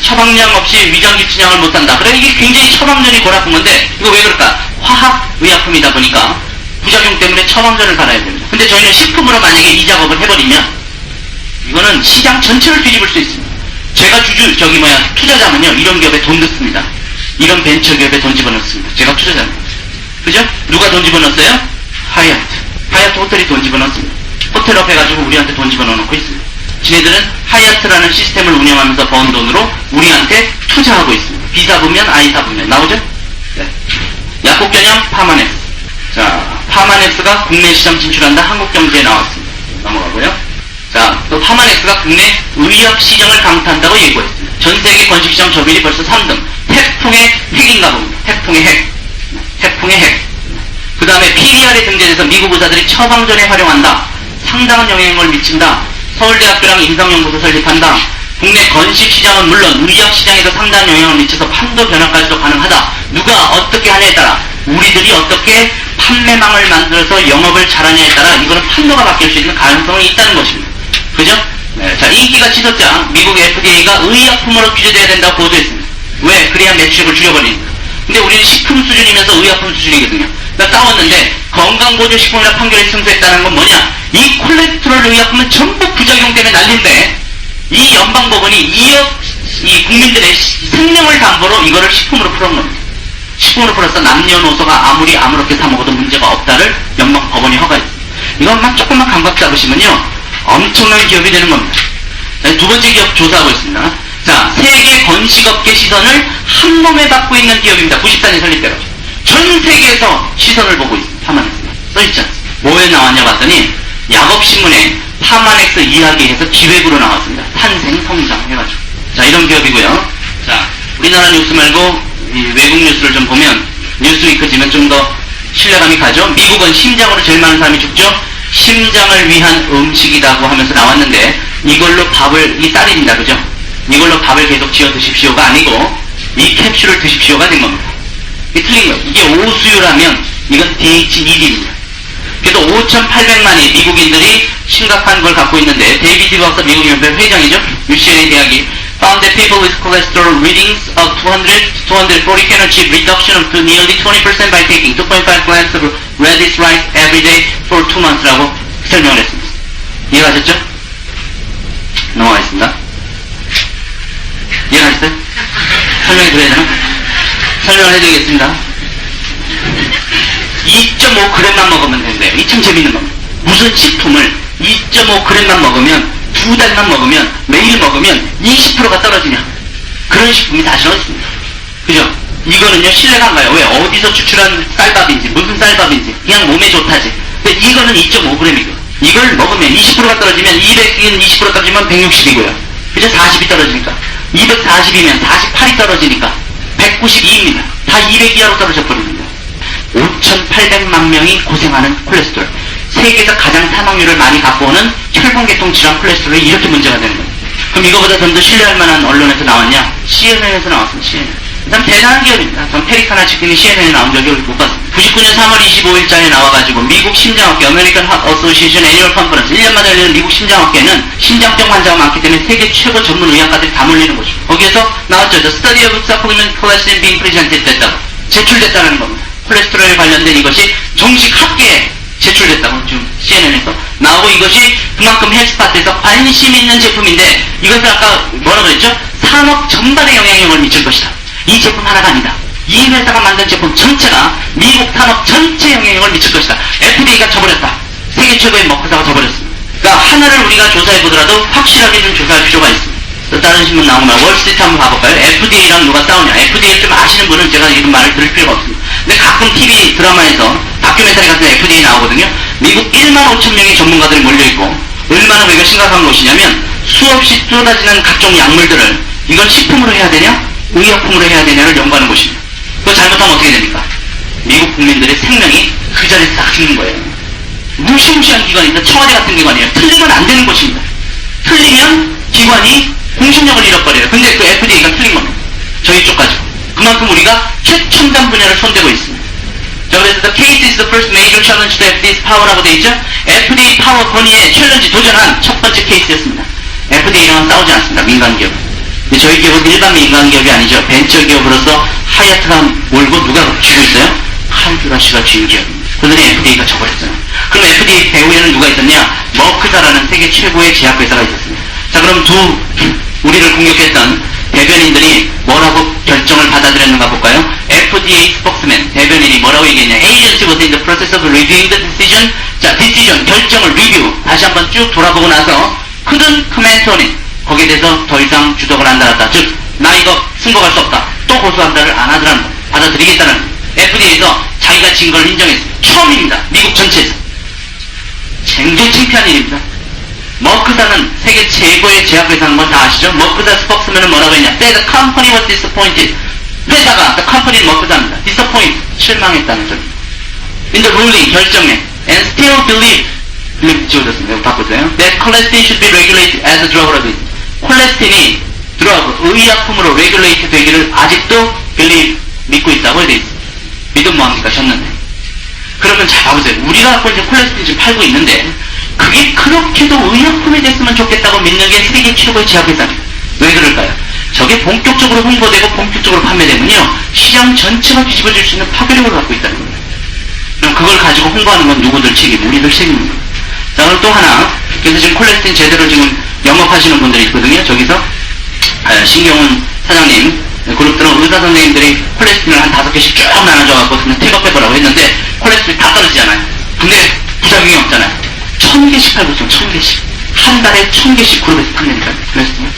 처방량 없이 위장기 치량을 못한다. 그래, 이게 굉장히 처방전이 골아픈 건데 이거 왜 그럴까? 화학의약품이다 보니까 부작용 때문에 처방전을 받아야 됩니다. 근데 저희는 식품으로 만약에 이 작업을 해버리면 이거는 시장 전체를 뒤집을 수 있습니다. 제가 투자자면요 이런 기업에 돈 넣습니다. 이런 벤처기업에 돈 집어넣습니다. 제가 투자자입니다. 그죠? 누가 돈 집어넣었어요? 하얏트 호텔이 돈 집어넣습니다. 호텔업 해가지고 우리한테 돈 집어넣고 있습니다. 지네들은 하얏트라는 시스템을 운영하면서 번 돈으로 우리한테 투자하고 있습니다. B 사부면 I 사부면 나오죠? 네. 약국 개념 파마넥스. 자, 파마넥스가 국내 시장 진출한다. 한국경제에 나왔습니다. 넘어가고요. 자, 또 파마넥스가 국내 의약 시장을 강타한다고 예고했습니다. 전 세계 건식시장 점유율이 벌써 3등. 태풍의 핵인가 봅니다. 태풍의 핵. 그 다음에 PDR에 등재돼서 미국 의사들이 처방전에 활용한다. 상당한 영향을 미친다. 서울대학교랑 임상연구소 설립한다. 국내 건식시장은 물론 의약시장에도 상당한 영향을 미쳐서 판도 변화까지도 가능하다. 누가 어떻게 하냐에 따라 우리들이 어떻게 판매망을 만들어서 영업을 잘하냐에 따라 이거는 판도가 바뀔 수 있는 가능성이 있다는 것입니다. 그죠? 네, 자, 인기가 치솟자 미국 FDA가 의약품으로 규제돼야 된다고 보도했습니다. 왜? 그래야 매출액을 줄여버리니까. 근데 우리는 식품 수준이면서 의약품 수준이거든요. 그러니까 싸웠는데 건강보조식품이라 판결에 승소했다는 건 뭐냐? 이 콜레스테롤 의약품은 전부 부작용 때문에 난린데 이 연방법원이 이 국민들의 생명을 담보로 이거를 식품으로 풀은 겁니다. 식품으로 풀어서 남녀노소가 아무리 아무렇게 사 먹어도 문제가 없다를 연방법원이 허가했습니다. 이것만 조금만 감각 잡으시면요 엄청난 기업이 되는 겁니다. 두 번째 기업 조사하고 있습니다. 자, 세계 건식업계 시선을 한 몸에 받고 있는 기업입니다. 94년 설립돼가지고 전 세계에서 시선을 보고 있습니다. 파마넥스가 써있지 않습니다. 뭐에 나왔냐 봤더니 야곱신문에 파마넥스 이야기해서 기획으로 나왔습니다. 탄생, 성장 해가지고. 자, 이런 기업이고요. 자, 우리나라 뉴스 말고 이 외국 뉴스를 좀 보면 뉴스위크지만 좀 더 신뢰감이 가죠. 미국은 심장으로 제일 많은 사람이 죽죠. 심장을 위한 음식이라고 하면서 나왔는데 이걸로 밥을, 이 쌀입니다. 그죠? 이걸로 밥을 계속 지어 드십시오가 아니고 이 캡슐을 드십시오가 된 겁니다. 이게 틀린 거예요. 이게 오수유라면 이건 DHED입니다. 그래도 5,800만의 미국인들이 심각한 걸 갖고 있는데 데이비드 박사 미국 연합회 회장이죠. UCLA 대학이 found that people with cholesterol readings of 240 can achieve reduction of to nearly 20% by taking 2.5 grams of radish rice every day for 2 months라고 설명을 했습니다. 이해하셨죠? 넘어가겠습니다. 이해하셨어요? 설명해 드려야 되나? 설명을 해드리겠습니다. 2.5g만 먹으면 된대요. 이 참 재밌는 겁니다. 무슨 식품을 2.5g만 먹으면 2달만 먹으면 매일 먹으면 20%가 떨어지냐. 그런 식품이 다시 없습니다. 그죠? 이거는요 신뢰가 안 가요. 왜? 어디서 추출한 쌀밥인지 무슨 쌀밥인지 그냥 몸에 좋다지. 근데 이거는 2.5g이고 이걸 먹으면 20%가 떨어지면 200인 20% 떨어지면 160이고요. 그죠? 40이 떨어지니까 240이면 48이 떨어지니까 192입니다. 다 200 이하로 떨어져 버립니다. 5,800만 명이 고생하는 콜레스테롤. 세계에서 가장 사망률을 많이 갖고 오는 혈관계통 질환 콜레스테롤이 이렇게 문제가 되는 거예요. 그럼 이거보다 좀 더 신뢰할 만한 언론에서 나왔냐? CNN에서 나왔습니다. CNN. 참 대단한 기업입니다. 전 페리카나 치킨이 CNN에 나온 적이 못 봤습니다. 99년 3월 25일자에 나와가지고 미국 심장학회 American Heart Association Annual Conference 1년마다 열리는 미국 심장학회는 심장병 환자가 많기 때문에 세계 최고 전문 의학가들이 다 몰리는 거죠. 거기에서 나왔죠. The study of supplement cholesterol being presented 됐다고. 제출됐다는 겁니다. 콜레스테롤에 관련된 이것이 정식 학계에 제출됐다고 지금 CNN에서 나오고 이것이 그만큼 헬스파트에서 관심 있는 제품인데 이것을 아까 뭐라고 그랬죠? 산업 전반에 영향력을 미칠 것이다. 이 제품 하나가 아니다. 이 회사가 만든 제품 전체가 미국 산업 전체에 영향력을 미칠 것이다. FDA가 져버렸다. 세계 최고의 먹회사가 져버렸습니다. 그러니까 하나를 우리가 조사해보더라도 확실하게 좀 조사할 필요가 있습니다. 또 다른 신문 나오면 월스트리트 한번 봐볼까요? FDA랑 누가 싸우냐. FDA를 좀 아시는 분은 제가 이런 말을 들을 필요가 없습니다. 근데 가끔 TV 드라마에서 다큐멘터리 같은 FDA 나오거든요. 미국 1만 5천 명의 전문가들이 몰려있고 얼마나 우리가 심각한 것이냐면 수없이 쏟아지는 각종 약물들을 이건 식품으로 해야 되냐 의약품으로 해야 되냐를 연구하는 것입니다. 그거 잘못하면 어떻게 됩니까? 미국 국민들의 생명이 그 자리에서 딱 죽는 거예요. 무시무시한 기관입니다. 청와대 같은 기관이에요. 틀리면 안 되는 것입니다. 틀리면 기관이 공신력을 잃어버려요. 근데 그 FDA가 틀린 겁니다. 저희 쪽 가지고. 그만큼 우리가 최첨단 분야를 손대고 있습니다. 자, 그래서 the case is the first major challenge to FDA's power라고 되어 있죠? FDA 파워 건의에 챌린지 도전한 첫 번째 케이스였습니다. FDA랑은 싸우지 않습니다. 민간기업. 저희 기업은 일반 민간기업이 아니죠. 벤처기업으로서 하얏트가 몰고 누가 쥐고 있어요? 칼드라시가 쥐는 기업입니다. 그들이 FDA가 져버렸잖아요. 그럼 FDA 배후에는 누가 있었냐? 머크사라는 세계 최고의 제약회사가 있었습니다. 자, 그럼 우리를 공격했던 대변인들이 뭐라고 결정을 받아들였는가 볼까요? FDA 스포크스맨, 대변인이 뭐라고 얘기했냐. Agency was in the process of reviewing the decision. 자, decision, 결정을 리뷰. 다시 한번 쭉 돌아보고 나서 couldn't comment on it. 거기에 대해서 더 이상 주적을 안 달았다. 즉, 나 이거 승복할 수 없다. 또 고소한다를 안 하더라는 거. 받아들이겠다는 거. FDA에서 자기가 진 걸 인정했습니다. 처음입니다. 미국 전체에서. 굉장히 창피한 일입니다. 머크사는 세계 최고의 제약회사인 건 다 아시죠? 머크사 스포크스맨은 뭐라고 했냐? The company was disappointed. 회사가, the company는 머크사입니다. disappoint, 실망했다는 소리. In the ruling, 결정에, and still believe 지워졌습니다. 바꾸세요. That colistin should be regulated as a drug of it. 콜레스틴이 드러그, 의약품으로 레귤레이트 되기를 아직도 believe, 믿고 있다고 돼 있습니다. 믿음 뭐합니까? 셨는데. 그러면 잘 봐보세요. 우리가 갖고 이제 콜레스테린 지금 팔고 있는데 그게 그렇게도 의약품이 됐으면 좋겠다고 믿는 게 세계 최고의 제약회사입니다. 왜 그럴까요? 저게 본격적으로 홍보되고 본격적으로 판매되면요 시장 전체가 뒤집어질 수 있는 파괴력을 갖고 있다는 겁니다. 그럼 그걸 가지고 홍보하는 건 누구들 책임? 우리들 책임입니다. 자, 그럼 또 하나. 그래서 지금 콜레스테린 제대로 지금 영업하시는 분들이 있거든요. 저기서 신경훈 사장님 그룹들은 의사 선생님들이 콜레스테린을 한 5개씩 쭉 나눠줘갖고 그냥 픽업해보라고 했는데 콜레스테린 다 떨어지잖아요. 근데 부작용이 없잖아요. 1000개씩 팔고 있어요. 1000개씩. 한 달에 1000개씩 그룹에서 판매니까.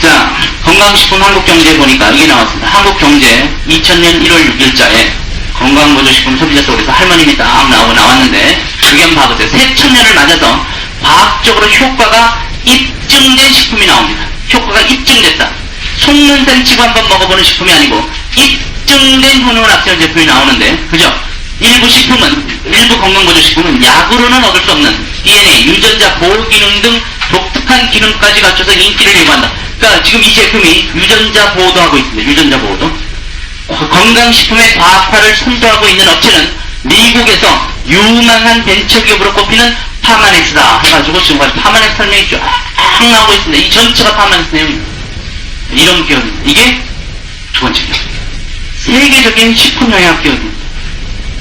자, 건강식품 한국경제에 보니까 이게 나왔습니다. 한국경제 2000년 1월 6일자에 건강보조식품 소비자 속에서 할머님이 딱 나왔는데 그게 한번 봐보세요. 새 천년을 맞아서 과학적으로 효과가 입증된 식품이 나옵니다. 효과가 입증됐다. 속는 셈 치고 한번 먹어보는 식품이 아니고 입증된 효능을 앞세운 제품이 나오는데 그죠? 일부 식품은, 일부 건강보조식품은 약으로는 얻을 수 없는 DNA, 유전자 보호기능 등 독특한 기능까지 갖춰서 인기를 예고한다. 그러니까 지금 이 제품이 유전자 보호도 하고 있습니다. 유전자 보호도. 건강식품의 과학화를 선도하고 있는 업체는 미국에서 유망한 벤처기업으로 꼽히는 파마넥스다 해가지고 지금까지 파마넥스 설명이 쫙 나오고 있습니다. 이 전체가 파마넥스 내용입니다. 이런 기업입니다. 이게 두 번째 기업. 세계적인 식품 영양 기업입니다.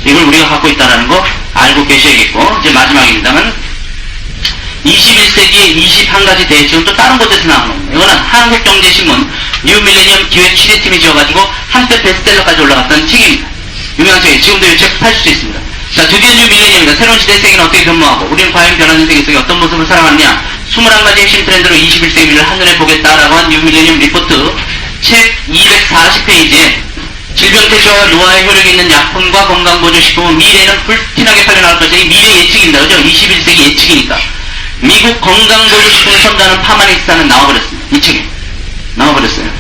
이걸 우리가 갖고 있다는 거 알고 계셔야겠고, 이제 마지막입니다만, 21세기의 21가지 대책은 또 다른 곳에서 나오는 겁니다. 이거는 한국경제신문 뉴밀레니엄 기획 취재팀이 지어가지고 한때 베스트셀러까지 올라갔던 책입니다. 유명한 책이에요. 지금도 이 책 사실 수 있습니다. 자, 드디어 뉴밀레니엄입니다. 새로운 시대의 세계는 어떻게 변모하고 우리는 과연 변하는 세계 속에 어떤 모습을 살아가느냐, 21가지 핵심 트렌드로 21세기 미래를 한눈에 보겠다라고 한 뉴밀레니엄 리포트 책 240페이지에 질병 퇴치와 노화에 효력이 있는 약품과 건강보조식품은 미래에는 불티나게 팔려나갈 것이다. 이 미래 예측입니다. 그죠? 21세기 예측이니까. 미국 건강보조식품을 선도하는 파마넥스는 나와버렸습니다. 이 책에. 나와버렸어요.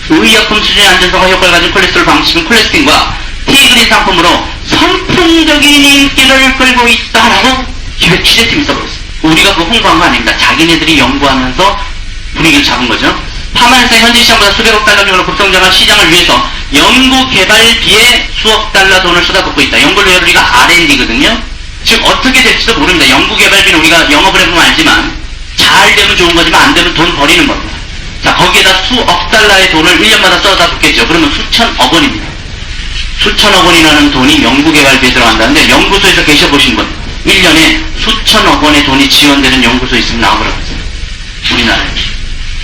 의약품 수준의 안전성과 효과를 가진 콜레스테롤 방식은 콜레스틴과 T그린 상품으로 선풍적인 인기를 끌고 있다라고 기획 취재팀이 써버렸어요. 우리가 그거 홍보한 거 아닙니다. 자기네들이 연구하면서 분위기를 잡은 거죠. 파마넥스는 현지 시장보다 수백억 달러 규모로 급성장한 시장을 위해서 연구개발비에 수억 달러 돈을 쏟아붓고 있다. 연구개발 우리가 R&D거든요. 지금 어떻게 될지도 모릅니다. 연구개발비는 우리가 영업을 해보면 알지만 잘 되면 좋은 거지만 안 되면 돈 버리는 겁니다. 자, 거기에다 수억 달러의 돈을 1년마다 쏟아붓겠죠. 그러면 수천억 원입니다. 수천억 원이라는 돈이 연구개발비에 들어간다는데 연구소에서 계셔보신 분 1년에 수천억 원의 돈이 지원되는 연구소 있으면 나와보라고 했어요. 우리나라에.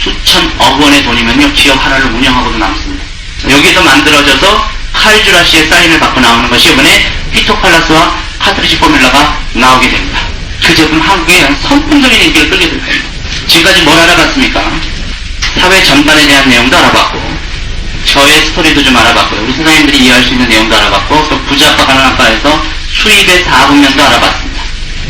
수천억 원의 돈이면요 기업 하나를 운영하고도 남습니다. 여기서 만들어져서 칼주라 씨의 사인을 받고 나오는 것이 이번에 피토칼라스와 카트리지 포뮬라가 나오게 됩니다. 그 제품 한국에 선풍적인 인기를 끌게 될 겁니다. 지금까지 뭘 알아봤습니까? 사회 전반에 대한 내용도 알아봤고 저의 스토리도 좀 알아봤고요. 우리 선생님들이 이해할 수 있는 내용도 알아봤고 또 부자아빠 가난아빠에서 수입의 4분면도 알아봤습니다.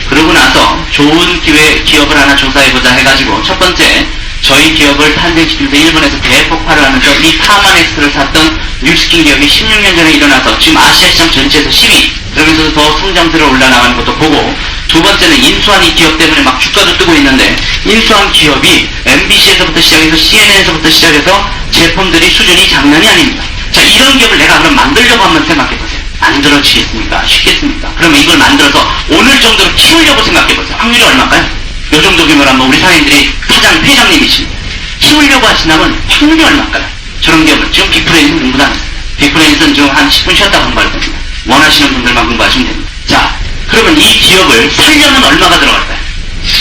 그러고 나서 좋은 기업을 하나 조사해보자 해가지고 첫 번째 저희 기업을 탄생시키면서 일본에서 대폭발을 하면서 이 파마넥스를 샀던 뉴스킨 기업이 16년 전에 일어나서 지금 아시아 시장 전체에서 10위 그러면서 더 성장세로 올라나가는 것도 보고 두 번째는 인수한 이 기업 때문에 막 주가도 뜨고 있는데 인수한 기업이 MBC에서부터 시작해서 CNN에서부터 시작해서 제품들이 수준이 장난이 아닙니다. 자, 이런 기업을 내가 그럼 만들려고 한번 생각해보세요. 만들어지겠습니까? 쉽겠습니까? 그러면 이걸 만들어서 오늘 정도로 키우려고 생각해보세요. 확률이 얼마일까요? 요 정도 규모로 한번 우리 사장님들이 회장님이십니다. 키우려고 하신다면 확률이 얼마일까요? 저런 기업은 지금 빅브레인은 공부도 안 했어요. 빅브레인은 지금 한 10분 쉬었다가 공부할 겁니다. 원하시는 분들만 공부하시면 됩니다. 자, 그러면 이 기업을 살려면 얼마가 들어갈까요?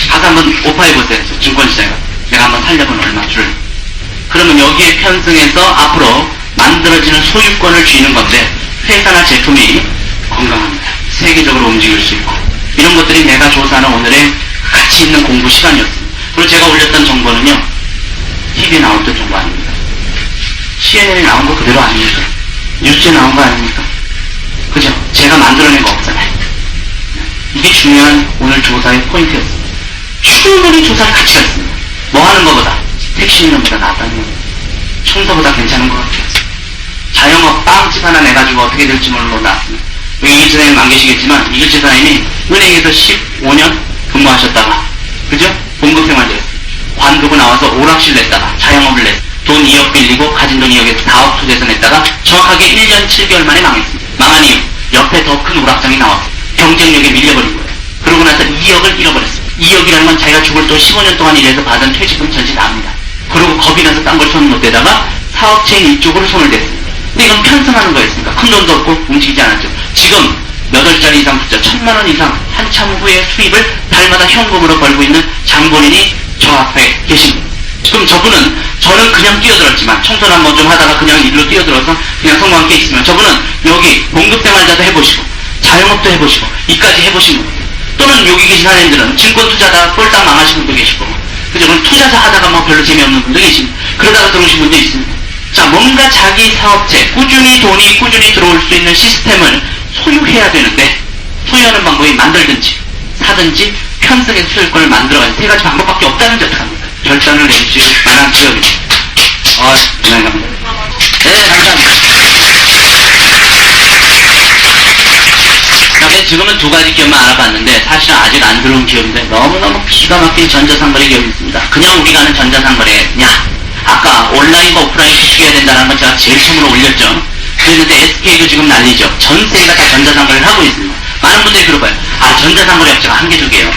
가서 한번 오파해보세요. 증권시장에 내가 한번 살려면 얼마 줄. 그러면 여기에 편승해서 앞으로 만들어지는 소유권을 쥐는 건데 회사나 제품이 건강합니다. 세계적으로 움직일 수 있고 이런 것들이 내가 조사하는 오늘의 가치 있는 공부 시간이었습니다. 그리고 제가 올렸던 정보는요. TV에 나왔던 정보 아닙니다. CNN에 나온 거 그대로 아닙니까? 뉴스에 나온 거 아닙니까? 그죠? 제가 만들어낸 거 없잖아요. 이게 중요한 오늘 조사의 포인트였습니다. 충분히 조사할 가치가 있습니다. 뭐 하는 것보다 택시 운전보다 낫다는 겁니다. 청소보다 괜찮은 것 같아요. 자영업 빵집 하나 내가지고 어떻게 될지 모르고 나왔습니다. 여기 이길재 사장님 안 계시겠지만 이길재 사장님이 은행에서 15년 근무하셨다가 그죠? 봉급생활자였어요. 관두고 나와서 오락실 냈다가 자영업을 냈어요. 돈 2억 빌리고 가진 돈 2억에서 4억 투자해서 냈다가 정확하게 1년 7개월 만에 망했습니다. 망한 이유 옆에 더 큰 오락장이 나왔어요. 경쟁력에 밀려버린 거예요. 그러고 나서 2억을 잃어버렸어요. 2억이라는 건 자기가 죽을 또 15년 동안 일해서 받은 퇴직금 전체 납니다. 그리고 겁이 나서 딴 걸 손 못 대다가 사업체인 이쪽으로 손을 댔습니다. 근데 이건 편성하는 거였습니다. 큰 돈도 없고 움직이지 않았죠. 지금 몇 월짜리 이상 투자 1,000만 원 이상 한참 후에 수입을 달마다 현금으로 벌고 있는 장본인이 저 앞에 계십니다. 지금 저분은 저는 그냥 뛰어들었지만 청소를 한번 좀 하다가 그냥 일로 뛰어들어서 그냥 성과 함께 있으면 저분은 여기 봉급생활자도 해보시고 자영업도 해보시고 이까지 해보신 겁니다. 또는 여기 계신 사람들은 증권 투자다 꼴딱 망하신 분도 계시고 그죠? 그럼 투자자 하다가 뭐 별로 재미없는 분도 계십니다. 그러다가 들어오신 분도 있습니다. 자, 뭔가 자기 사업체 꾸준히 돈이 꾸준히 들어올 수 있는 시스템을 소유해야 되는데 소유하는 방법이 만들든지 사든지 편성해서 소유권을 만들어가지고 세 가지 방법밖에 없다는 게 어떡합니까? 결단을 내줄 만한 기업입니다. 감사합니다. 네, 감사합니다. 자, 지금은 두 가지 기업만 알아봤는데 사실은 아직 안 들어온 기업인데 너무너무 기가 막힌 전자상거래 기업이 있습니다. 그냥 우리가 아는 전자상거래냐? 아까 온라인과 오프라인 구축해야 된다는 건 제가 제일 처음으로 올렸죠. 그랬는데 SK도 지금 난리죠. 전 세계가 다 전자상거래를 하고 있습니다. 많은 분들이 그러고요. 전자상거래 업체가 한 개, 두 개요.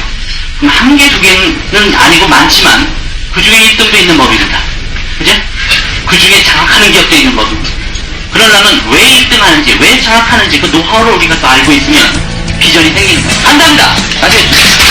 그럼 한 개, 두 개는 아니고 많지만 그 중에 1등도 있는 법입니다. 그죠? 그 중에 장악하는 기업도 있는 법입니다. 그러려면 왜 1등 하는지, 왜 장악하는지 그 노하우를 우리가 또 알고 있으면 비전이 생기는 거예요. 감사합니다. 다시 해주세요.